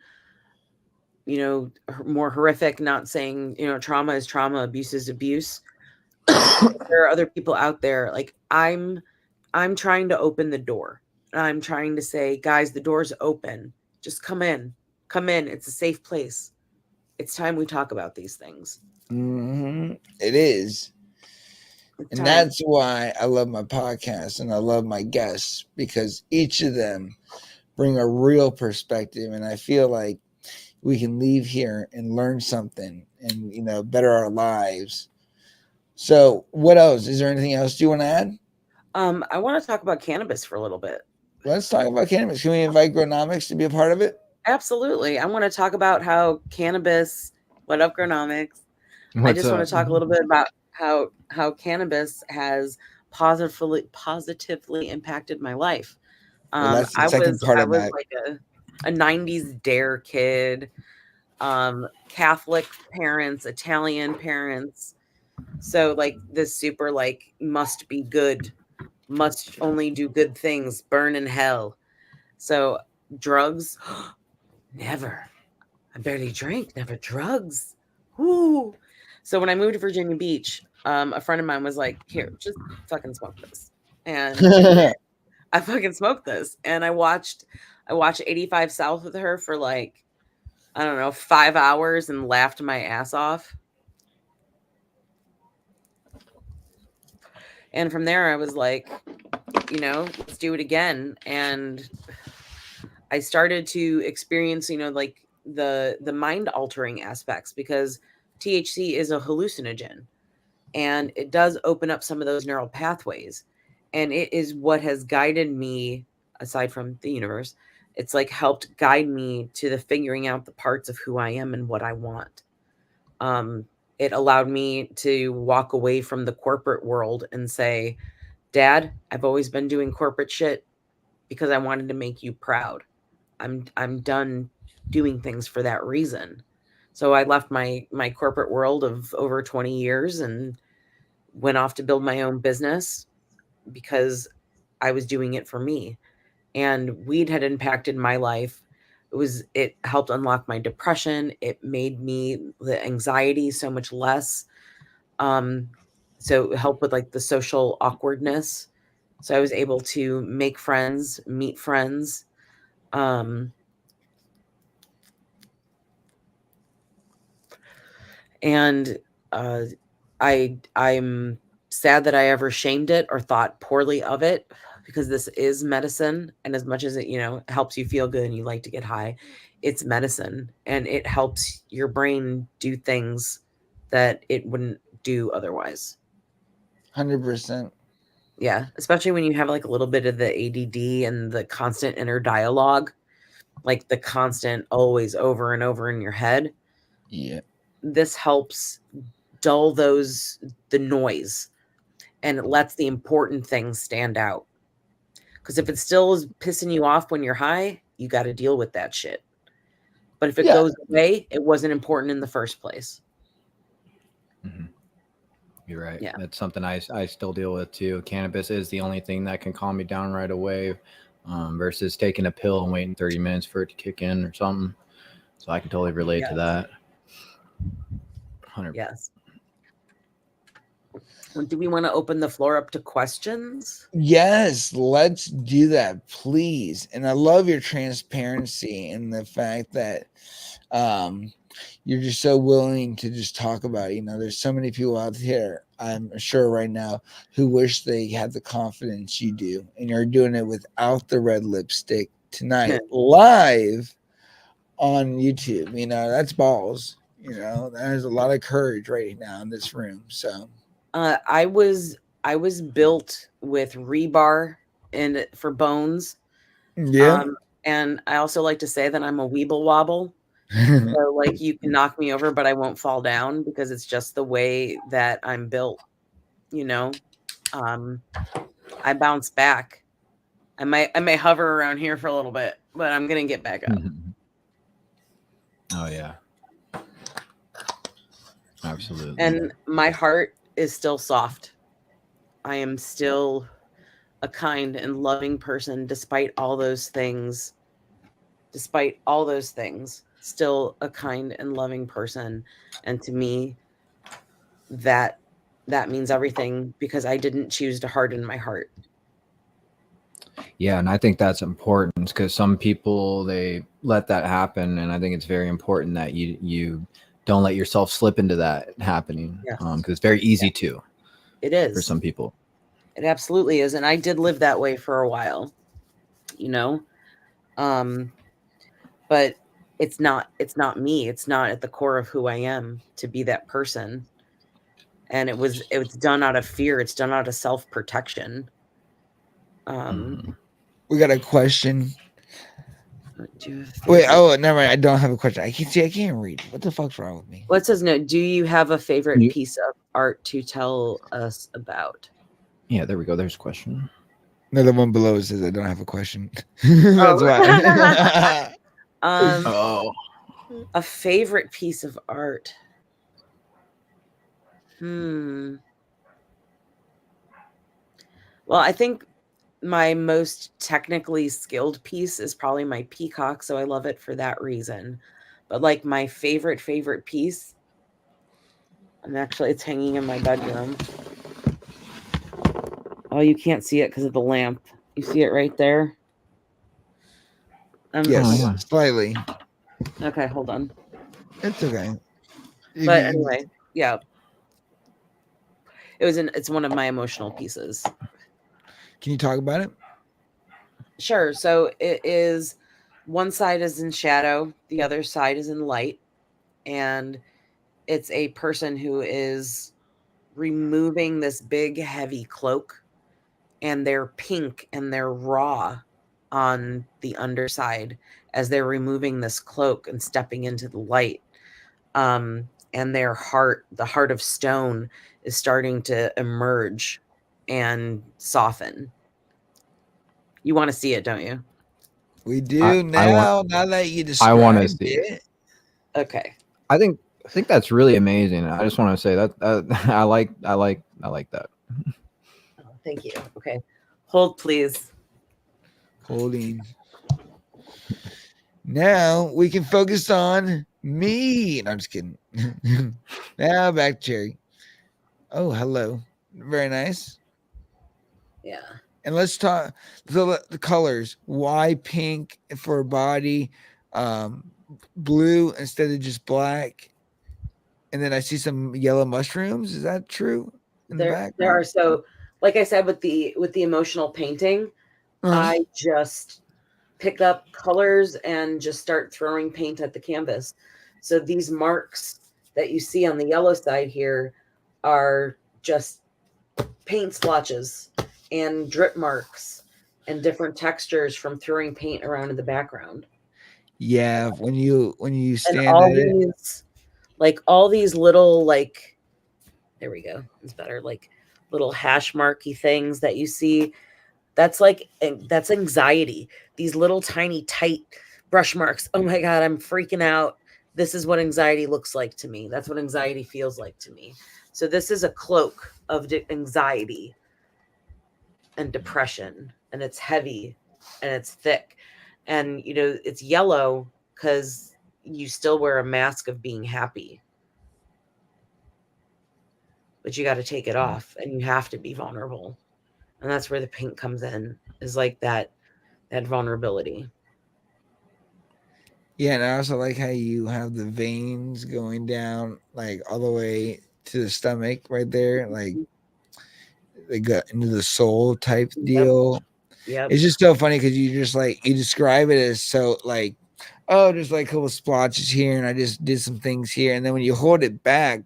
more horrific. Not saying, trauma is trauma, abuse is abuse. There are other people out there. I'm trying to open the door. I'm trying to say, guys, the door's open. Just come in. It's a safe place. It's time we talk about these things. Mm-hmm. It is. And that's why I love my podcast and I love my guests, because each of them bring a real perspective. And I feel like we can leave here and learn something and, better our lives. So what else? Is there anything else you want to add? I want to talk about cannabis for a little bit. Let's talk about cannabis. Can we invite Gronomics to be a part of it? Absolutely. I want to talk about how cannabis, what up, Gronomics? I just want to talk a little bit about how cannabis has positively impacted my life. That's the second part of that. Like a 90s dare kid, Catholic parents, Italian parents. So this super must be good, must only do good things, burn in hell. So drugs, never. I barely drank, never drugs. Woo. So when I moved to Virginia Beach, a friend of mine was like, here, just fucking smoke this. And I fucking smoked this. And I watched 85 South with her for like, I don't know, 5 hours and laughed my ass off. And from there I was like, let's do it again. And I started to experience, like the mind altering aspects, because THC is a hallucinogen and it does open up some of those neural pathways. And it is what has guided me, aside from the universe, it's like helped guide me to the figuring out the parts of who I am and what I want. It allowed me to walk away from the corporate world and say, Dad, I've always been doing corporate shit because I wanted to make you proud. I'm done doing things for that reason. So I left my corporate world of over 20 years and went off to build my own business because I was doing it for me. And weed had impacted my life. It helped unlock my depression. It made me the anxiety so much less. So it helped with like the social awkwardness. So I was able to make friends, meet friends. And I'm sad that I ever shamed it or thought poorly of it, because this is medicine, and as much as it helps you feel good and you like to get high, it's medicine, and it helps your brain do things that it wouldn't do otherwise. 100%. Yeah, especially when you have like a little bit of the ADD and the constant inner dialogue, like the constant always over and over in your head. Yeah. This helps dull the noise, and it lets the important things stand out. Because if it still is pissing you off when you're high, you got to deal with that shit. But if it goes away, it wasn't important in the first place. Mm-hmm. You're right. Yeah. That's something I still deal with too. Cannabis is the only thing that can calm me down right away, versus taking a pill and waiting 30 minutes for it to kick in or something. So I can totally relate to that. 100%. Yes. Do we want to open the floor up to questions? Yes, let's do that, please. And I love your transparency and the fact that you're just so willing to just talk about it. There's so many people out there, I'm sure right now, who wish they had the confidence you do, and you're doing it without the red lipstick tonight live on YouTube. That's balls. There's a lot of courage right now in this room. So I was built with rebar and for bones. Yeah. And I also like to say that I'm a weeble wobble. So like you can knock me over, but I won't fall down, because it's just the way that I'm built. I bounce back. I may hover around here for a little bit, but I'm gonna get back up. Mm-hmm. Oh yeah, absolutely. And my heart is still soft. I am still a kind and loving person, despite all those things. Still a kind and loving person. And to me, that means everything, because I didn't choose to harden my heart. Yeah, and I think that's important, because some people, they let that happen, and I think it's very important that you don't let yourself slip into that happening. Yes. Because it's very easy to. It is for some people. It absolutely is, and I did live that way for a while. But it's not me. It's not at the core of who I am to be that person. And it was done out of fear. It's done out of self-protection. We got a question. Wait, never mind. I don't have a question. I can't read. What the fuck's wrong with me? What says no? Do you have a favorite piece of art to tell us about? Yeah, there we go. There's a question. No, the one below says I don't have a question. That's why. A favorite piece of art. Well, I think my most technically skilled piece is probably my peacock, so I love it for that reason. But like my favorite piece, it's hanging in my bedroom. Oh, you can't see it because of the lamp. You see it right there? Yes, Oh, yeah. slightly. Okay, hold on. It's okay. But anyway, yeah. It's one of my emotional pieces. Can you talk about it? Sure. So it is, one side is in shadow, the other side is in light, and it's a person who is removing this big heavy cloak, and they're pink and they're raw on the underside as they're removing this cloak and stepping into the light. And their heart, the heart of stone, is starting to emerge and soften. You want to see it, don't you? We do now that you I want to described see it. Okay. I think that's really amazing. I just want to say that I like that. Oh, thank you. Okay. Hold, please. Holding. Now we can focus on me. No, I'm just kidding. Now back to Cherry. Oh, hello. Very nice. Yeah. And let's talk the colors. Why pink for a body? Blue instead of just black. And then I see some yellow mushrooms. Is that true? In the background? There are, so like I said, with the emotional painting, I just pick up colors and just start throwing paint at the canvas. So these marks that you see on the yellow side here are just paint splotches and drip marks and different textures from throwing paint around in the background. Yeah, when you stand and all at it. these, like all these little, like, there we go. It's better. Like little hash marky things that you see. That's anxiety. These little tiny tight brush marks. Oh my God, I'm freaking out. This is what anxiety looks like to me. That's what anxiety feels like to me. So this is a cloak of anxiety and depression, and it's heavy and it's thick. And, it's yellow because you still wear a mask of being happy. But you got to take it off and you have to be vulnerable. And that's where the pink comes in, is like that vulnerability. Yeah, and I also like how you have the veins going down like all the way to the stomach right there, like they got into the soul type deal. Yep. It's just so funny because you just like you describe it as so like, oh, there's like a couple splotches here, and I just did some things here, and then when you hold it back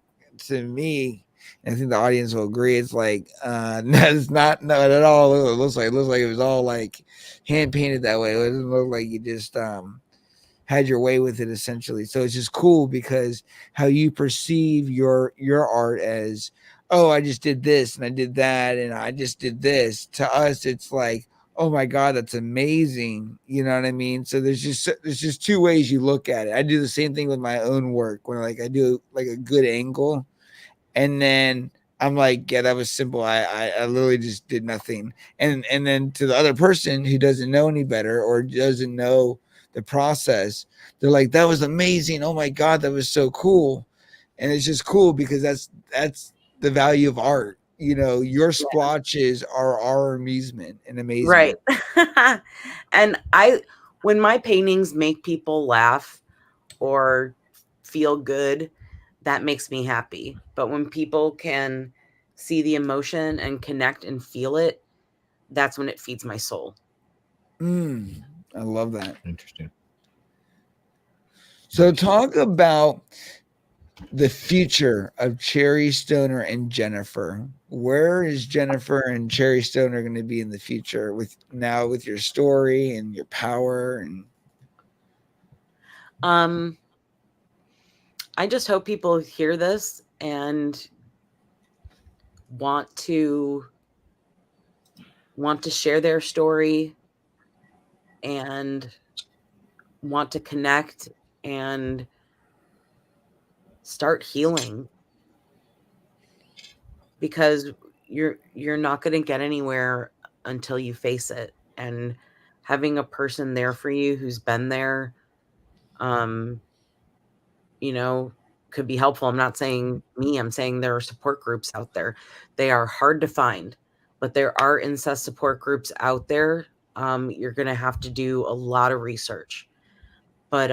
to me, and I think the audience will agree, it's like that's not at all. It looks like it was all like hand painted that way. It doesn't look like you just had your way with it essentially. So it's just cool because how you perceive your art as, oh, I just did this and I did that and I just did this. To us, it's like, oh my God, that's amazing. You know what I mean? So there's just two ways you look at it. I do the same thing with my own work when like I do like a good angle, and then I'm like, yeah, that was simple. I literally just did nothing. And then to the other person who doesn't know any better or doesn't know the process, they're like, that was amazing. Oh my God, that was so cool. And it's just cool because that's the value of art. Your splotches are our amusement and amazement. Right. And when my paintings make people laugh or feel good, that makes me happy. But when people can see the emotion and connect and feel it, that's when it feeds my soul. I love that. Interesting. So talk about the future of Cherry Stoner and Jennifer. Where is Jennifer and Cherry Stoner going to be in the future with your story and your power? And I just hope people hear this and want to share their story and want to connect and start healing, because you're not going to get anywhere until you face it. And having a person there for you who's been there, could be helpful. I'm not saying me, I'm saying there are support groups out there. They are hard to find, but there are incest support groups out there You're going to have to do a lot of research, but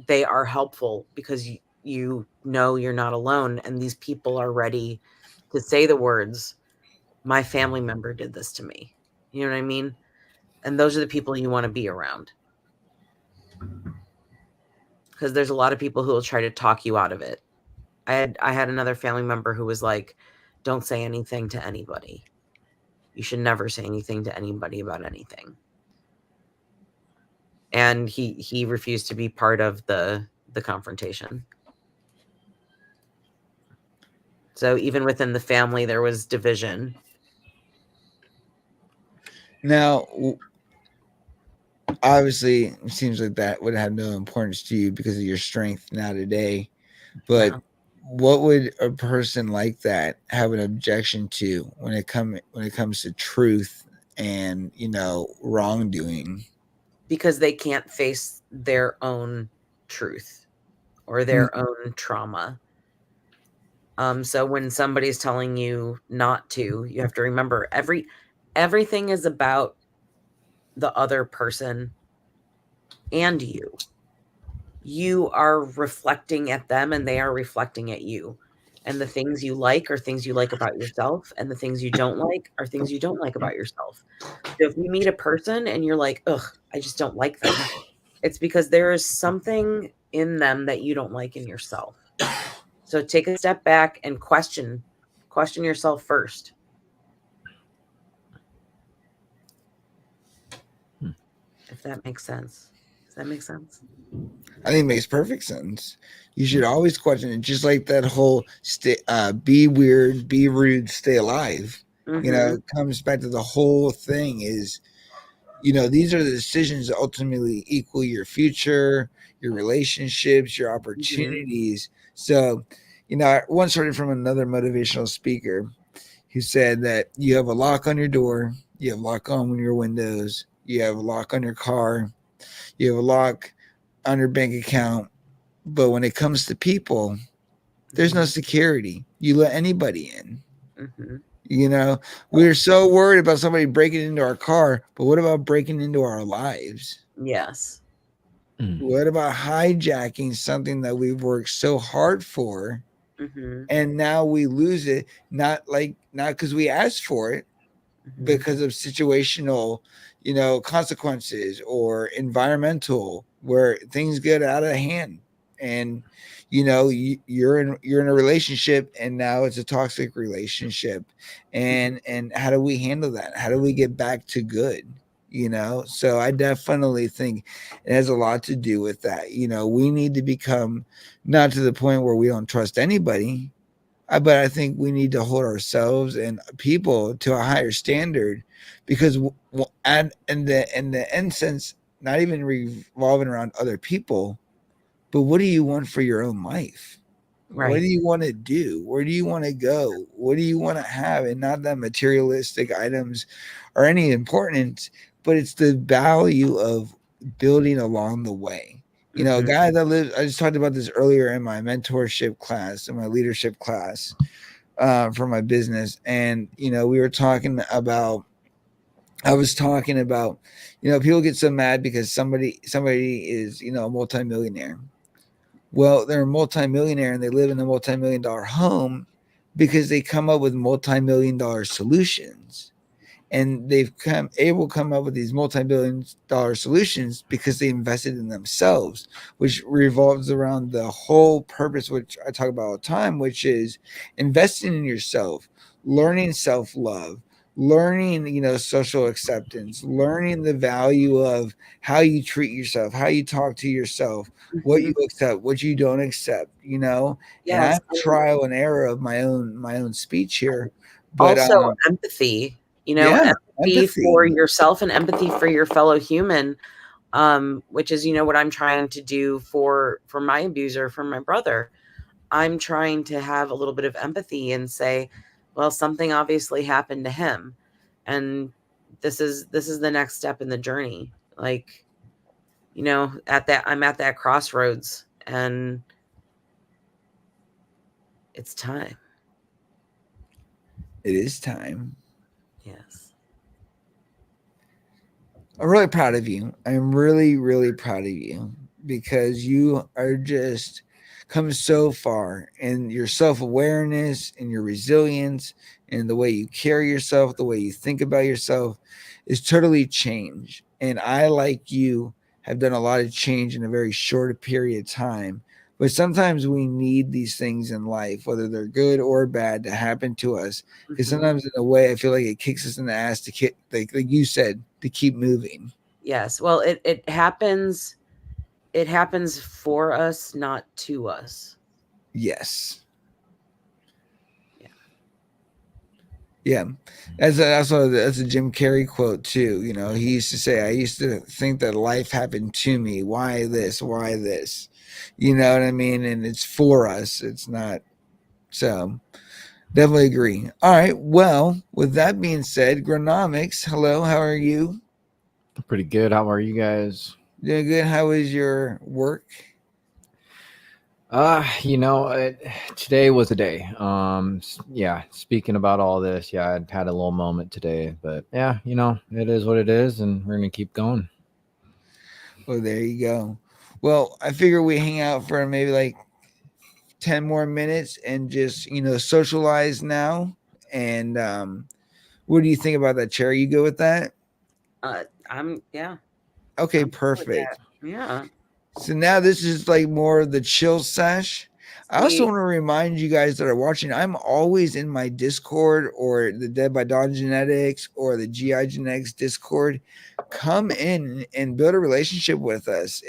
they are helpful because you know you're not alone, and these people are ready to say the words, my family member did this to me. You know what I mean? And those are the people you want to be around, because there's a lot of people who will try to talk you out of it. I had another family member who was like, don't say anything to anybody. You should never say anything to anybody about anything. And he refused to be part of the confrontation. So even within the family, there was division. Now, obviously, it seems like that would have no importance to you because of your strength now today. But No. what would a person like that have an objection to when it comes to truth and wrongdoing? Because they can't face their own truth or their own trauma. So when somebody's telling you not to, you have to remember everything is about the other person and you. You are reflecting at them and they are reflecting at you. And the things you like are things you like about yourself, and the things you don't like are things you don't like about yourself. So if you meet a person and you're like, ugh, I just don't like them, it's because there is something in them that you don't like in yourself. So take a step back and question yourself first. If that makes sense. Does that make sense? I think it makes perfect sense. You should always question it, just like that whole be weird, be rude, stay alive. Mm-hmm. It comes back to the whole thing is, these are the decisions that ultimately equal your future, your relationships, your opportunities. So, I once heard it from another motivational speaker who said that you have a lock on your door, you have a lock on your windows, you have a lock on your car, you have a lock on your bank account. But when it comes to people, there's no security. You let anybody in. Mm-hmm. We're so worried about somebody breaking into our car, but what about breaking into our lives? Yes. What about hijacking something that we've worked so hard for, Mm-hmm. and now we lose it? Not because we asked for it, Mm-hmm. because of situational, consequences or environmental, where things get out of hand, and you're in a relationship, and now it's a toxic relationship, and how do we handle that? How do we get back to good? So I definitely think it has a lot to do with that. We need to become, not to the point where we don't trust anybody, but I think we need to hold ourselves and people to a higher standard, because and in the end sense, not even revolving around other people, but what do you want for your own life? What Right. do you want to do? Where do you want to go? What do you want to have? And not that materialistic items are any importance, but it's the value of building along the way. A Mm-hmm. guy that lives, I just talked about this earlier in my mentorship class, in my leadership class, for my business. And, we were talking about, I was talking about, people get so mad because somebody is, a multimillionaire. Well, they're a multimillionaire and they live in a multi-million-dollar home because they come up with multi-million-dollar solutions. And they've come up with these multi-billion-dollar solutions because they invested in themselves, which revolves around the whole purpose, which I talk about all the time, which is investing in yourself, learning self-love, learning, social acceptance, learning the value of how you treat yourself, how you talk to yourself, what Mm-hmm. you accept, what you don't accept, and I Yes. have trial and error of my own speech here, but Also empathy, yeah, empathy empathy. for yourself and empathy for your fellow human, which is, what I'm trying to do for my abuser, for my brother. I'm trying to have a little bit of empathy and say, well, something obviously happened to him, and this is the next step in the journey. Like, I'm at that crossroads, and it's time. It is time. Yes. I'm really proud of you. I'm really, really proud of you because you are just come so far in your self awareness and your resilience and the way you carry yourself, the way you think about yourself is totally changed. And I, like you, have done a lot of change in a very short period of time. But sometimes we need these things in life, whether they're good or bad, to happen to us. Because Mhm. sometimes, in a way, I feel like it kicks us in the ass to keep, like you said, to keep moving. Yes. Well, it happens for us, not to us. Yes. Yeah. Yeah. That's a Jim Carrey quote too. You know, he used to say, "I used to think that life happened to me. Why this? Why this?" You know what I mean? And it's for us. It's not. So definitely agree. All right. Well, with that being said, Gronomics, hello. How are you? Pretty good. How are you guys? Doing good. How is your work? You know, today was a day. Yeah, speaking about all this, yeah, I'd had a little moment today, but yeah, you know, it is what it is, and we're gonna keep going. Well, there you go. Well, I figure we hang out for maybe like 10 more minutes and just, socialize now. And what do you think about that, Cherry? You go with that? Yeah, Okay, I'm cool with perfect. that. Yeah. So now this is like more of the chill sesh. I also Sweet. want to remind you guys that are watching, I'm always in my Discord or the Dead by Dawn Genetics or the GI Genetics Discord. Come in and build a relationship with us.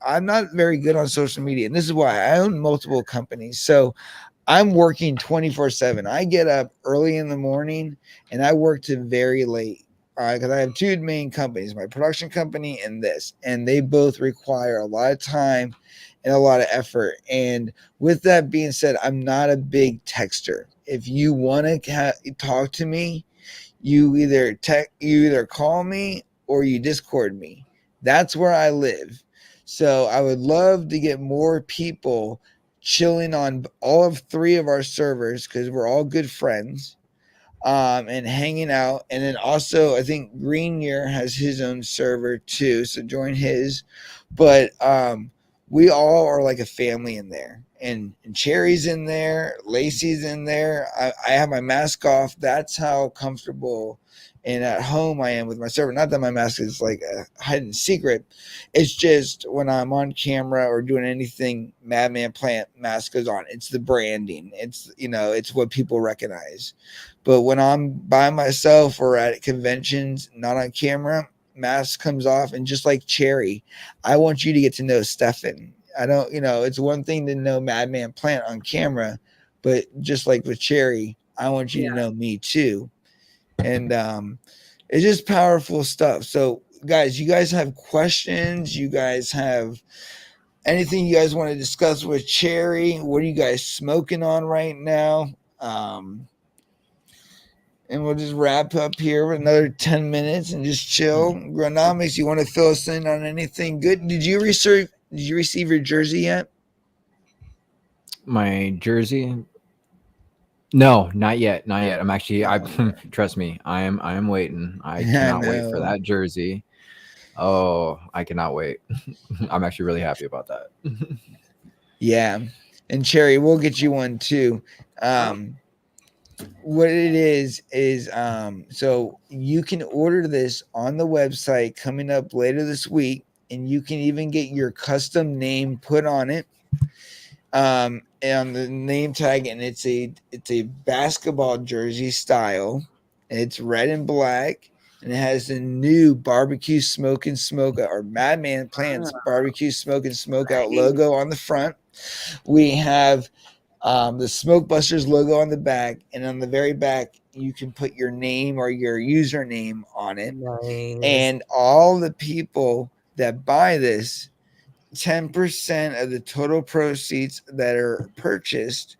I'm not very good on social media, and this is why I own multiple companies. So I'm working 24/7. I get up early in the morning and I work to very late. Because I have two main companies, my production company and this, and they both require a lot of time and a lot of effort. And with that being said, I'm not a big texter. If you want to talk to me, you either call me or you Discord me. That's where I live. So I would love to get more people chilling on all of three of our servers because we're all good friends, and hanging out. And then also, I think Green Year has his own server too, so join his. But we all are like a family in there. And Cherry's in there, Lacey's in there. I have my mask off. That's how comfortable and at home I am with my server. Not that my mask is like a hidden secret. It's just when I'm on camera or doing anything, Madman Plant mask goes on. It's the branding. It's what people recognize. But when I'm by myself or at conventions, not on camera, mask comes off. And just like Cherry, I want you to get to know Stefan. I don't, it's one thing to know Madman Plant on camera, but just like with Cherry, I want you to Yeah. know me too. And it's just powerful stuff. So, guys, you guys have questions? You guys have anything you guys want to discuss with Cherry? What are you guys smoking on right now? And we'll just wrap up here with another 10 minutes and just chill. Gronomics, you want to fill us in on anything good? Did you receive your jersey yet? My jersey? No, not yet, not yet. I'm actually, I Oh, man. trust me, I am waiting. I I cannot wait for know. that jersey. Oh, I cannot wait. I'm actually really happy about that. Yeah. And Cherry, we'll get you one too. Oh, What it is so you can order this on the website coming up later this week, and you can even get your custom name put on it, and the name tag, and it's a basketball jersey style. It's red and black, and it has the new barbecue smoke and smoke out, or Madman Plants ah, barbecue smoke and smoke out nice. logo on the front. We have the SmokeBusters logo on the back, and on the very back, you can put your name or your username on it. Nice. And all the people that buy this, 10% of the total proceeds that are purchased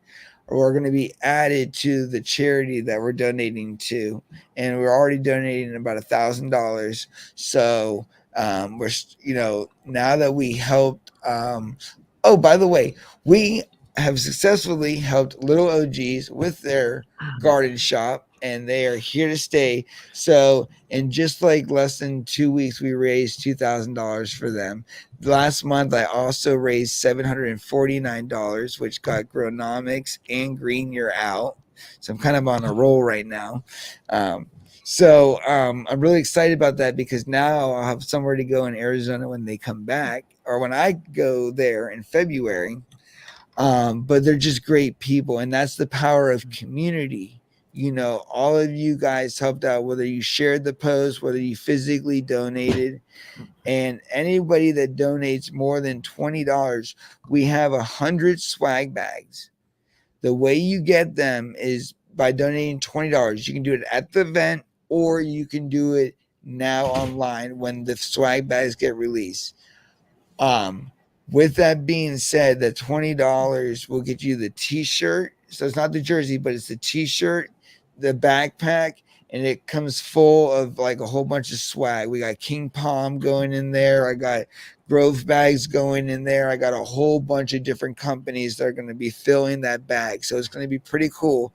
are going to be added to the charity that we're donating to. And we're already donating about $1,000. So we're, now that we helped, oh, by the way, we have successfully helped little OGs with their garden shop, and they are here to stay. So, in just like less than 2 weeks, we raised $2,000 for them. Last month, I also raised $749, which got Gronomics and Green Year out. So I'm kind of on a roll right now. I'm really excited about that because now I'll have somewhere to go in Arizona when they come back, or when I go there in February. But they're just great people, and that's the power of community. All of you guys helped out, whether you shared the post, whether you physically donated, and anybody that donates more than $20, we have 100 swag bags. The way you get them is by donating $20. You can do it at the event, or you can do it now online when the swag bags get released. With that being said, the $20 will get you the t-shirt. So it's not the jersey, but it's the t-shirt, the backpack, and it comes full of like a whole bunch of swag. We got King Palm going in there. I got Grove bags going in there. I got a whole bunch of different companies that are going to be filling that bag. So it's going to be pretty cool.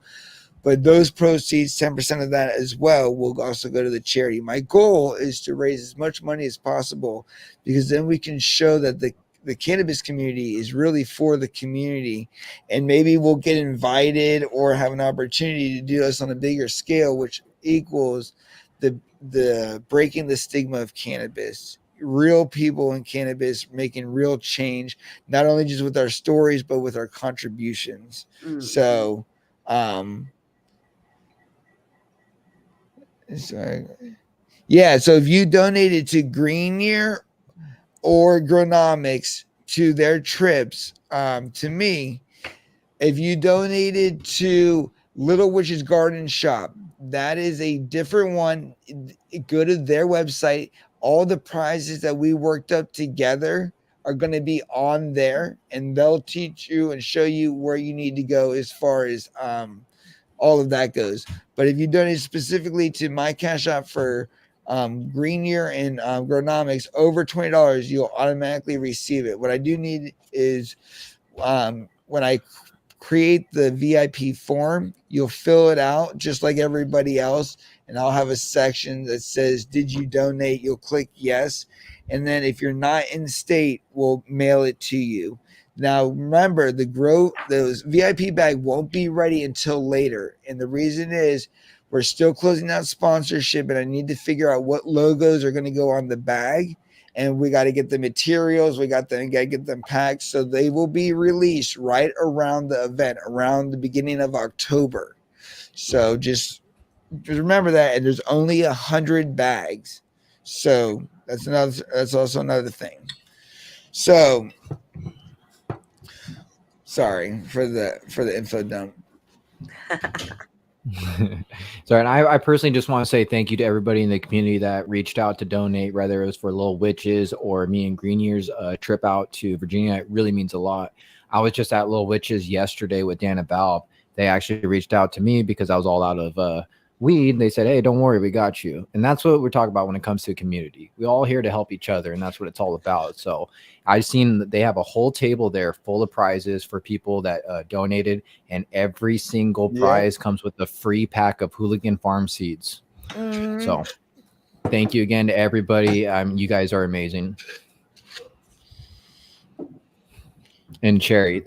But those proceeds, 10% of that as well, will also go to the charity. My goal is to raise as much money as possible, because then we can show that the cannabis community is really for the community, and maybe we'll get invited or have an opportunity to do this on a bigger scale, which equals the breaking the stigma of cannabis. Real people in cannabis making real change, not only just with our stories, but with our contributions. So so if you donated to Green Year or Gronomics to their trips, to me, if you donated to Little Witch's Garden Shop, that is a different one. Go to their website. All the prizes that we worked up together are going to be on there, and they'll teach you and show you where you need to go as far as all of that goes. But if you donate specifically to my Cash App for Green Year and Gronomics over $20, you'll automatically receive it. What I do need is when I create the VIP form, you'll fill it out just like everybody else, and I'll have a section that says, did you donate? You'll click yes, and then if you're not in state, we'll mail it to you. Now remember, those VIP bag won't be ready until later, and the reason is we're still closing out sponsorship, and I need to figure out what logos are going to go on the bag, and we got to get the materials. We got to get them packed, so they will be released right around the event, around the beginning of October. So just remember that, and there's only 100 bags, so that's also another thing. So sorry for the info dump. Sorry, and I personally just want to say thank you to everybody in the community that reached out to donate, whether it was for Little Witches or me and Green Year's trip out to Virginia. It really means a lot. I was just at Little Witches yesterday with Dan and Valve. They actually reached out to me because I was all out of weed. They said, hey, don't worry, we got you. And that's what we're talking about when it comes to community. We're all here to help each other, and that's what it's all about. So I've seen that they have a whole table there full of prizes for people that donated, and every single prize comes with a free pack of Hooligan Farm seeds. So thank you again to everybody. You guys are amazing. And Cherry,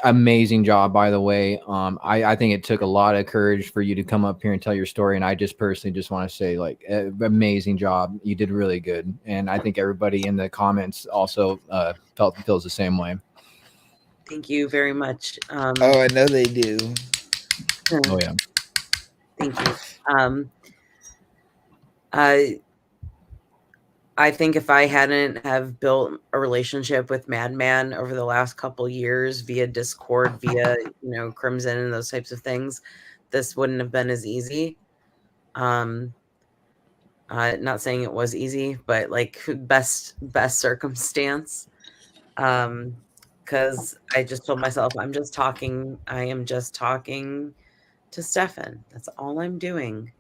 amazing job, by the way. I think it took a lot of courage for you to come up here and tell your story, and I just personally just want to say, like, amazing job. You did really good, and I think everybody in the comments also feels the same way. Thank you very much. Oh, I know they do. Oh yeah. Thank you. I think if I hadn't have built a relationship with Madman over the last couple years via Discord, via Crimson and those types of things, this wouldn't have been as easy. Not saying it was easy, but like best circumstance. Because I just told myself I am just talking to Stefan. That's all I'm doing.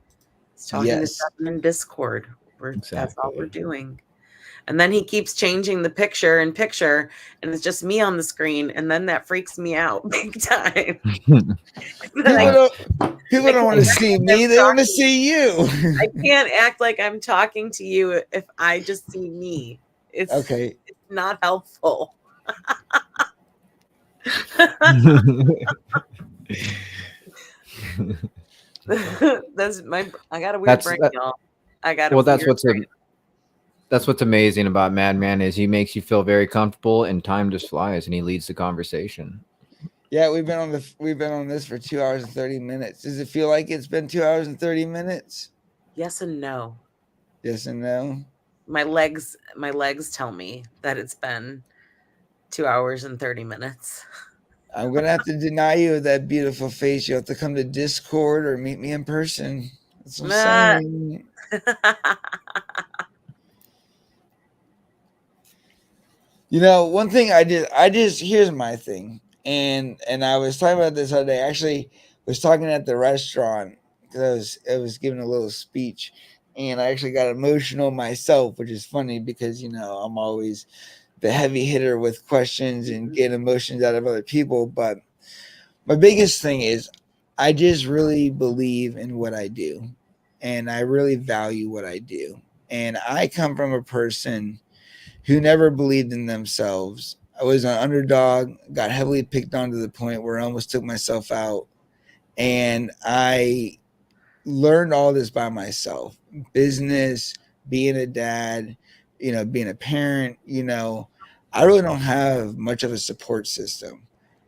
It's talking to Stefan in Discord. That's all we're doing. And then he keeps changing the picture and it's just me on the screen. And then that freaks me out big time. People don't want to see me. They want to see you. I can't act like I'm talking to you if I just see me. It's okay. It's not helpful. That's I got a weird brain, y'all. I got a well, weird brain. That's what's amazing about Madman is he makes you feel very comfortable and time just flies and he leads the conversation. Yeah, we've been on this for 2 hours and 30 minutes. Does it feel like it's been 2 hours and 30 minutes? Yes and no. Yes and no. My legs tell me that it's been 2 hours and 30 minutes. I'm gonna have to deny you of that beautiful face. You have to come to Discord or meet me in person. That's what I'm saying. You know, one thing I just here's my thing, and I was talking about this other day. Actually, was talking at the restaurant because I was giving a little speech, and I actually got emotional myself, which is funny because I'm always the heavy hitter with questions and get emotions out of other people. But my biggest thing is I just really believe in what I do, and I really value what I do, and I come from a person who never believed in themselves. I was an underdog, got heavily picked on to the point where I almost took myself out. And I learned all this by myself. Business, being a dad, being a parent, I really don't have much of a support system.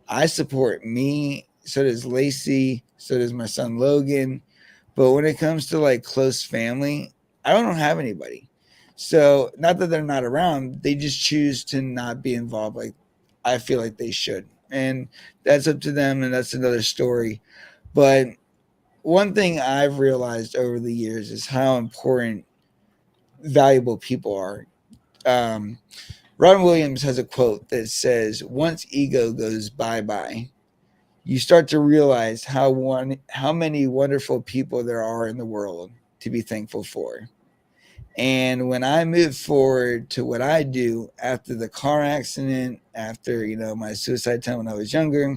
I support me, so does Lacey, so does my son Logan. But when it comes to like close family, I don't have anybody. So not that they're not around, they just choose to not be involved like I feel like they should. And that's up to them, and that's another story. But one thing I've realized over the years is how important valuable people are. Um, Ron Williams has a quote that says, "Once ego goes bye-bye, you start to realize how many wonderful people there are in the world to be thankful for." And when I moved forward to what I do after the car accident, after my suicide time when I was younger,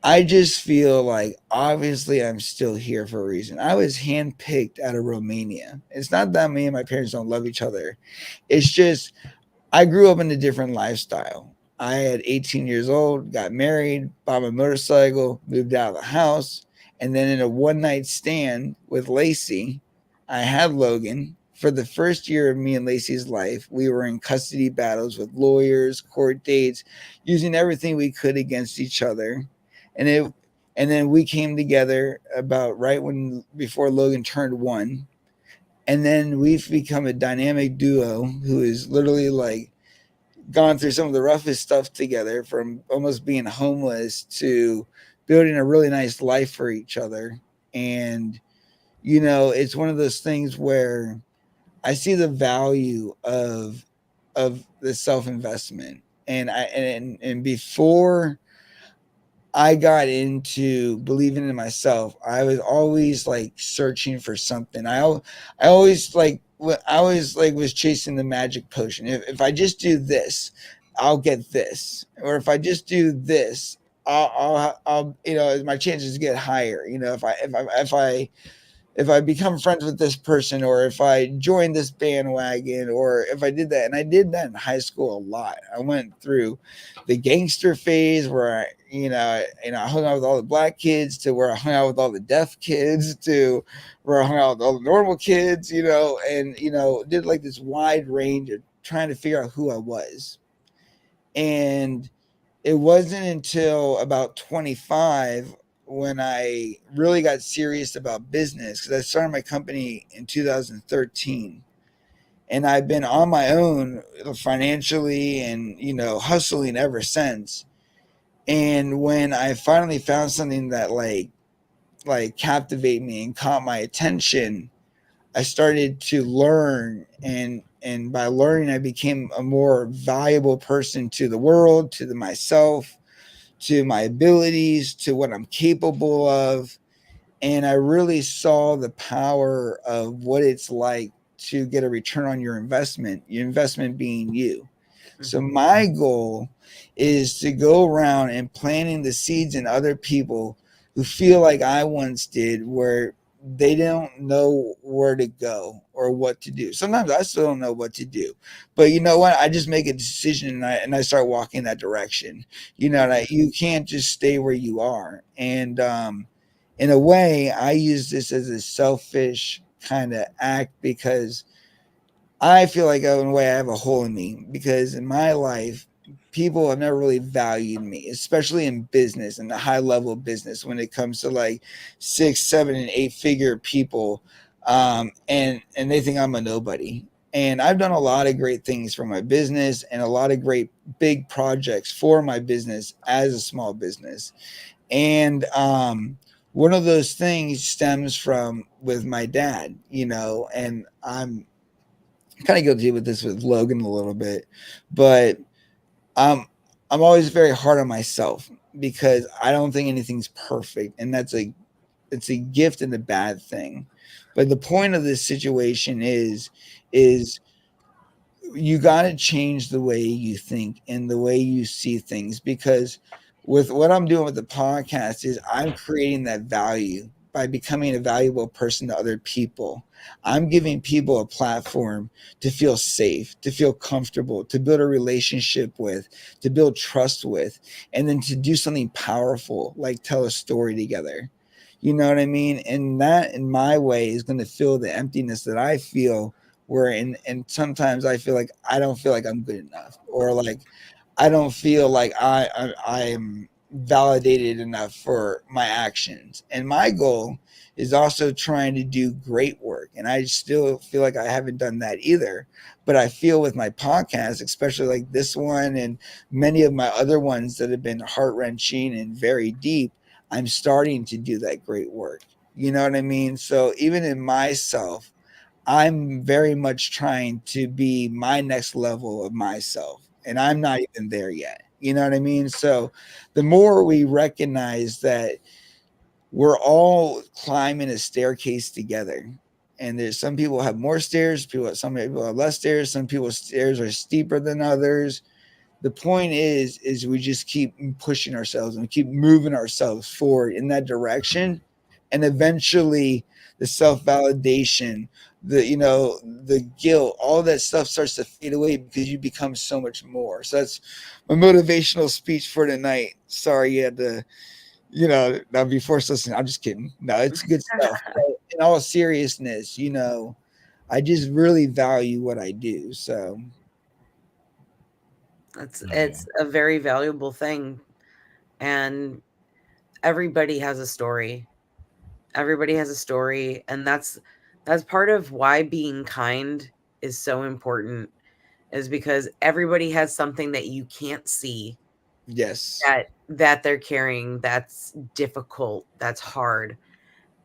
I just feel like obviously I'm still here for a reason. I was handpicked out of Romania. It's not that me and my parents don't love each other. It's just I grew up in a different lifestyle. I at 18 years old, got married, bought my motorcycle, moved out of the house, and then in a one night stand with Lacey, I had Logan. For the first year of me and Lacey's life, we were in custody battles with lawyers, court dates, using everything we could against each other. And then we came together about right when before Logan turned 1. And then we've become a dynamic duo who is literally like gone through some of the roughest stuff together, from almost being homeless to building a really nice life for each other. And it's one of those things where I see the value of the self-investment. And before I got into believing in myself, I was always like searching for something. I always like was chasing the magic potion. If I just do this, I'll get this, or if I just do this, I'll my chances get higher. If I become friends with this person, or if I join this bandwagon, or if I did that. And I did that in high school a lot. I went through the gangster phase where I hung out with all the black kids, to where I hung out with all the deaf kids, to where I hung out with all the normal kids, and did like this wide range of trying to figure out who I was. And it wasn't until about 25 when I really got serious about business, because I started my company in 2013. And I've been on my own financially and, hustling ever since. And when I finally found something that like captivated me and caught my attention, I started to learn, and by learning I became a more valuable person to the world, to myself, to my abilities, to what I'm capable of. And I really saw the power of what it's like to get a return on your investment being you. So Mhm. my goal is to go around and planting the seeds in other people who feel like I once did, where they don't know where to go or what to do. Sometimes I still don't know what to do, but you know what? I just make a decision and I start walking that direction. You know, Mhm. you can't just stay where you are. And in a way, I use this as a selfish kind of act because I feel like in a way I have a hole in me because in my life, people have never really valued me, especially in business and the high level of business when it comes to like 6, 7, and 8 figure people. And they think I'm a nobody. And I've done a lot of great things for my business and a lot of great big projects for my business as a small business. And one of those things stems from with my dad, you know, and I'm kind of guilty with this with Logan a little bit, but um, I'm always very hard on myself because I don't think anything's perfect, and it's a gift and a bad thing. But the point of this situation is you got to change the way you think and the way you see things because with what I'm doing with the podcast is I'm creating that value by becoming a valuable person to other people. I'm giving people a platform to feel safe, to feel comfortable, to build a relationship with, to build trust with, and then to do something powerful like tell a story together. You know what I mean? And that in my way is going to fill the emptiness that I feel where and sometimes I feel like I don't feel like I'm good enough or like I don't feel like I am validated enough for my actions. And my goal is also trying to do great work. And I still feel like I haven't done that either. But I feel with my podcast, especially like this one and many of my other ones that have been heart wrenching and very deep, I'm starting to do that great work. You know what I mean? So even in myself, I'm very much trying to be my next level of myself, and I'm not even there yet. You know what I mean? So the more we recognize that we're all climbing a staircase together, and there's some people have more stairs, some people have less stairs, some people's stairs are steeper than others. The point is we just keep pushing ourselves and we keep moving ourselves forward in that direction, and eventually the self-validation, the guilt, all that stuff starts to fade away because you become so much more. So that's my motivational speech for tonight. Sorry you had to, now be forced to listen. I'm just kidding. No, it's good stuff. But in all seriousness, I just really value what I do. So It's a very valuable thing, and everybody has a story. Everybody has a story, and that's part of why being kind is so important, is because everybody has something that you can't see yes. that they're carrying that's difficult, that's hard.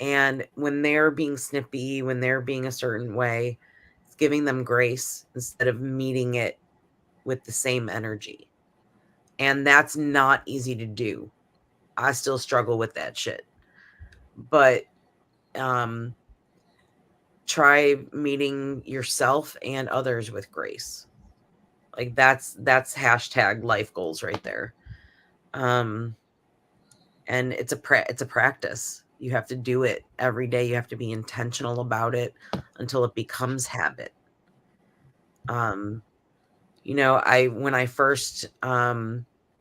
And when they're being snippy, when they're being a certain way, it's giving them grace instead of meeting it with the same energy. And that's not easy to do. I still struggle with that shit. But um try meeting yourself and others with grace. Like that's hashtag life goals right there. Um and it's a practice. You have to do it every day. You have to be intentional about it until it becomes habit. Um I when I first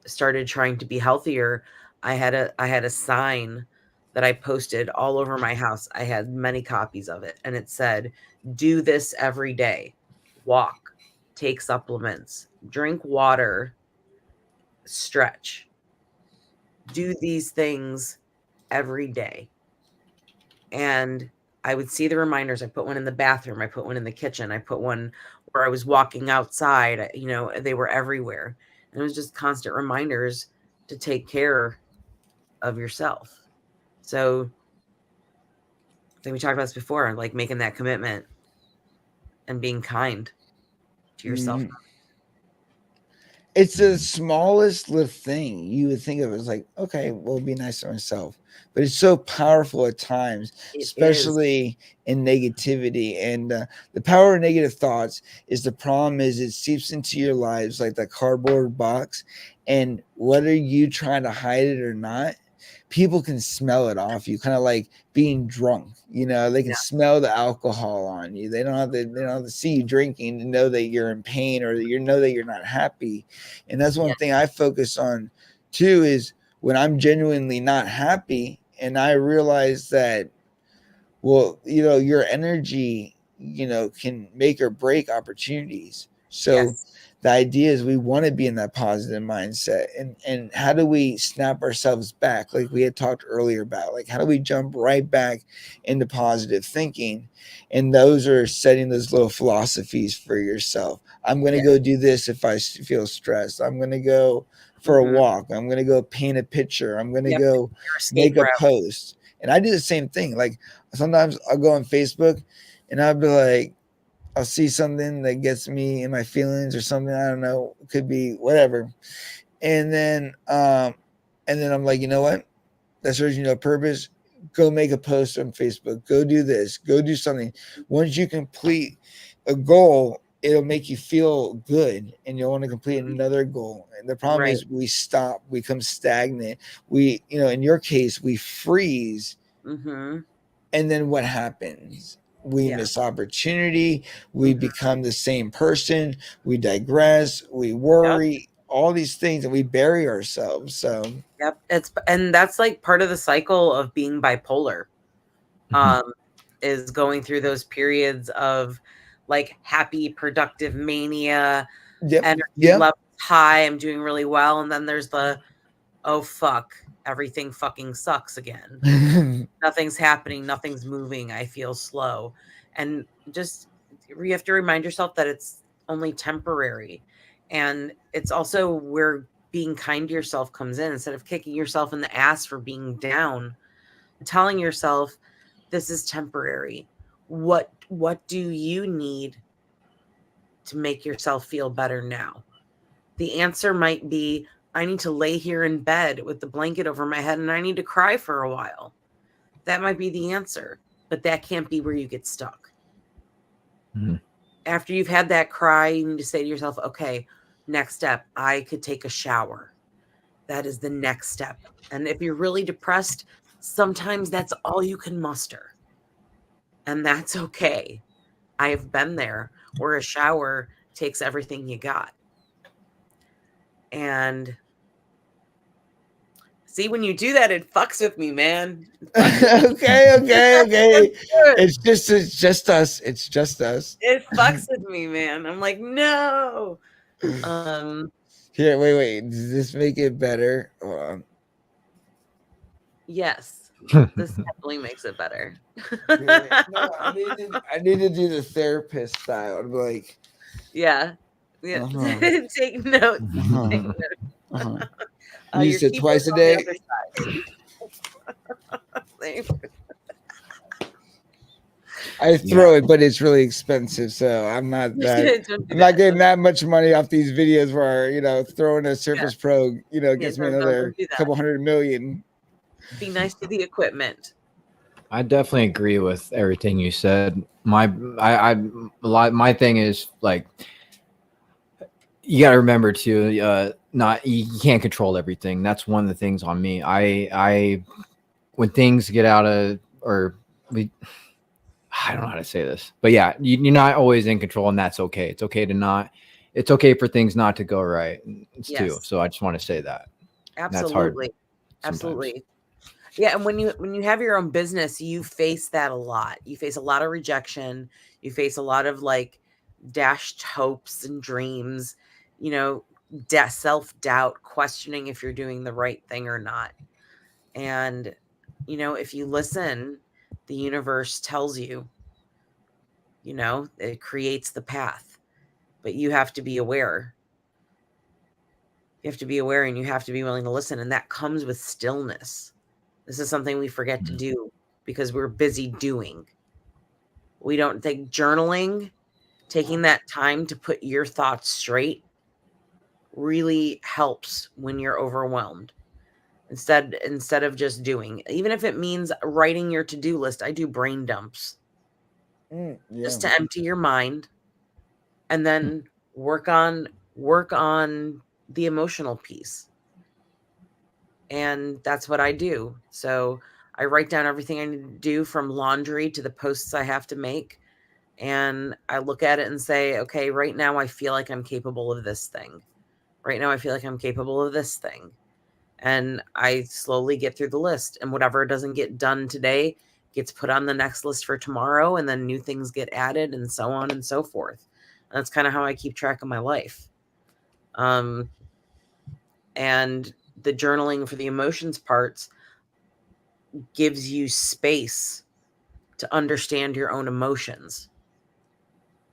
started trying to be healthier, I had a sign that I posted all over my house. I had many copies of it, and it said, "Do this every day. Walk, take supplements, drink water, stretch. Do these things every day." And I would see the reminders. I put one in the bathroom, I put one in the kitchen, I put one where I was walking outside, they were everywhere. And it was just constant reminders to take care of yourself. So I think we talked about this before, like making that commitment and being kind to yourself. Mhm. it's the smallest little thing you would think of as like, okay, well, be nice to myself. But it's so powerful at times, It is. especially in negativity. And the power of negative thoughts is the problem is it seeps into your lives like the cardboard box. And whether you trying to hide it or not, people can smell it off you, kind of like being drunk. You know, they can Yeah. smell the alcohol on you. They don't have to see you drinking to know that you're in pain or that you know that you're not happy. And that's one Yeah. thing I focus on too is when I'm genuinely not happy and I realize that, well, you know, your energy, you know, can make or break opportunities. So Yes. the idea is we want to be in that positive mindset, and how do we snap ourselves back, like we had talked earlier about, like how do we jump right back into positive thinking? And those are setting those little philosophies for yourself. I'm going to Yeah. go do this if I feel stressed. I'm going to go for a Mm-hmm. walk. I'm going to go paint a picture. I'm going to Yep. go Your escape make a route. post. And I do the same thing. Like sometimes I'll go on Facebook and I'll be like, I'll see something that gets me in my feelings or something. I don't know. It could be whatever. And then I'm like, you know what? That serves you no purpose. Go make a post on Facebook. Go do this. Go do something. Once you complete a goal, it'll make you feel good and you'll want to complete another goal. And the problem Right. is we stop, we become stagnant. We, you know, in your case, we freeze. Mm-hmm. And then what happens? We Yeah. miss opportunity. We Mm-hmm. become the same person. We digress. We Yep. worry. All these things, and we bury ourselves. So, Yep. And that's like part of the cycle of being bipolar. Mhm. Is going through those periods of like happy, productive mania, yep, energy yep. levels high, I'm doing really well. And then there's the, oh fuck, everything fucking sucks again. Nothing's happening, nothing's moving, I feel slow. And just you have to remind yourself that it's only temporary. And it's also where being kind to yourself comes in. Instead of kicking yourself in the ass for being down, telling yourself this is temporary. What do you need to make yourself feel better now? The answer might be I need to lay here in bed with the blanket over my head and I need to cry for a while. That might be the answer, but that can't be where you get stuck. Mhm. After you've had that cry, you need to say to yourself, okay, next step, I could take a shower. That is the next step. And if you're really depressed, sometimes that's all you can muster. And that's okay. I have been there where a shower takes everything you got. And see, when you do that, it fucks with me, man. Okay. It's just us. It's just us. It fucks with me, man. I'm like, no. Um, Here, wait. Does this make it better? Hold on. yes, this definitely makes it better. No, I need to do the therapist style. I'm like, Yeah. Yeah. uh-huh, Take notes. Take uh-huh, notes. uh-huh. Use Your it twice keyboard's a on the day. other side. I throw it, but it's really expensive, so I'm not Don't do I'm not that. getting that much money off these videos where, you know, throwing a Yeah. Surface Pro, you know, Yeah, gets me don't another do that. couple hundred million. Be nice to the equipment. I definitely agree with everything you said. My thing is like you got to remember to not you can't control everything. That's one of the things on me. I when things get out of or we I don't know how to say this, but yeah, you're not always in control, and that's okay. It's okay to not. It's okay for things not to go right. It's too. Yes. So I just want to say that. That's hard Absolutely. sometimes. Absolutely. Yeah, and when you have your own business, you face that a lot. You face a lot of rejection. You face a lot of like dashed hopes and dreams, you know, self-doubt, questioning if you're doing the right thing or not. And you know, if you listen, the universe tells you, you know, it creates the path. But you have to be aware. You have to be aware and you have to be willing to listen, and that comes with stillness. This is something we forget to do because we're busy doing. We don't think journaling, taking that time to put your thoughts straight, really helps when you're overwhelmed. Instead of just doing, even if it means writing your to-do list, I do brain dumps just to empty your mind, and then work on the emotional piece. And that's what I do. So I write down everything I need to do, from laundry to the posts I have to make, and I look at it and say, okay, right now I feel like I'm capable of this thing. Right now I feel like I'm capable of this thing. And I slowly get through the list, and whatever doesn't get done today gets put on the next list for tomorrow, and then new things get added, and so on and so forth. And that's kind of how I keep track of my life. And the journaling for the emotions parts gives you space to understand your own emotions,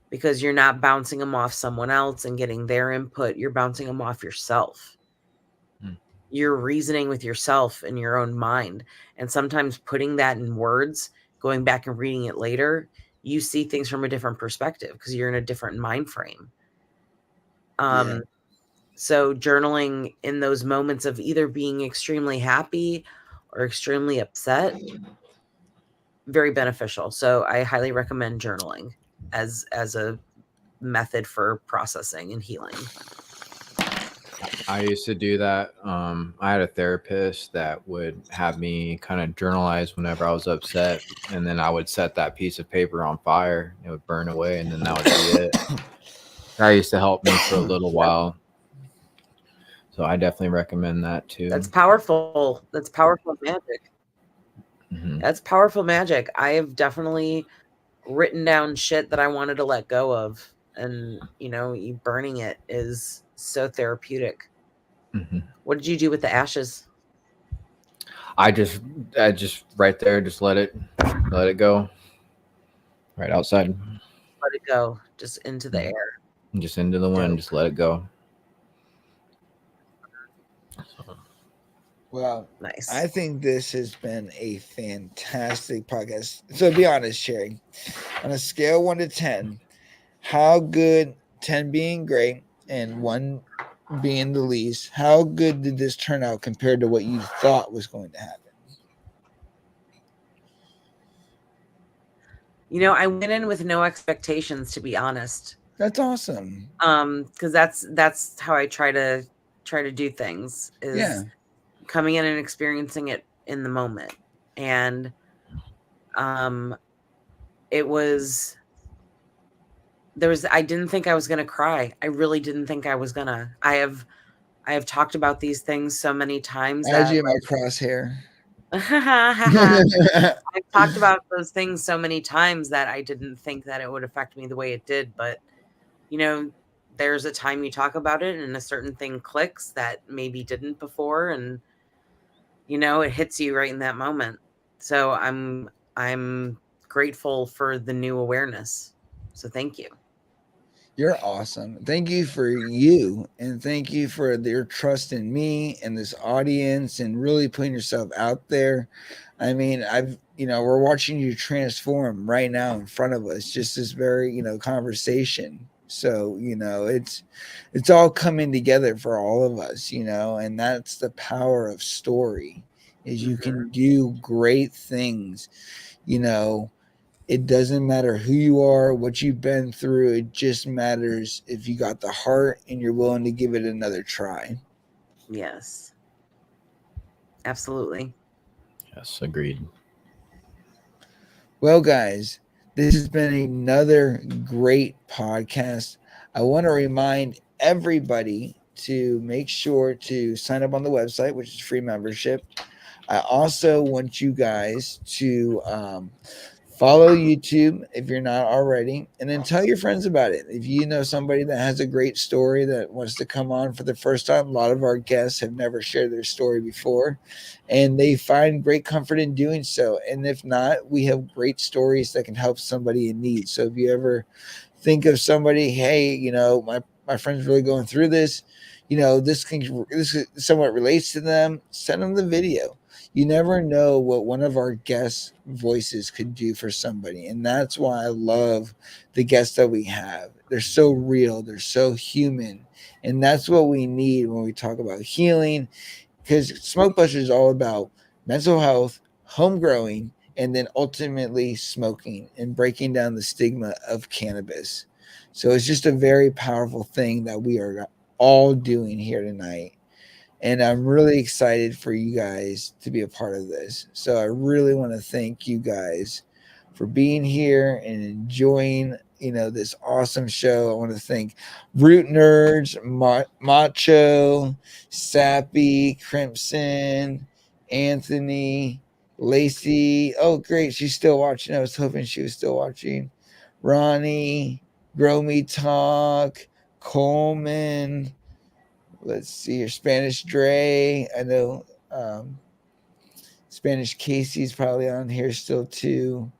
because you're not bouncing them off someone else and getting their input. You're bouncing them off yourself. You're reasoning with yourself in your own mind. And sometimes putting that in words, going back and reading it later, you see things from a different perspective because you're in a different mind frame. So journaling in those moments of either being extremely happy or extremely upset, very beneficial. So I highly recommend journaling as a method for processing and healing. I used to do that. I had a therapist that would have me kind of journalize whenever I was upset, and then I would set that piece of paper on fire. It would burn away, and then that would be it. That used to help me for a little while. So I definitely recommend that too. That's powerful. That's powerful magic. That's powerful magic. I have definitely written down shit that I wanted to let go of, and you burning it is so therapeutic. What did you do with the ashes? I just right there, just let it go right outside. Let it go, just into the air, just into the wind. Just let it go. Well, nice. I think this has been a fantastic podcast. So be honest, Sherry, on a scale of 1 to 10, how good, 10 being great and 1 being the least, how good did this turn out compared to what you thought was going to happen? I went in with no expectations, to be honest. That's awesome. Because that's how I try to do things, is coming in and experiencing it in the moment. And I didn't think I was going to cry. I really didn't think I was going to. I have talked about these things so many times. I had you in my crosshair. I've talked about those things so many times that I didn't think that it would affect me the way it did. But, there's a time you talk about it and a certain thing clicks that maybe didn't before. And, it hits you right in that moment. So I'm grateful for the new awareness. So thank you. You're awesome. Thank you for you, and thank you for your trust in me and this audience, and really putting yourself out there. I mean, we're watching you transform right now in front of us, just this very, conversation. So, it's all coming together for all of us, and that's the power of story, is you can do great things, It doesn't matter who you are, what you've been through. It just matters if you got the heart and you're willing to give it another try. Yes. Absolutely. Yes, agreed. Well, guys, this has been another great podcast. I want to remind everybody to make sure to sign up on the website, which is free membership. I also want you guys to follow YouTube if you're not already, and then tell your friends about it. If you know somebody that has a great story that wants to come on for the first time, a lot of our guests have never shared their story before, and they find great comfort in doing so. And if not, we have great stories that can help somebody in need. So if you ever think of somebody, hey, my friend's really going through this, this somewhat relates to them, send them the video. You never know what one of our guest voices could do for somebody. And that's why I love the guests that we have. they're so real, they're so human, and that's what we need when we talk about healing. Because SmokeBusters is all about mental health, home growing, and then ultimately smoking and breaking down the stigma of cannabis. So it's just a very powerful thing that we are all doing here tonight. And I'm really excited for you guys to be a part of this. So I really want to thank you guys for being here and enjoying, this awesome show. I want to thank Root Nerds, Macho, Sappy, Crimson, Anthony, Lacey. Oh, great. She's still watching. I was hoping she was still watching. Ronnie, Grow Me Talk, Coleman. Let's see here. Spanish Dre. I know Spanish Casey's probably on here still too.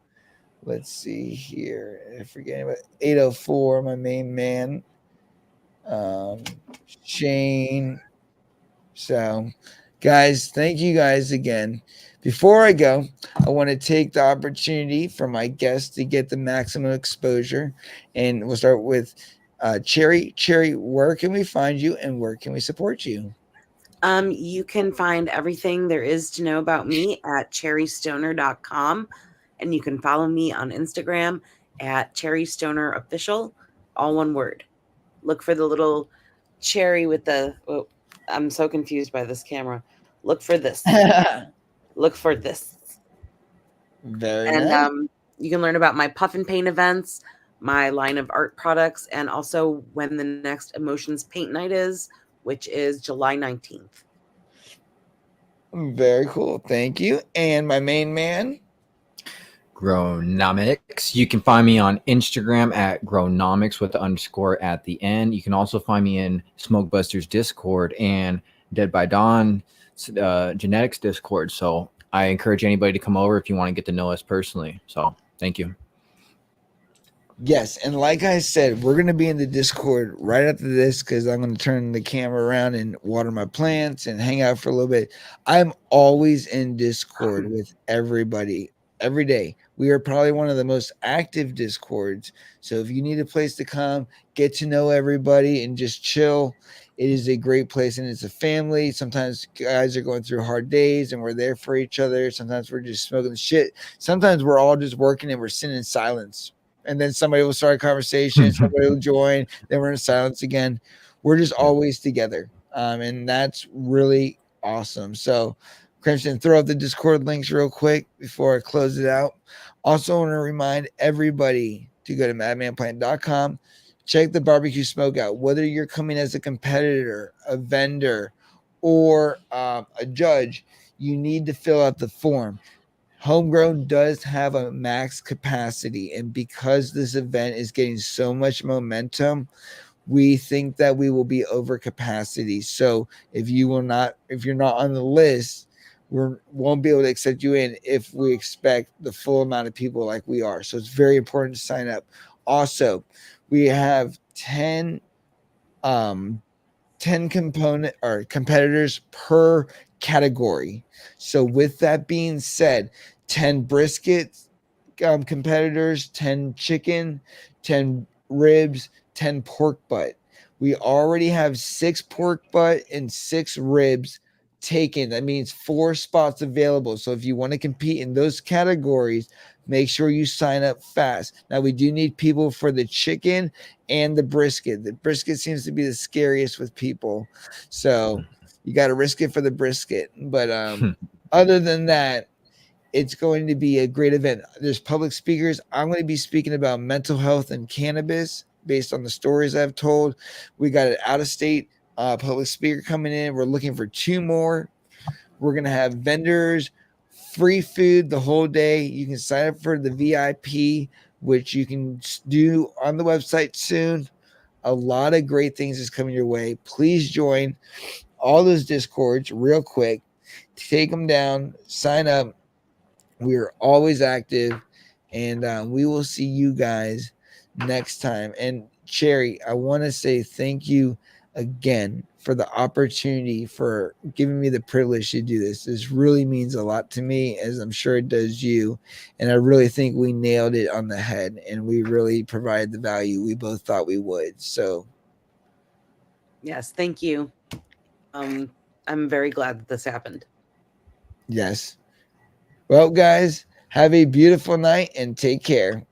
Let's see here. I forget about 804, my main man. Um, Shane. So, guys, thank you guys again. Before I go, I want to take the opportunity for my guests to get the maximum exposure. And we'll start with Cherry. Cherry, where can we find you and where can we support you? You can find everything there is to know about me at cherrystoner.com. And you can follow me on Instagram at cherrystonerofficial, all one word. Look for the little cherry with the, oh, I'm so confused by this camera. Look for this. Look for this. Very And nice. you can learn about my puff and paint events, my line of art products, and also when the next Emotions Paint Night is, which is July 19th. Very cool. Thank you. And my main man. Grownomics. You can find me on Instagram at Grownomics with the underscore at the end. You can also find me in SmokeBusters Discord and Dead by Dawn Genetics Discord. So I encourage anybody to come over if you want to get to know us personally. So thank you. Yes, and like I said, we're going to be in the Discord right after this because I'm going to turn the camera around and water my plants and hang out for a little bit. I'm always in Discord with everybody every day. We are probably one of the most active Discords. So if you need a place to come, get to know everybody and just chill, it is a great place and it's a family. Sometimes guys are going through hard days and we're there for each other. Sometimes we're just smoking the shit. Sometimes we're all just working and we're sitting in silence, and then somebody will start a conversation, somebody will join, then we're in silence again. We're just always together. And that's really awesome. So, Crimson, throw up the Discord links real quick before I close it out. Also, want to remind everybody to go to madmanplant.com, check the barbecue smoke out, whether you're coming as a competitor, a vendor, or a judge, you need to fill out the form. Homegrown does have a max capacity, and because this event is getting so much momentum, we think that we will be over capacity. So if you're not on the list, we won't be able to accept you in if we expect the full amount of people like we are. So it's very important to sign up. Also, we have 10 component or competitors per category. So with that being said, 10 brisket competitors, 10 chicken, 10 ribs, 10 pork butt. We already have 6 pork butt and 6 ribs taken. That means 4 spots available. So if you want to compete in those categories, make sure you sign up fast. Now we do need people for the chicken and the brisket. The brisket seems to be the scariest with people. So you got to risk it for the brisket. But other than that, it's going to be a great event. There's public speakers. I'm going to be speaking about mental health and cannabis based on the stories I've told. We got an out-of-state public speaker coming in. We're looking for 2 more. We're going to have vendors, free food the whole day. You can sign up for the VIP, which you can do on the website soon. A lot of great things is coming your way. Please join all those Discords real quick. Take them down. Sign up. We are always active, and we will see you guys next time. And Cherry, I want to say thank you again for the opportunity, for giving me the privilege to do this. This really means a lot to me, as I'm sure it does you. And I really think we nailed it on the head, and we really provided the value we both thought we would. So Yes, thank you. I'm very glad that this happened. yes. Well, guys, have a beautiful night and take care.